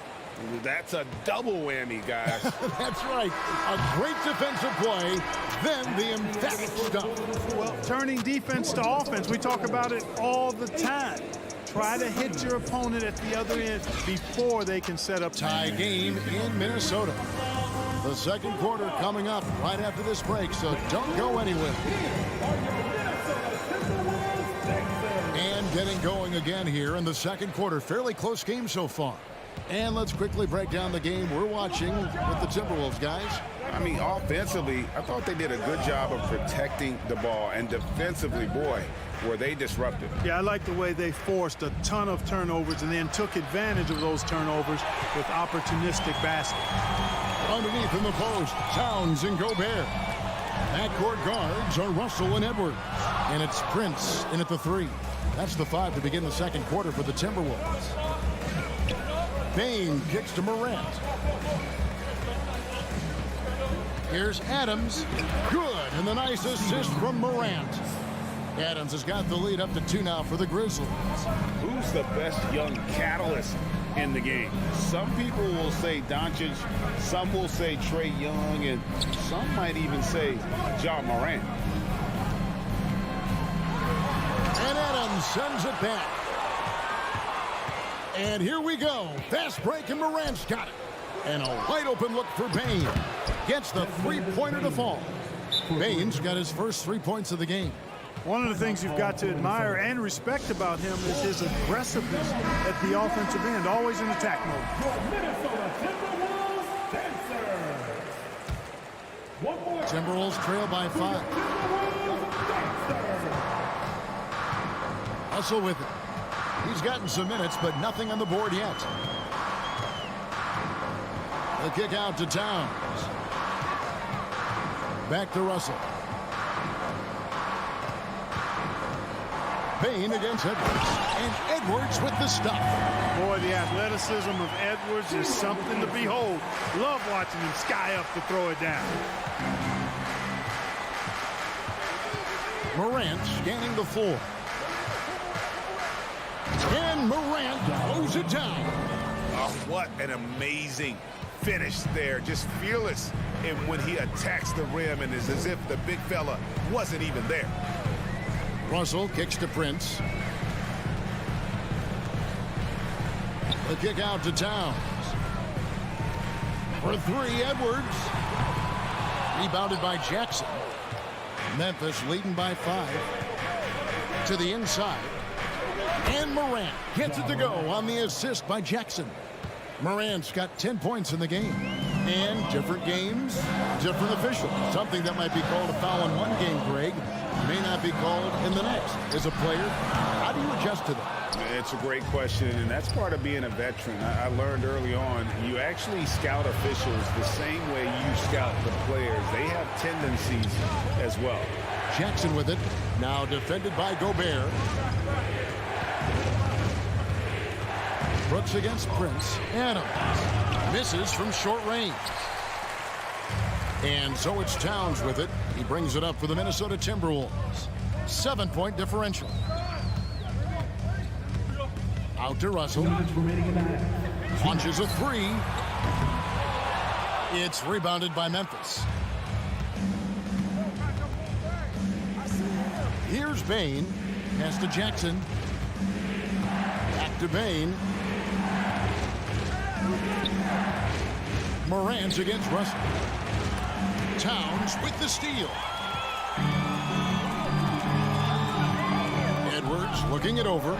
That's a double whammy, guys. That's right. A great defensive play, then the emphatic stuff. Well, turning defense to offense, we talk about it all the time. Try to hit your opponent at the other end before they can set up. Tie game in Minnesota. The second quarter coming up right after this break, so don't go anywhere. And getting going again here in the second quarter. Fairly close game so far. And let's quickly break down the game we're watching with the Timberwolves, guys. I mean, offensively, I thought they did a good job of protecting the ball. And defensively, boy, were they disruptive. Yeah, I like the way they forced a ton of turnovers and then took advantage of those turnovers with opportunistic baskets. Underneath in the post, Towns and Gobert. Backcourt guards are Russell and Edwards. And it's Prince in at the 3. That's the 5 to begin the second quarter for the Timberwolves. Bane kicks to Morant. Here's Adams. Good, and the nice assist from Morant. Adams has got the lead up to 2 now for the Grizzlies. Who's the best young catalyst in the game? Some people will say Doncic, some will say Trae Young, and some might even say Ja Morant. And Adams sends it back. And here we go. Fast break, and Morant's got it. And a wide open look for Bane. Gets the three-pointer to fall. Bane's got his first 3 points of the game. One of the things you've got to admire and respect about him is his aggressiveness at the offensive end, always in attack mode. Timberwolves trail by 5. Russell with it. He's gotten some minutes, but nothing on the board yet. The kick out to Towns. Back to Russell. Bane against Edwards. And Edwards with the stop. Boy, the athleticism of Edwards is something to behold. Love watching him sky up to throw it down. Morant scanning the floor. And Morant throws it down. Oh, what an amazing finish there. Just fearless. And when he attacks the rim, and it's as if the big fella wasn't even there. Russell kicks to Prince. The kick out to Towns. For 3, Edwards. Rebounded by Jackson. Memphis leading by 5. To the inside. And Morant gets it to go on the assist by Jackson. Morant's got 10 points in the game. And different games, different officials. Something that might be called a foul in one game, Greg, may not be called in the next. As a player, how do you adjust to that? It's a great question, and that's part of being a veteran. I learned early on, you actually scout officials the same way you scout the players. They have tendencies as well. Jackson with it, now defended by Gobert. Brooks against Prince. Adams misses from short range. And so it's Towns with it. He brings it up for the Minnesota Timberwolves. 7-point differential. Out to Russell. Launches a 3. It's rebounded by Memphis. Here's Bane. Pass to Jackson. Back to Bane. Morant against Russell. Towns with the steal. Edwards looking it over.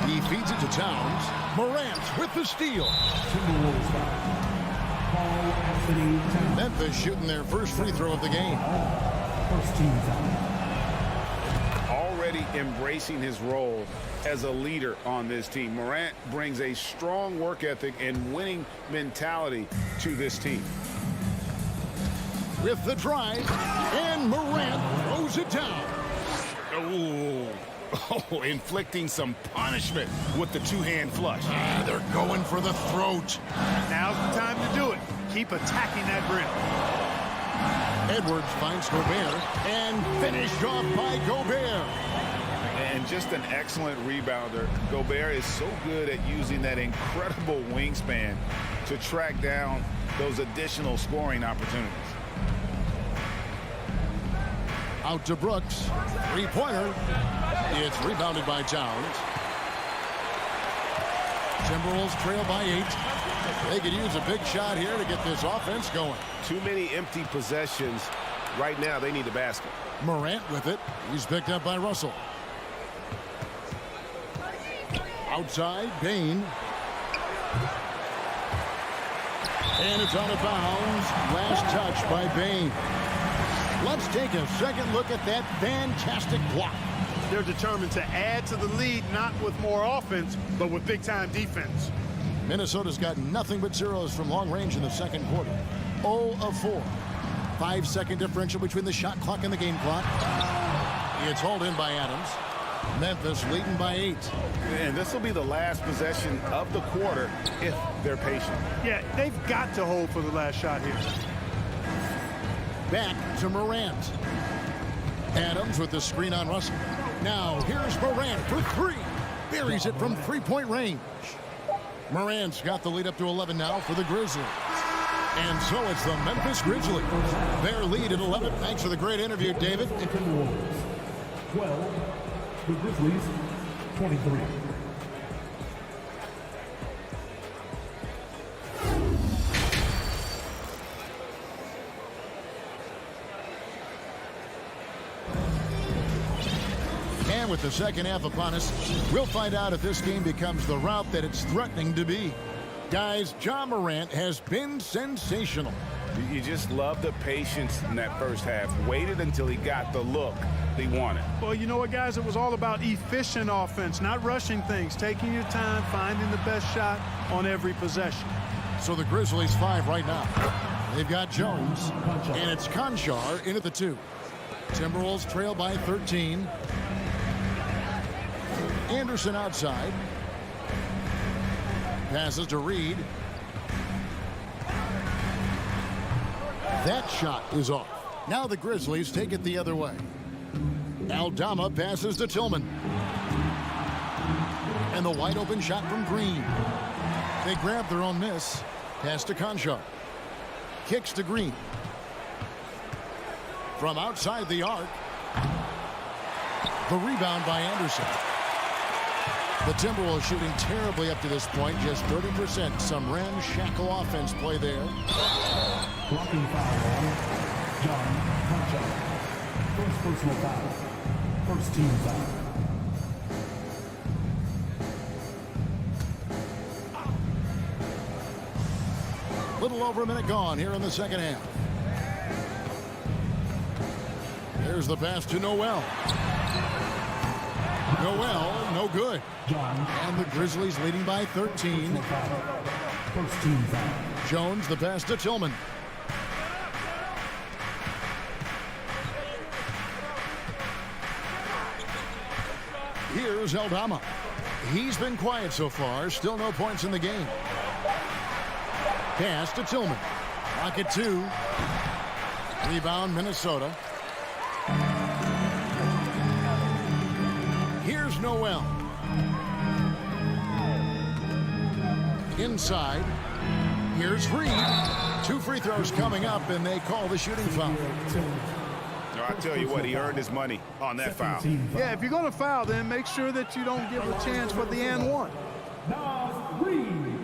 He feeds it to Towns. Morant with the steal. Memphis shooting their first free throw of the game. Already embracing his role as a leader on this team. Morant brings a strong work ethic and winning mentality to this team. With the drive, and Morant throws it down. Oh, inflicting some punishment with the two-hand flush. They're going for the throat. Now's the time to do it. Keep attacking that rim. Edwards finds Gobert, and finished off by Gobert. And just an excellent rebounder. Gobert is so good at using that incredible wingspan to track down those additional scoring opportunities. Out to Brooks. Three-pointer. It's rebounded by Towns. Timberwolves trail by 8. They could use a big shot here to get this offense going. Too many empty possessions. Right now, they need a basket. Morant with it. He's picked up by Russell. Outside, Bane. And it's out of bounds. Last touch by Bain. Let's take a second look at that fantastic block. They're determined to add to the lead, not with more offense, but with big-time defense. Minnesota's got nothing but zeros from long range in the second quarter. 0 of 4. 5-second differential between the shot clock and the game clock. It's hauled in by Adams. Memphis leading by 8. And this will be the last possession of the quarter if they're patient. Yeah, they've got to hold for the last shot here. Back to Morant. Adams with the screen on Russell. Now here's Morant for 3. Buries it from 3-point range. Morant's got the lead up to 11 now for the Grizzlies. And so it's the Memphis Grizzlies. Their lead at 11. Thanks for the great interview, David. 12. The Grizzlies, 23. And with the second half upon us, we'll find out if this game becomes the rout that it's threatening to be. Guys, Ja Morant has been sensational. You just love the patience in that first half. Waited until he got the look they wanted. Well, you know what, guys? It was all about efficient offense, not rushing things, taking your time, finding the best shot on every possession. So the Grizzlies 5 right now. They've got Jones, and it's Conchar in at the 2. Timberwolves trail by 13. Anderson outside. Passes to Reed. That shot is off. Now the Grizzlies take it the other way. Aldama passes to Tillman. And the wide open shot from Green. They grab their own miss. Pass to Conchar. Kicks to Green. From outside the arc. The rebound by Anderson. The Timberwolves shooting terribly up to this point, just 30%. Some ramshackle offense play there. Blocking foul on John Conchar. First personal foul. First team foul. Little over a minute gone here in the second half. There's the pass to Noel. Noel, no good. And the Grizzlies leading by 13. First team foul. Jones, the pass to Tillman. Here's Aldama. He's been quiet so far. Still no points in the game. Pass to Tillman. Rocket 2. Rebound, Minnesota. Here's Noel. Inside. Here's Reed. 2 free throws coming up, and they call the shooting foul. I tell you what, he earned his money on that foul. Yeah, if you're going to foul, then make sure that you don't give a chance for the and one. Nas Reed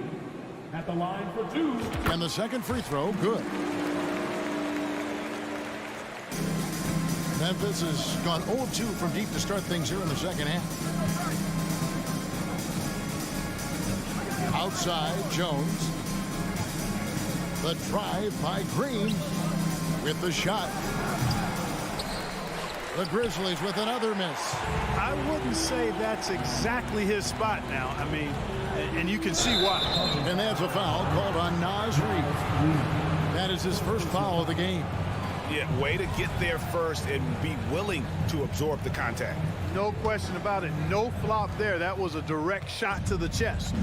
at the line for 2. And the second free throw, good. Memphis has gone 0-2 from deep to start things here in the second half. Outside, Jones. The drive by Green with the shot. The Grizzlies with another miss. I wouldn't say that's exactly his spot now. I mean, and you can see why. And that's a foul called on Nas Reed. That is his first foul of the game. Yeah, way to get there first and be willing to absorb the contact. No question about it. No flop there. That was a direct shot to the chest.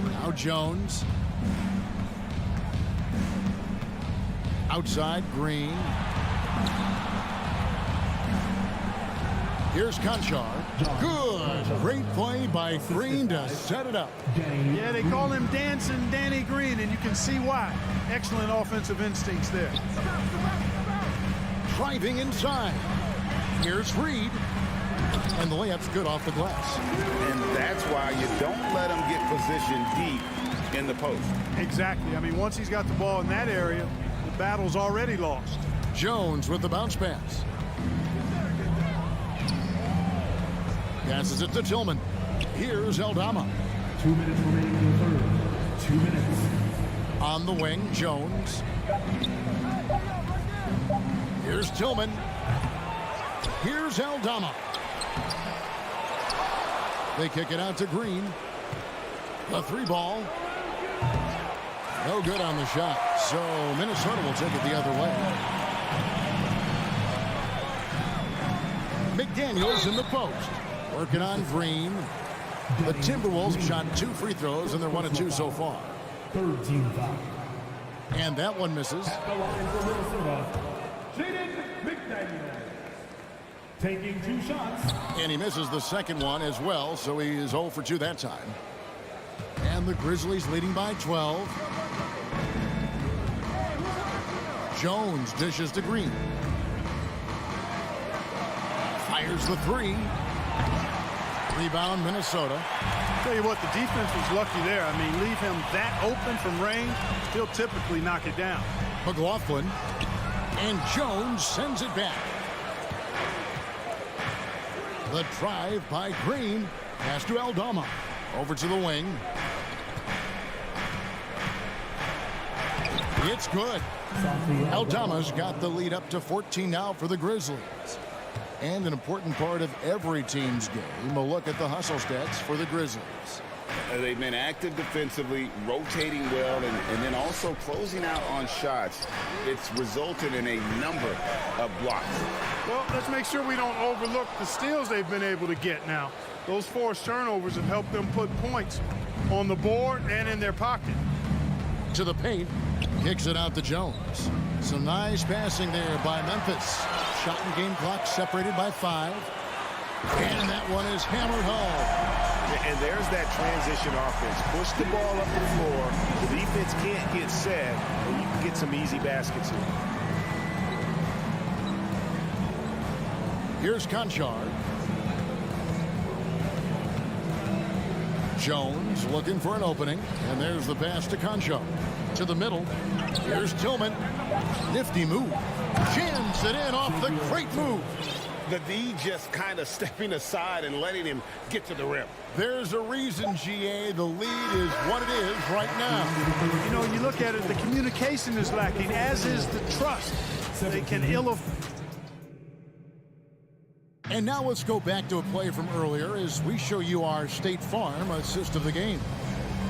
Now Jones. Outside, Green. Here's Conchar. Good. Great play by Green to set it up. Yeah, they call him Dancing Danny Green, and you can see why. Excellent offensive instincts there. Driving inside. Here's Reed. And the layup's good off the glass. And that's why you don't let him get positioned deep in the post. Exactly. I mean, once he's got the ball in that area, the battle's already lost. Jones with the bounce pass. Passes it to Tillman. Here's Aldama. 2 minutes remaining in the third. 2 minutes. On the wing, Jones. Here's Tillman. Here's Aldama. They kick it out to Green. The 3-ball. No good on the shot. So Minnesota will take it the other way. McDaniels in the post. Working on Green. The Timberwolves shot 2 free throws, and they're 1 of 2 so far. Third team foul. And that one misses. At the line for Minnesota, Jaden McDaniel. Taking 2 shots. And he misses the second one as well, so he is 0 for 2 that time. And the Grizzlies leading by 12. Jones dishes to Green. Fires the 3. Rebound, Minnesota. Tell you what, the defense was lucky there. I mean, leave him that open from range, he'll typically knock it down. McLaughlin. And Jones sends it back. The drive by Green. Pass to Aldama. Over to the wing. It's good. Aldama's got the lead up to 14 now for the Grizzlies. And an important part of every team's game, a look at the hustle stats for the Grizzlies. They've been active defensively, rotating well, and then also closing out on shots. It's resulted in a number of blocks. Well, let's make sure we don't overlook the steals they've been able to get now. Those forced turnovers have helped them put points on the board and in their pocket. To the paint, kicks it out to Jones. Some nice passing there by Memphis. Shot and game clock separated by 5. And that one is hammered home. And there's that transition offense. Push the ball up the floor. The defense can't get set, and you can get some easy baskets here. Here's Conchar. Jones looking for an opening, and there's the pass to Conchar. To the middle. Here's Tillman. Nifty move. Jams it in off the great move. The D just kind of stepping aside and letting him get to the rim. There's a reason, GA. The lead is what it is right now. You know, you look at it, the communication is lacking, as is the trust. They can And now let's go back to a play from earlier as we show you our State Farm assist of the game.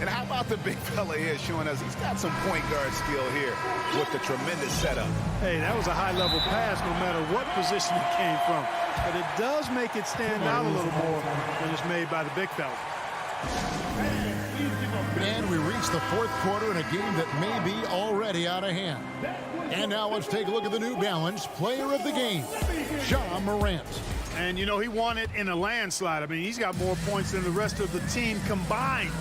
And how about the big fella here showing us he's got some point guard skill here with the tremendous setup. Hey, that was a high-level pass no matter what position it came from. But it does make it stand out a little more when it's made by the big fella. And we reach the 4th quarter in a game that may be already out of hand. And now let's take a look at the New Balance player of the game, Ja Morant. And, you know, he won it in a landslide. I mean, he's got more points than the rest of the team combined.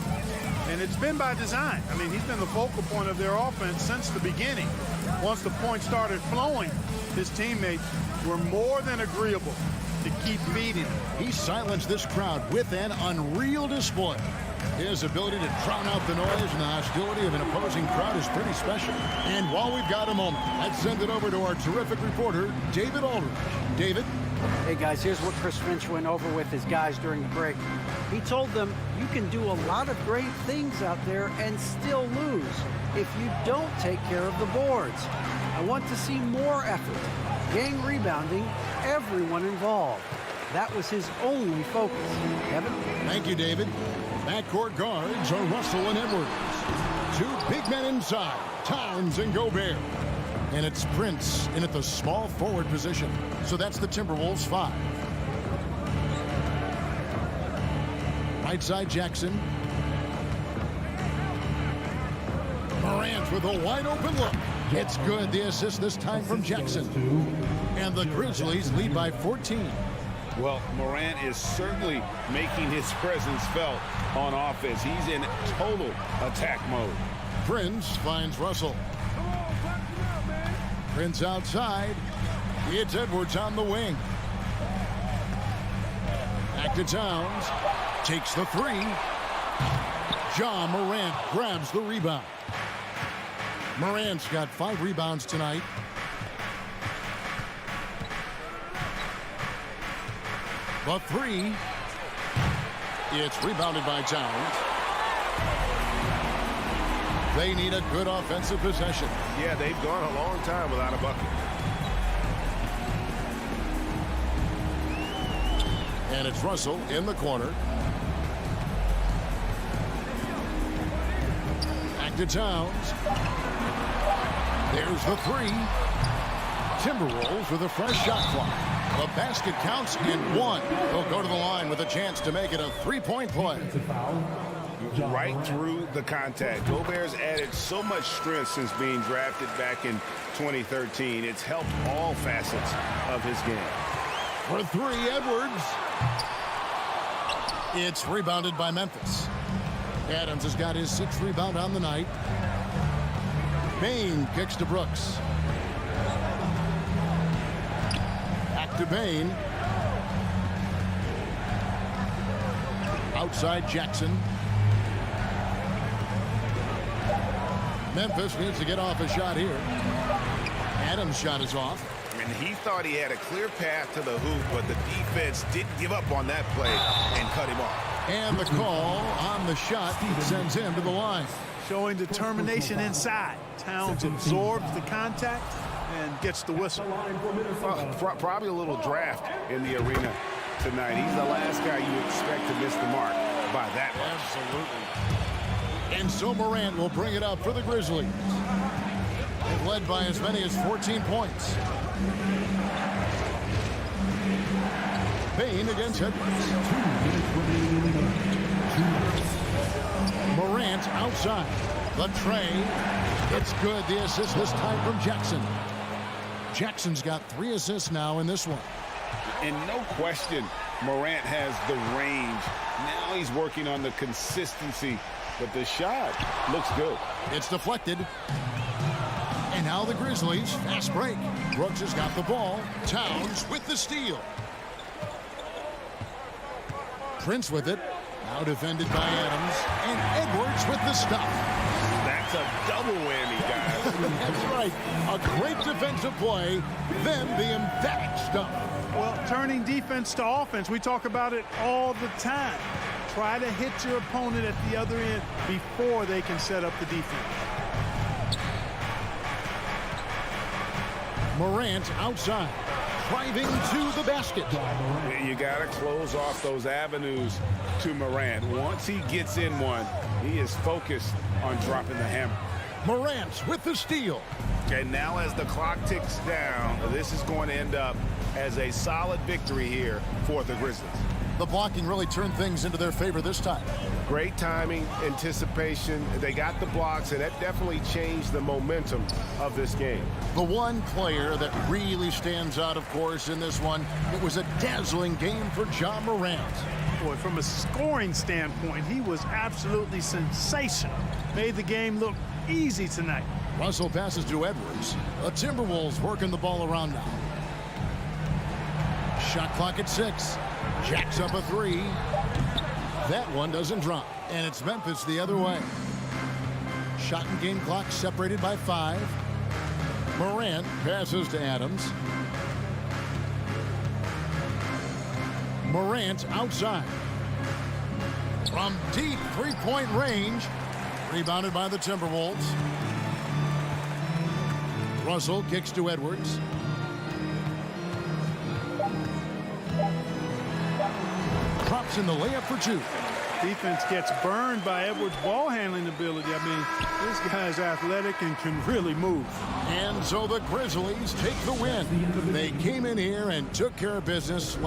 And it's been by design. I mean, he's been the focal point of their offense since the beginning. Once the points started flowing, his teammates were more than agreeable to keep feeding him. He silenced this crowd with an unreal display. His ability to drown out the noise and the hostility of an opposing crowd is pretty special. And while we've got a moment, let's send it over to our terrific reporter, David Aldridge. David? Hey, guys, here's what Chris Finch went over with his guys during the break. He told them you can do a lot of great things out there and still lose if you don't take care of the boards. I want to see more effort, gang rebounding, everyone involved. That was his only focus. Kevin? Thank you, David. Backcourt guards are Russell and Edwards. 2 big men inside, Towns and Gobert. And it's Prince in at the small forward position. So that's the Timberwolves 5. Right side, Jackson. Morant with a wide open look. It's good. The assist this time from Jackson. And the Grizzlies lead by 14. Well, Morant is certainly making his presence felt on offense. He's in total attack mode. Prince finds Russell. Prince outside. It's Edwards on the wing. Back to Towns. Takes the 3. Ja Morant grabs the rebound. Morant's got 5 rebounds tonight. The 3. It's rebounded by Towns. They need a good offensive possession. Yeah, they've gone a long time without a bucket. And it's Russell in the corner. Back to Towns. There's the three. Timberwolves with a fresh shot clock. The basket counts in one. They'll go to the line with a chance to make it a three-point play. Right through the contact. Gobert's added so much strength since being drafted back in 2013. It's helped all facets of his game. For three, Edwards. It's rebounded by Memphis. Adams has got his sixth rebound on the night. Bain kicks to Brooks. Back to Bain. Outside Jackson. Memphis needs to get off a shot here. Adams' shot is off. And he thought he had a clear path to the hoop, but the defense didn't give up on that play and cut him off. And the call on the shot sends him to the line. Showing determination inside. Towns absorbs the contact and gets the whistle. Probably a little draft in the arena tonight. He's the last guy you expect to miss the mark by that much. Absolutely. And so Morant will bring it up for the Grizzlies. They've led by as many as 14 points. Bain against Edwards. Morant outside. The tray. It's good. The assist this time from Jackson. Jackson's got 3 assists now in this one. And no question, Morant has the range. Now he's working on the consistency, but the shot looks good. It's deflected. And now the Grizzlies, fast break. Brooks has got the ball. Towns with the steal. Prince with it. Now defended by Adams. And Edwards with the stop. That's a double whammy, guys. That's right. A great defensive play, then the emphatic stop. Well, turning defense to offense, we talk about it all the time. Try to hit your opponent at the other end before they can set up the defense. Morant outside, driving to the basket. You got to close off those avenues to Morant. Once he gets in one, he is focused on dropping the hammer. Morant with the steal. And now as the clock ticks down, this is going to end up as a solid victory here for the Grizzlies. The blocking really turned things into their favor this time. Great timing, anticipation. They got the blocks, and that definitely changed the momentum of this game. The one player that really stands out, of course, in this one, it was a dazzling game for Ja Morant. Boy, from a scoring standpoint, he was absolutely sensational. Made the game look easy tonight. Russell passes to Edwards. The Timberwolves working the ball around now. Shot clock at 6. Jacks up a 3. That one doesn't drop. And it's Memphis the other way. Shot and game clock separated by 5. Morant passes to Adams. Morant outside. From deep three-point range. Rebounded by the Timberwolves. Russell kicks to Edwards. Drops in the layup for 2. Defense gets burned by Edwards' ball handling ability. I mean, this guy's athletic and can really move. And so the Grizzlies take the win. They came in here and took care of business.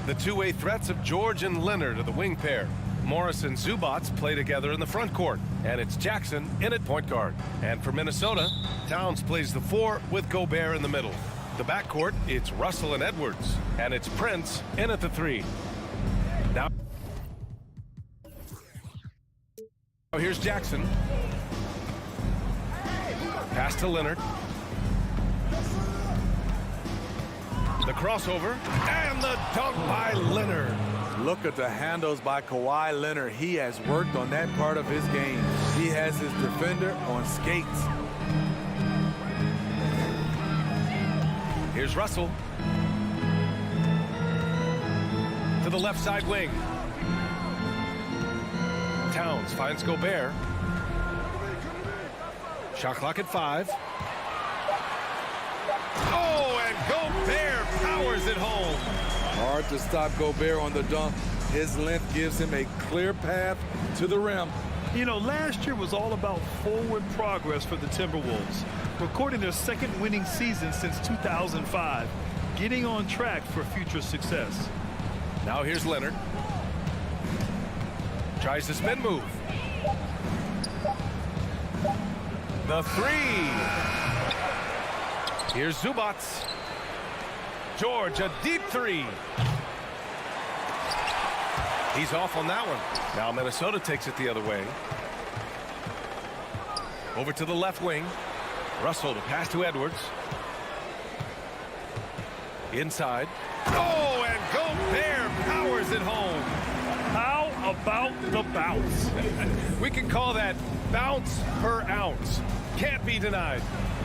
The two-way threats of George and Leonard are the wing pair. Morris and Zubats play together in the front court, and it's Jackson in at point guard. And for Minnesota, Towns plays the 4 with Gobert in the middle. The backcourt, it's Russell and Edwards, and it's Prince in at the 3. Now here's Jackson. Pass to Leonard. The crossover and the dunk by Leonard. Look at the handles by Kawhi Leonard. He has worked on that part of his game. He has his defender on skates. Here's Russell. To the left side wing. Towns finds Gobert. Shot clock at 5. Oh, and Gobert powers it home. Hard to stop Gobert on the dunk. His length gives him a clear path to the rim. You know, last year was all about forward progress for the Timberwolves, recording their second winning season since 2005, getting on track for future success. Now here's Leonard. Tries the spin move. The 3. Here's Zubats. George, a deep 3. He's off on that one. Now Minnesota takes it the other way. Over to the left wing. Russell to pass to Edwards. Inside. Oh, and Gobert powers it home. How about the bounce? We can call that bounce per ounce. Can't be denied.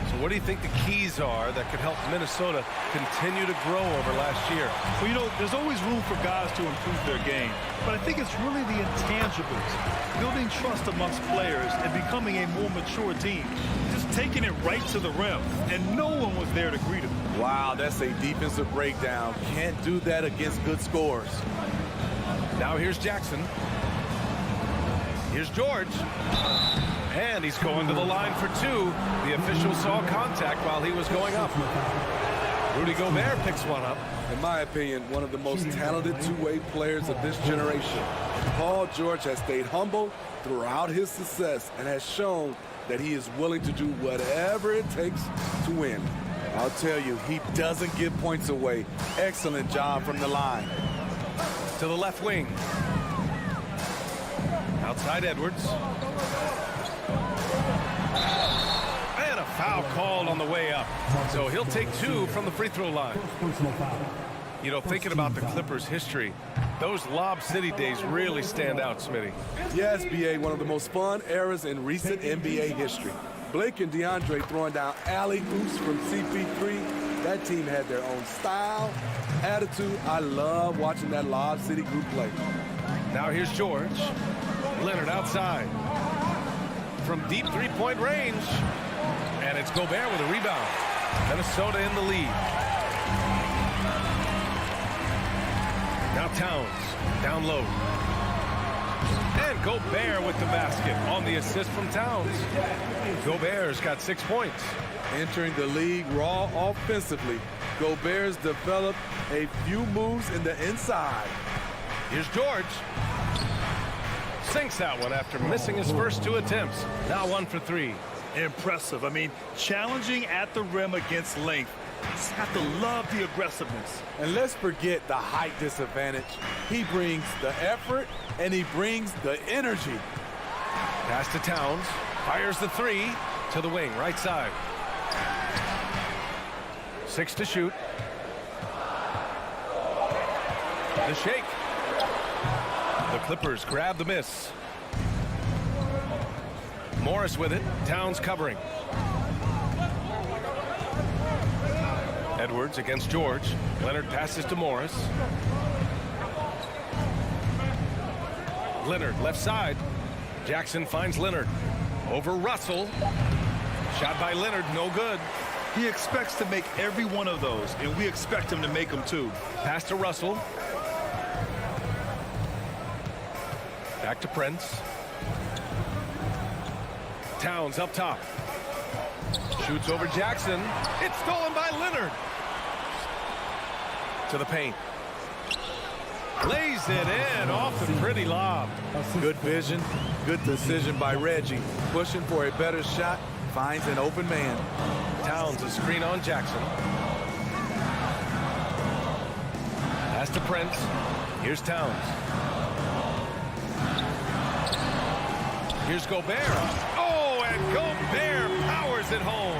So what do you think the keys are that could help Minnesota continue to grow over last year? Well, you know, there's always room for guys to improve their game. But I think it's really the intangibles. Building trust amongst players and becoming a more mature team. Just taking it right to the rim. And no one was there to greet him. Wow, that's a defensive breakdown. Can't do that against good scores. Now here's Jackson. Here's George. And he's going to the line for 2. The official saw contact while he was going up. Rudy Gobert picks one up. In my opinion, one of the most talented two-way players of this generation. Paul George has stayed humble throughout his success and has shown that he is willing to do whatever it takes to win. I'll tell you, he doesn't give points away. Excellent job from the line. To the left wing. Outside Edwards. And a foul called on the way up. So he'll take 2 from the free throw line. You know, thinking about the Clippers' history, those Lob City days really stand out, Smitty. Yes, B.A., one of the most fun eras in recent NBA history. Blake and DeAndre throwing down alley-oops from CP3. That team had their own style, attitude. I love watching that Lob City group play. Now here's George. Leonard outside. From deep three-point range. And it's Gobert with a rebound. Minnesota in the lead. Now Towns, down low. And Gobert with the basket on the assist from Towns. Gobert's got 6 points. Entering the league raw offensively, Gobert's developed a few moves in the inside. Here's George. Sinks that one after missing his first 2 attempts. Now 1 for 3. Impressive. I mean, challenging at the rim against length. You just have to love the aggressiveness. And let's forget the height disadvantage. He brings the effort and he brings the energy. Pass to Towns. Fires the 3 to the wing, right side. 6 to shoot. The shake. The Clippers grab the miss. Morris with it. Towns covering. Edwards against George. Leonard passes to Morris. Leonard left side. Jackson finds Leonard. Over Russell. Shot by Leonard, no good. He expects to make every one of those, and we expect him to make them too. Pass to Russell. Back to Prince. Towns up top. Shoots over Jackson. It's stolen by Leonard. To the paint. Lays it in off the pretty lob. Good vision, good decision by Reggie. Pushing for a better shot, finds an open man. Towns a screen on Jackson. Pass to Prince. Here's Towns. Here's Gobert. Oh, and Gobert powers it home.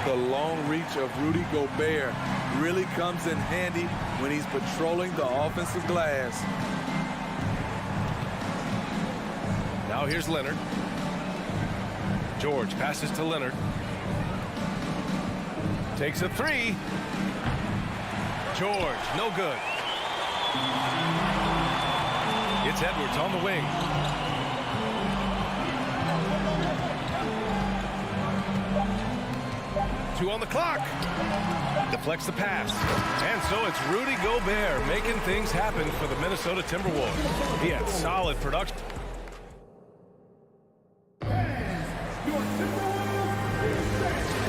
The long reach of Rudy Gobert really comes in handy when he's patrolling the offensive glass. Now here's Leonard. George passes to Leonard. Takes a 3. George, no good. It's Edwards on the wing. Two on the clock. Deflects the pass. And so it's Rudy Gobert making things happen for the Minnesota Timberwolves. He had solid production.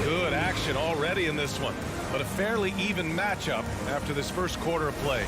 Good action already in this one, but a fairly even matchup after this first quarter of play.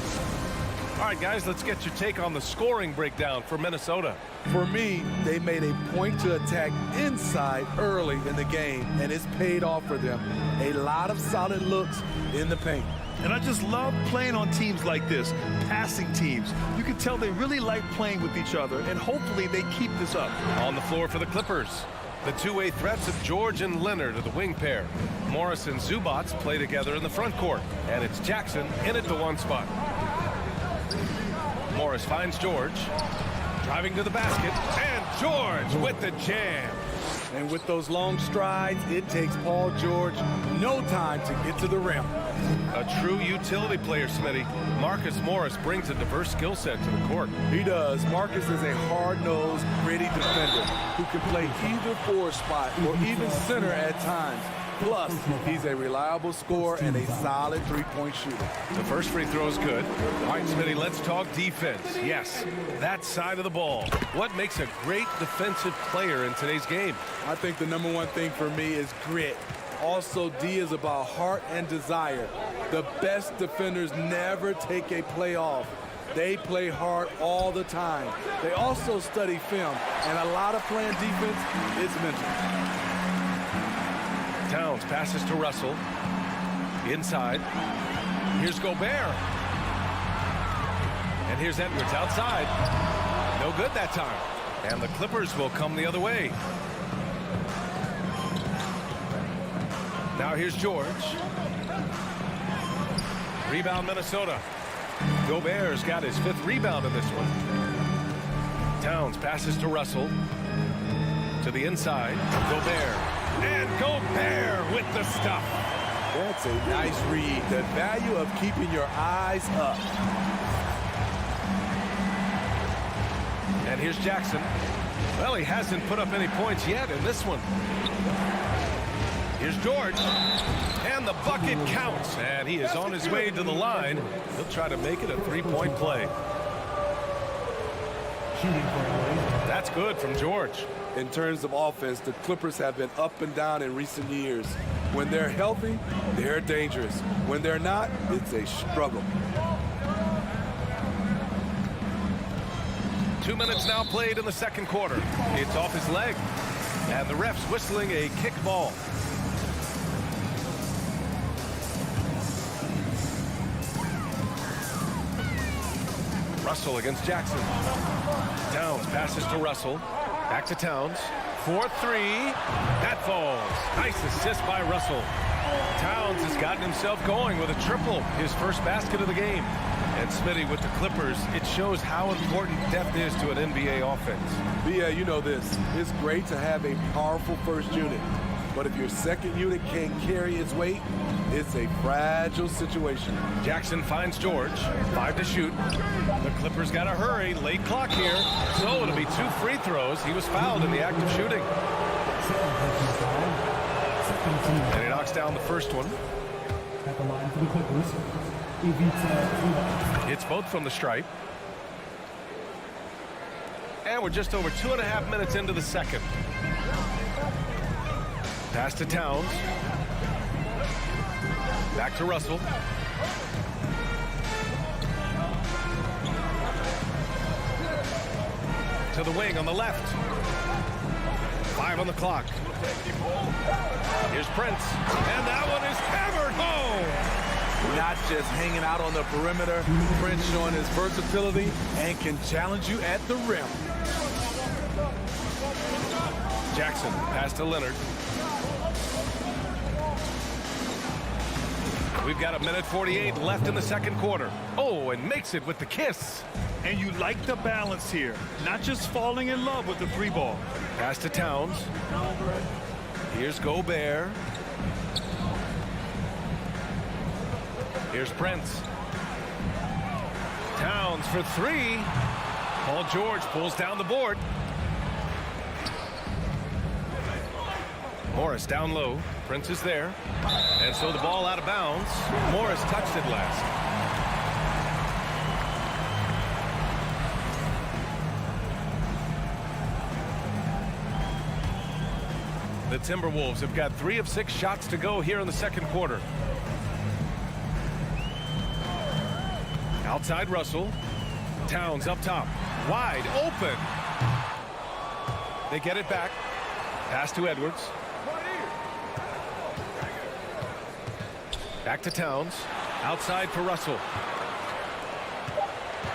All right, guys, let's get your take on the scoring breakdown for Minnesota. For me, they made a point to attack inside early in the game, and it's paid off for them. A lot of solid looks in the paint. And I just love playing on teams like this, passing teams. You can tell they really like playing with each other, and hopefully they keep this up. On the floor for the Clippers, the two-way threats of George and Leonard are the wing pair. Morris and Zubats play together in the front court, and it's Jackson in at the one spot. Morris finds George, driving to the basket, and George with the jam. And with those long strides, it takes Paul George no time to get to the rim. A true utility player, Smitty. Marcus Morris brings a diverse skill set to the court. He does. Marcus is a hard-nosed, gritty defender who can play either forward spot or even center at times. Plus, he's a reliable scorer and a solid three-point shooter. The first free throw is good. All right, Smitty, let's talk defense. Yes, that side of the ball. What makes a great defensive player in today's game? I think the number one thing for me is grit. Also, D is about heart and desire. The best defenders never take a play off. They play hard all the time. They also study film, and a lot of playing defense is mental. Towns passes to Russell. Inside. Here's Gobert. And here's Edwards outside. No good that time. And the Clippers will come the other way. Now here's George. Rebound Minnesota. Gobert's got his 5th rebound in this one. Towns passes to Russell. To the inside. Gobert. And Gobert with the stuff. That's a nice read. The value of keeping your eyes up. And here's Jackson. Well, he hasn't put up any points yet in this one. Here's George. And the bucket counts. And he is on his way to the line. He'll try to make it a three-point play. That's good from George. In terms of offense, the Clippers have been up and down in recent years. When they're healthy, they're dangerous. When they're not, it's a struggle. 2 minutes now played in the second quarter. It's off his leg. And the ref's whistling a kick ball. Russell against Jackson. Towns passes to Russell. Back to Towns. 4-3. That falls. Nice assist by Russell. Towns has gotten himself going with a triple. His first basket of the game. And Smitty with the Clippers, it shows how important depth is to an NBA offense. Yeah, you know this. It's great to have a powerful first unit. But if your second unit can't carry its weight, it's a fragile situation. Jackson finds George. 5 to shoot. The Clippers got to hurry. Late clock here. So it'll be 2 free throws. He was fouled in the act of shooting. And he knocks down the first one. At the line for the Clippers, It's both from the stripe. And we're just over 2.5 minutes into the second. Pass to Towns. Back to Russell. To the wing on the left. 5 on the clock. Here's Prince. And that one is hammered home. Not just hanging out on the perimeter, Prince showing his versatility and can challenge you at the rim. Jackson, pass to Leonard. We've got 1:48 left in the second quarter. Oh, and makes it with the kiss. And you like the balance here, not just falling in love with the 3-ball. Pass to Towns. Here's Gobert. Here's Prince. Towns for 3. Paul George pulls down the board. Morris down low. Prince is there. And so the ball out of bounds. Morris touched it last. The Timberwolves have got 3 of 6 shots to go here in the second quarter. Outside Russell. Towns up top. Wide open. They get it back. Pass to Edwards. Back to Towns. Outside for Russell.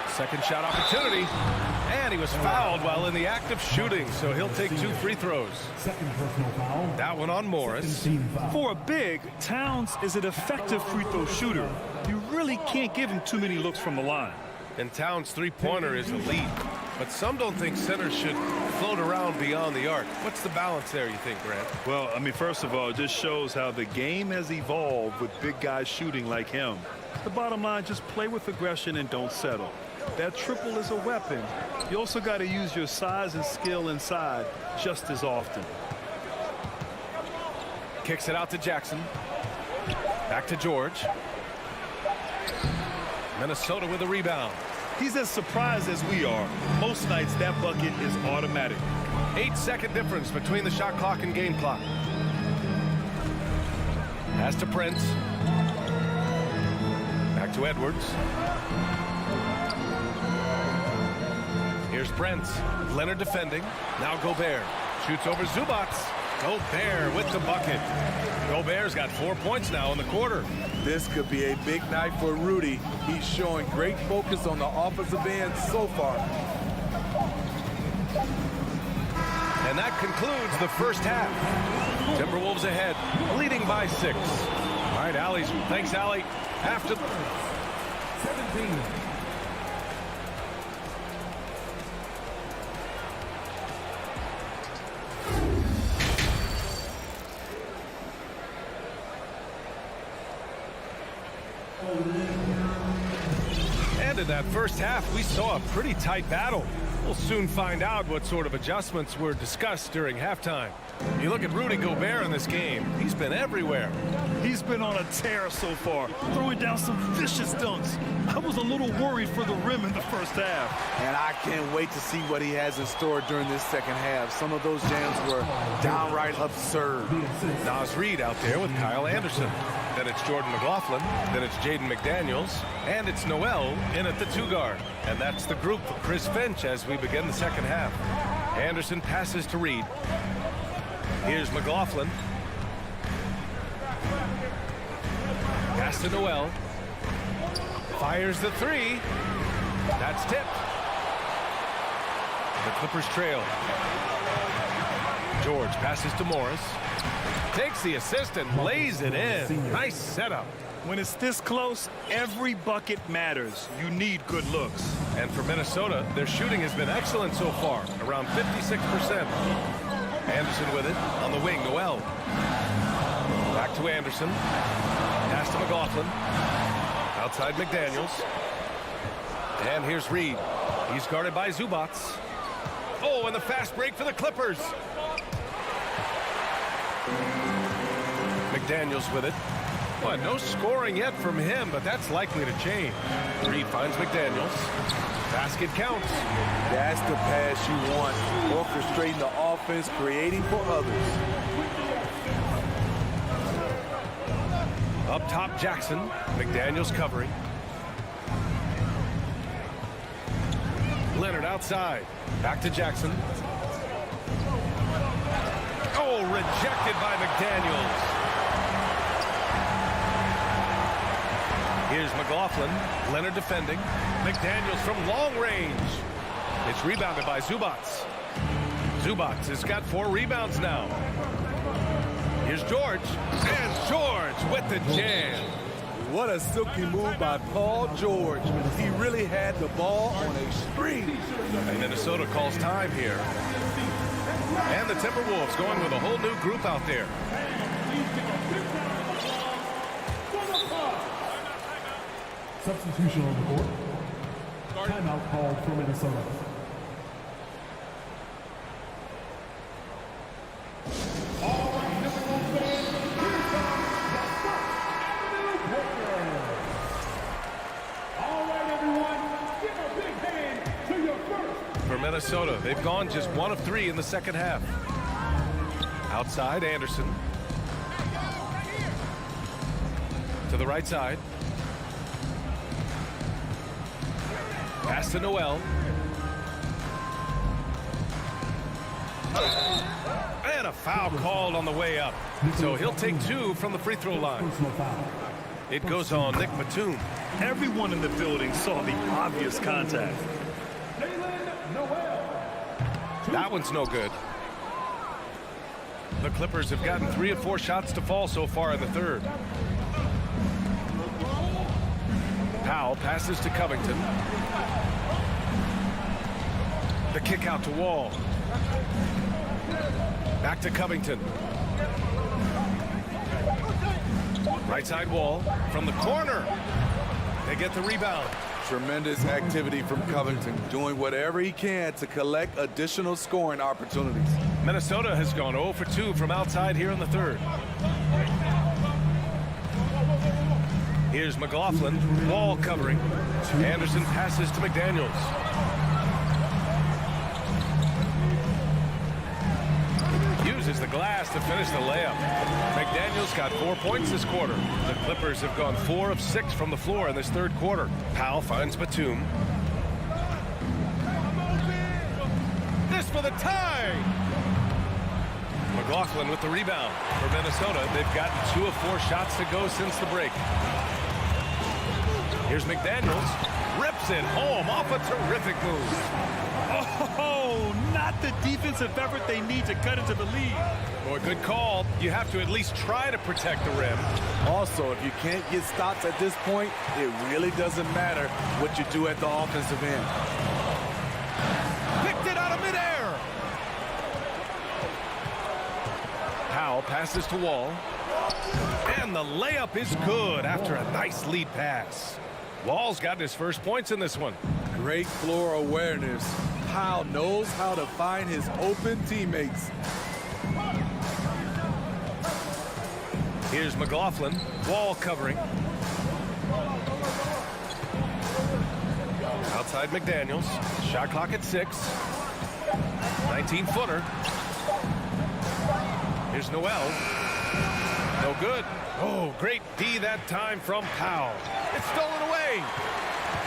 Second shot opportunity. And he was fouled while in the act of shooting, so he'll take 2 free throws. second personal foul. That one on Morris. For a big, Towns is an effective free throw shooter. You really can't give him too many looks from the line. And Towns' three-pointer is elite. But some don't think centers should float around beyond the arc. What's the balance there, you think, Grant? Well, I mean, first of all, it just shows how the game has evolved with big guys shooting like him. The bottom line, just play with aggression and don't settle. That triple is a weapon. You also got to use your size and skill inside just as often. Kicks it out to Jackson. Back to George. Minnesota with a rebound. He's as surprised as we are. Most nights that bucket is automatic. 8-second difference between the shot clock and game clock. Pass to Prince. Back to Edwards. Here's Prince. Leonard defending. Now Gobert. Shoots over Zubac. Gobert with the bucket. Gobert's got 4 points now in the quarter. This could be a big night for Rudy. He's showing great focus on the offensive end so far. And that concludes the first half. Timberwolves ahead, leading by 6. All right, Allie's. Thanks, Allie. After 17. And in that first half, we saw a pretty tight battle. We'll soon find out what sort of adjustments were discussed during halftime. You look at Rudy Gobert in this game. He's been everywhere. He's been on a tear so far, throwing down some vicious dunks. I was a little worried for the rim in the first half. And I can't wait to see what he has in store during this second half. Some of those jams were downright absurd. Nas Reed out there with Kyle Anderson. Then it's Jordan McLaughlin. Then it's Jaden McDaniels. And it's Noel in at the 2-guard. And that's the group for Chris Finch as we begin the second half. Anderson passes to Reed. Here's McLaughlin. Pass to Noel. Fires the 3. That's tipped. The Clippers trail. George passes to Morris. Takes the assist and lays it in. Nice setup. When it's this close, every bucket matters. You need good looks. And for Minnesota, their shooting has been excellent so far, around 56%. Anderson with it on the wing. Noel. Back to Anderson. Pass to McLaughlin. Outside McDaniels. And here's Reed. He's guarded by Zubac. Oh, and the fast break for the Clippers. McDaniels with it. Well, no scoring yet from him, but that's likely to change. Reed finds McDaniels. Basket counts. That's the pass you want. Orchestrating the offense, creating for others. Up top, Jackson. McDaniels covering. Leonard outside. Back to Jackson. Oh, rejected by McDaniels. Here's McLaughlin. Leonard defending. McDaniels from long range. It's rebounded by Zubac. Zubac has got 4 rebounds now. Here's George. And George with the jam. What a silky move by Paul George. He really had the ball on a string. And Minnesota calls time here. And the Timberwolves going with a whole new group out there. Substitution on the court. Timeout called for Minnesota. For Minnesota, they've gone just 1 of 3 in the second half. Outside, Anderson. To the right side. Pass to Noel. And a foul called on the way up. So he'll take 2 from the free throw line. It goes on Nick Batum. Everyone in the building saw the obvious contact. That one's no good. The Clippers have gotten 3 of 4 shots to fall so far in the third. Powell passes to Covington. The kick out to Wall. Back to Covington. Right side Wall from the corner. They get the rebound. Tremendous activity from Covington, doing whatever he can to collect additional scoring opportunities. Minnesota has gone 0 for 2 from outside here in the third. Here's McLaughlin, Wall covering. Anderson passes to McDaniels. Uses the glass to finish the layup. McDaniels got 4 points this quarter. The Clippers have gone 4 of 6 from the floor in this third quarter. Powell finds Batum. This for the tie! McLaughlin with the rebound. For Minnesota, they've gotten 2 of 4 shots to go since the break. Here's McDaniels. Rips it home off a terrific move. Oh, not the defensive effort they need to cut into the lead. Boy, good call. You have to at least try to protect the rim. Also, if you can't get stops at this point, it really doesn't matter what you do at the offensive end. Picked it out of midair. Powell passes to Wall. And the layup is good after a nice lead pass. Wall's gotten his first points in this one. Great floor awareness. Powell knows how to find his open teammates. Here's McLaughlin, wall covering. Outside McDaniels, shot clock at 6. 19-footer. Here's Noel. No good. Oh, great D that time from Powell. It's stolen away.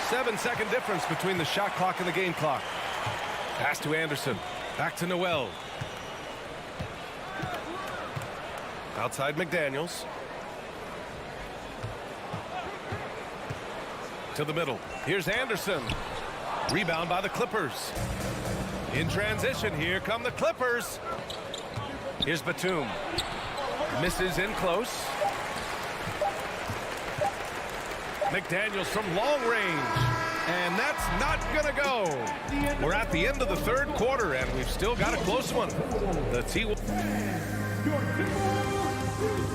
7-second difference between the shot clock and the game clock. Pass to Anderson. Back to Noel. Outside McDaniels. To the middle. Here's Anderson. Rebound by the Clippers. In transition, here come the Clippers. Here's Batum. Misses in close. McDaniels from long range. And that's not going to go. We're at the end of the third quarter, and we've still got a close one. The T.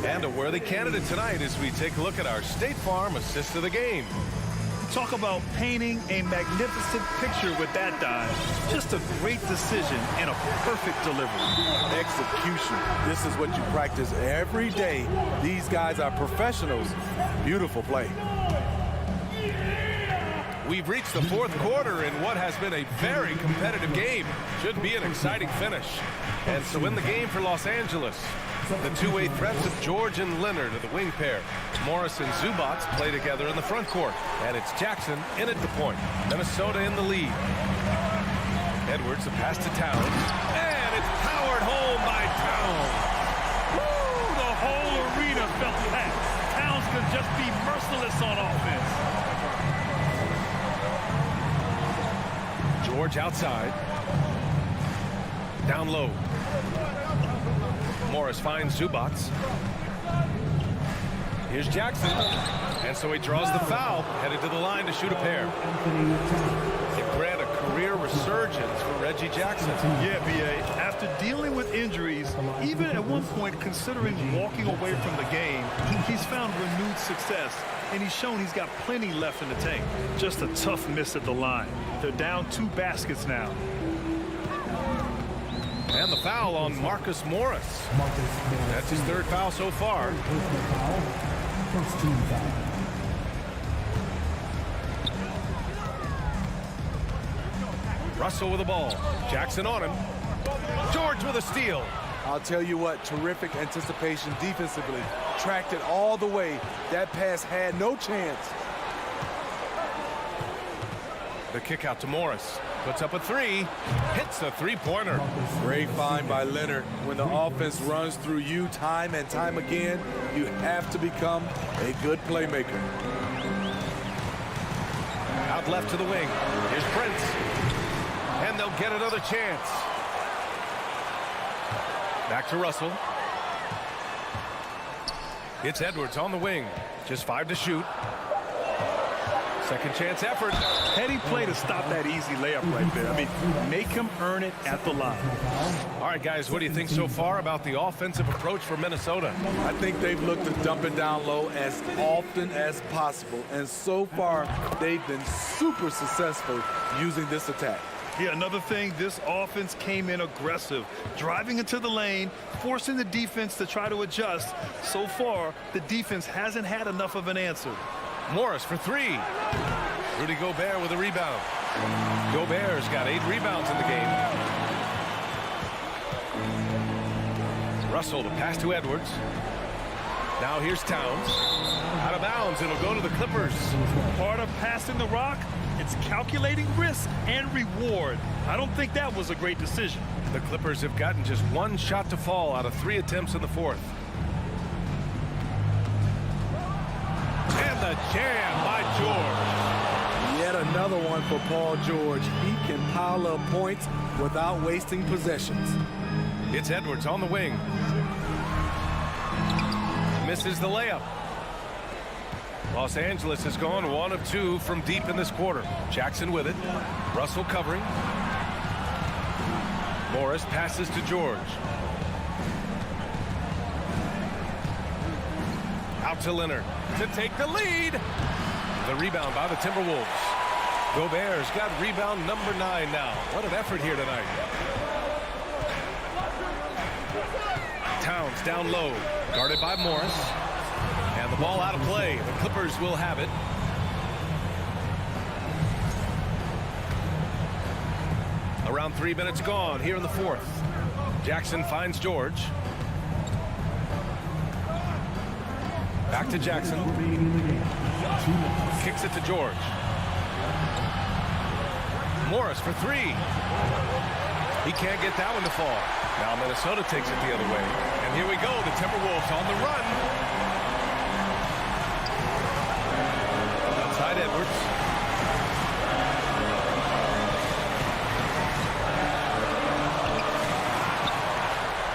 And a worthy candidate tonight as we take a look at our State Farm assist of the game. Talk about painting a magnificent picture with that dive. Just a great decision and a perfect delivery. Execution. This is what you practice every day. These guys are professionals. Beautiful play. We've reached the fourth quarter in what has been a very competitive game. Should be an exciting finish. And so in the game for Los Angeles, the two-way threats of George and Leonard are the wing pair. Morris and Zubats play together in the front court. And it's Jackson in at the point. Minnesota in the lead. Edwards, a pass to Towns. And it's powered home by Towns. Woo! The whole arena felt packed. Towns could just be merciless on offense. George outside. Down low. Morris finds Zubats. Here's Jackson. And so he draws the foul, headed to the line to shoot a pair. It grant a career resurgence for Reggie Jackson. Yeah, B.A. After dealing with injuries, even at one point considering walking away from the game, he's found renewed success, and he's shown he's got plenty left in the tank. Just a tough miss at the line. They're down 2 baskets now. And the foul on Marcus Morris. That's his third foul so far. Russell with the ball. Jackson on him. George with a steal. I'll tell you what, terrific anticipation defensively. Tracked it all the way. That pass had no chance. The kick out to Morris. Puts up a 3. Hits a three-pointer. Great find by Leonard. When the offense runs through you time and time again, you have to become a good playmaker. Out left to the wing. Here's Prince. And they'll get another chance. Back to Russell. It's Edwards on the wing. Just 5 to shoot. Second chance effort. Heady play to stop that easy layup right there. I mean, make him earn it at the line. All right, guys, what do you think so far about the offensive approach for Minnesota? I think they've looked to dump it down low as often as possible. And so far, they've been super successful using this attack. Yeah, another thing, this offense came in aggressive, driving into the lane, forcing the defense to try to adjust. So far, the defense hasn't had enough of an answer. Morris for 3. Rudy Gobert with a rebound. Gobert's got 8 rebounds in the game. Russell, the pass to Edwards. Now here's Towns. Out of bounds, it'll go to the Clippers. Part of passing the rock, it's calculating risk and reward. I don't think that was a great decision. The Clippers have gotten just 1 shot to fall out of 3 attempts in the fourth. And the jam by George. Yet another one for Paul George. He can pile up points without wasting possessions. It's Edwards on the wing. Misses the layup. Los Angeles has gone 1 of 2 from deep in this quarter. Jackson with it. Russell covering. Morris passes to George. Out to Leonard to take the lead. The rebound by the Timberwolves. Gobert's got rebound number 9 now. What an effort here tonight. Towns down low, guarded by Morris. And the ball out of play. The Clippers will have it. Around 3 minutes gone here in the fourth. Jackson finds George. Back to Jackson. Kicks it to George. Morris for 3. He can't get that one to fall. Now Minnesota takes it the other way. And here we go. The Timberwolves on the run. Outside Edwards.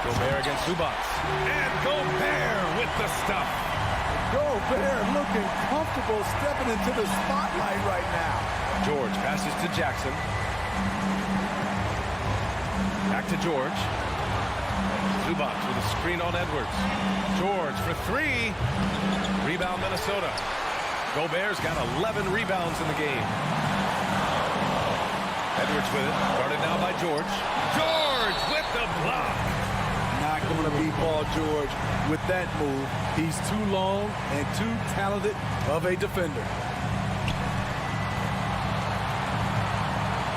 Gobert against Zubac. And Gobert with the stuff. Gobert looking comfortable stepping into the spotlight right now. George passes to Jackson. Back to George. Zubac with a screen on Edwards. George for 3. Rebound Minnesota. Gobert's got 11 rebounds in the game. Edwards with it. Guarded now by George. George with the block. Not going to beat Paul George with that move. He's too long and too talented of a defender.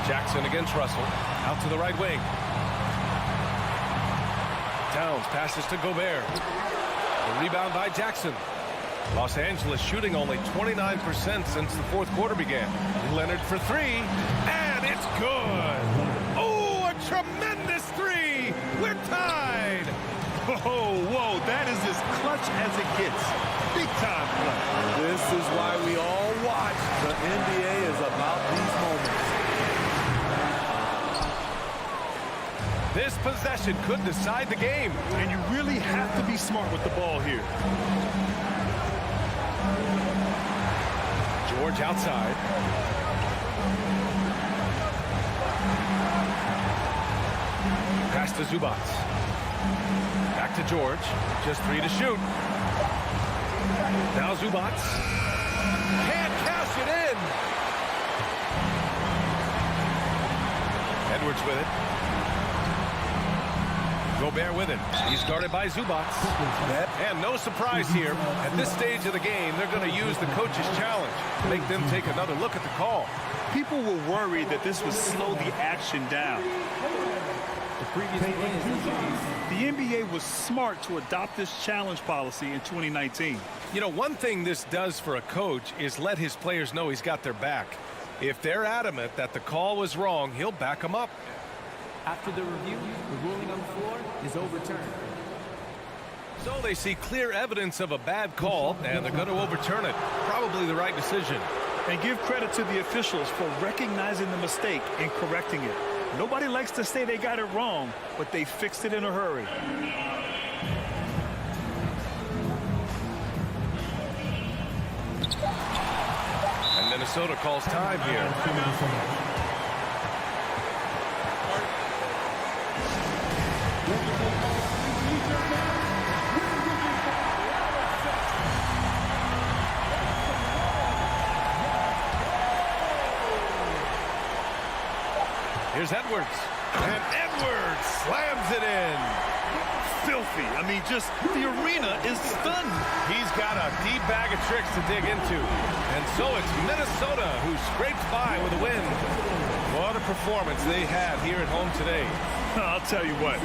Jackson against Russell. Out to the right wing. Towns passes to Gobert. The rebound by Jackson. Los Angeles shooting only 29% since the fourth quarter began. Leonard for 3. And it's good. Oh, a tremendous 3. We're tied. Whoa, that is as clutch as it gets. Big time play. This is why we all watch. The NBA is about these moments. This possession could decide the game. And you really have to be smart with the ball here. George outside. Pass to Zubac. Back to George. Just 3 to shoot. Now Zubac. Can't cash it in. Edwards with it. Gobert with it. He's guarded by Zubac. And no surprise here. At this stage of the game, they're going to use the coach's challenge to make them take another look at the call. People were worried that this would slow the action down. The NBA was smart to adopt this challenge policy in 2019. You know, one thing this does for a coach is let his players know he's got their back. If they're adamant that the call was wrong, he'll back them up. After the review, the ruling on the floor is overturned. So they see clear evidence of a bad call, and they're going to overturn it. Probably the right decision. And give credit to the officials for recognizing the mistake and correcting it. Nobody likes to say they got it wrong, but they fixed it in a hurry. And Minnesota calls time here. Here's Edwards. And Edwards slams it in. Filthy. I mean, just the arena is stunned. He's got a deep bag of tricks to dig into. And so it's Minnesota who scrapes by with a win. What a performance they had here at home today. I'll tell you what.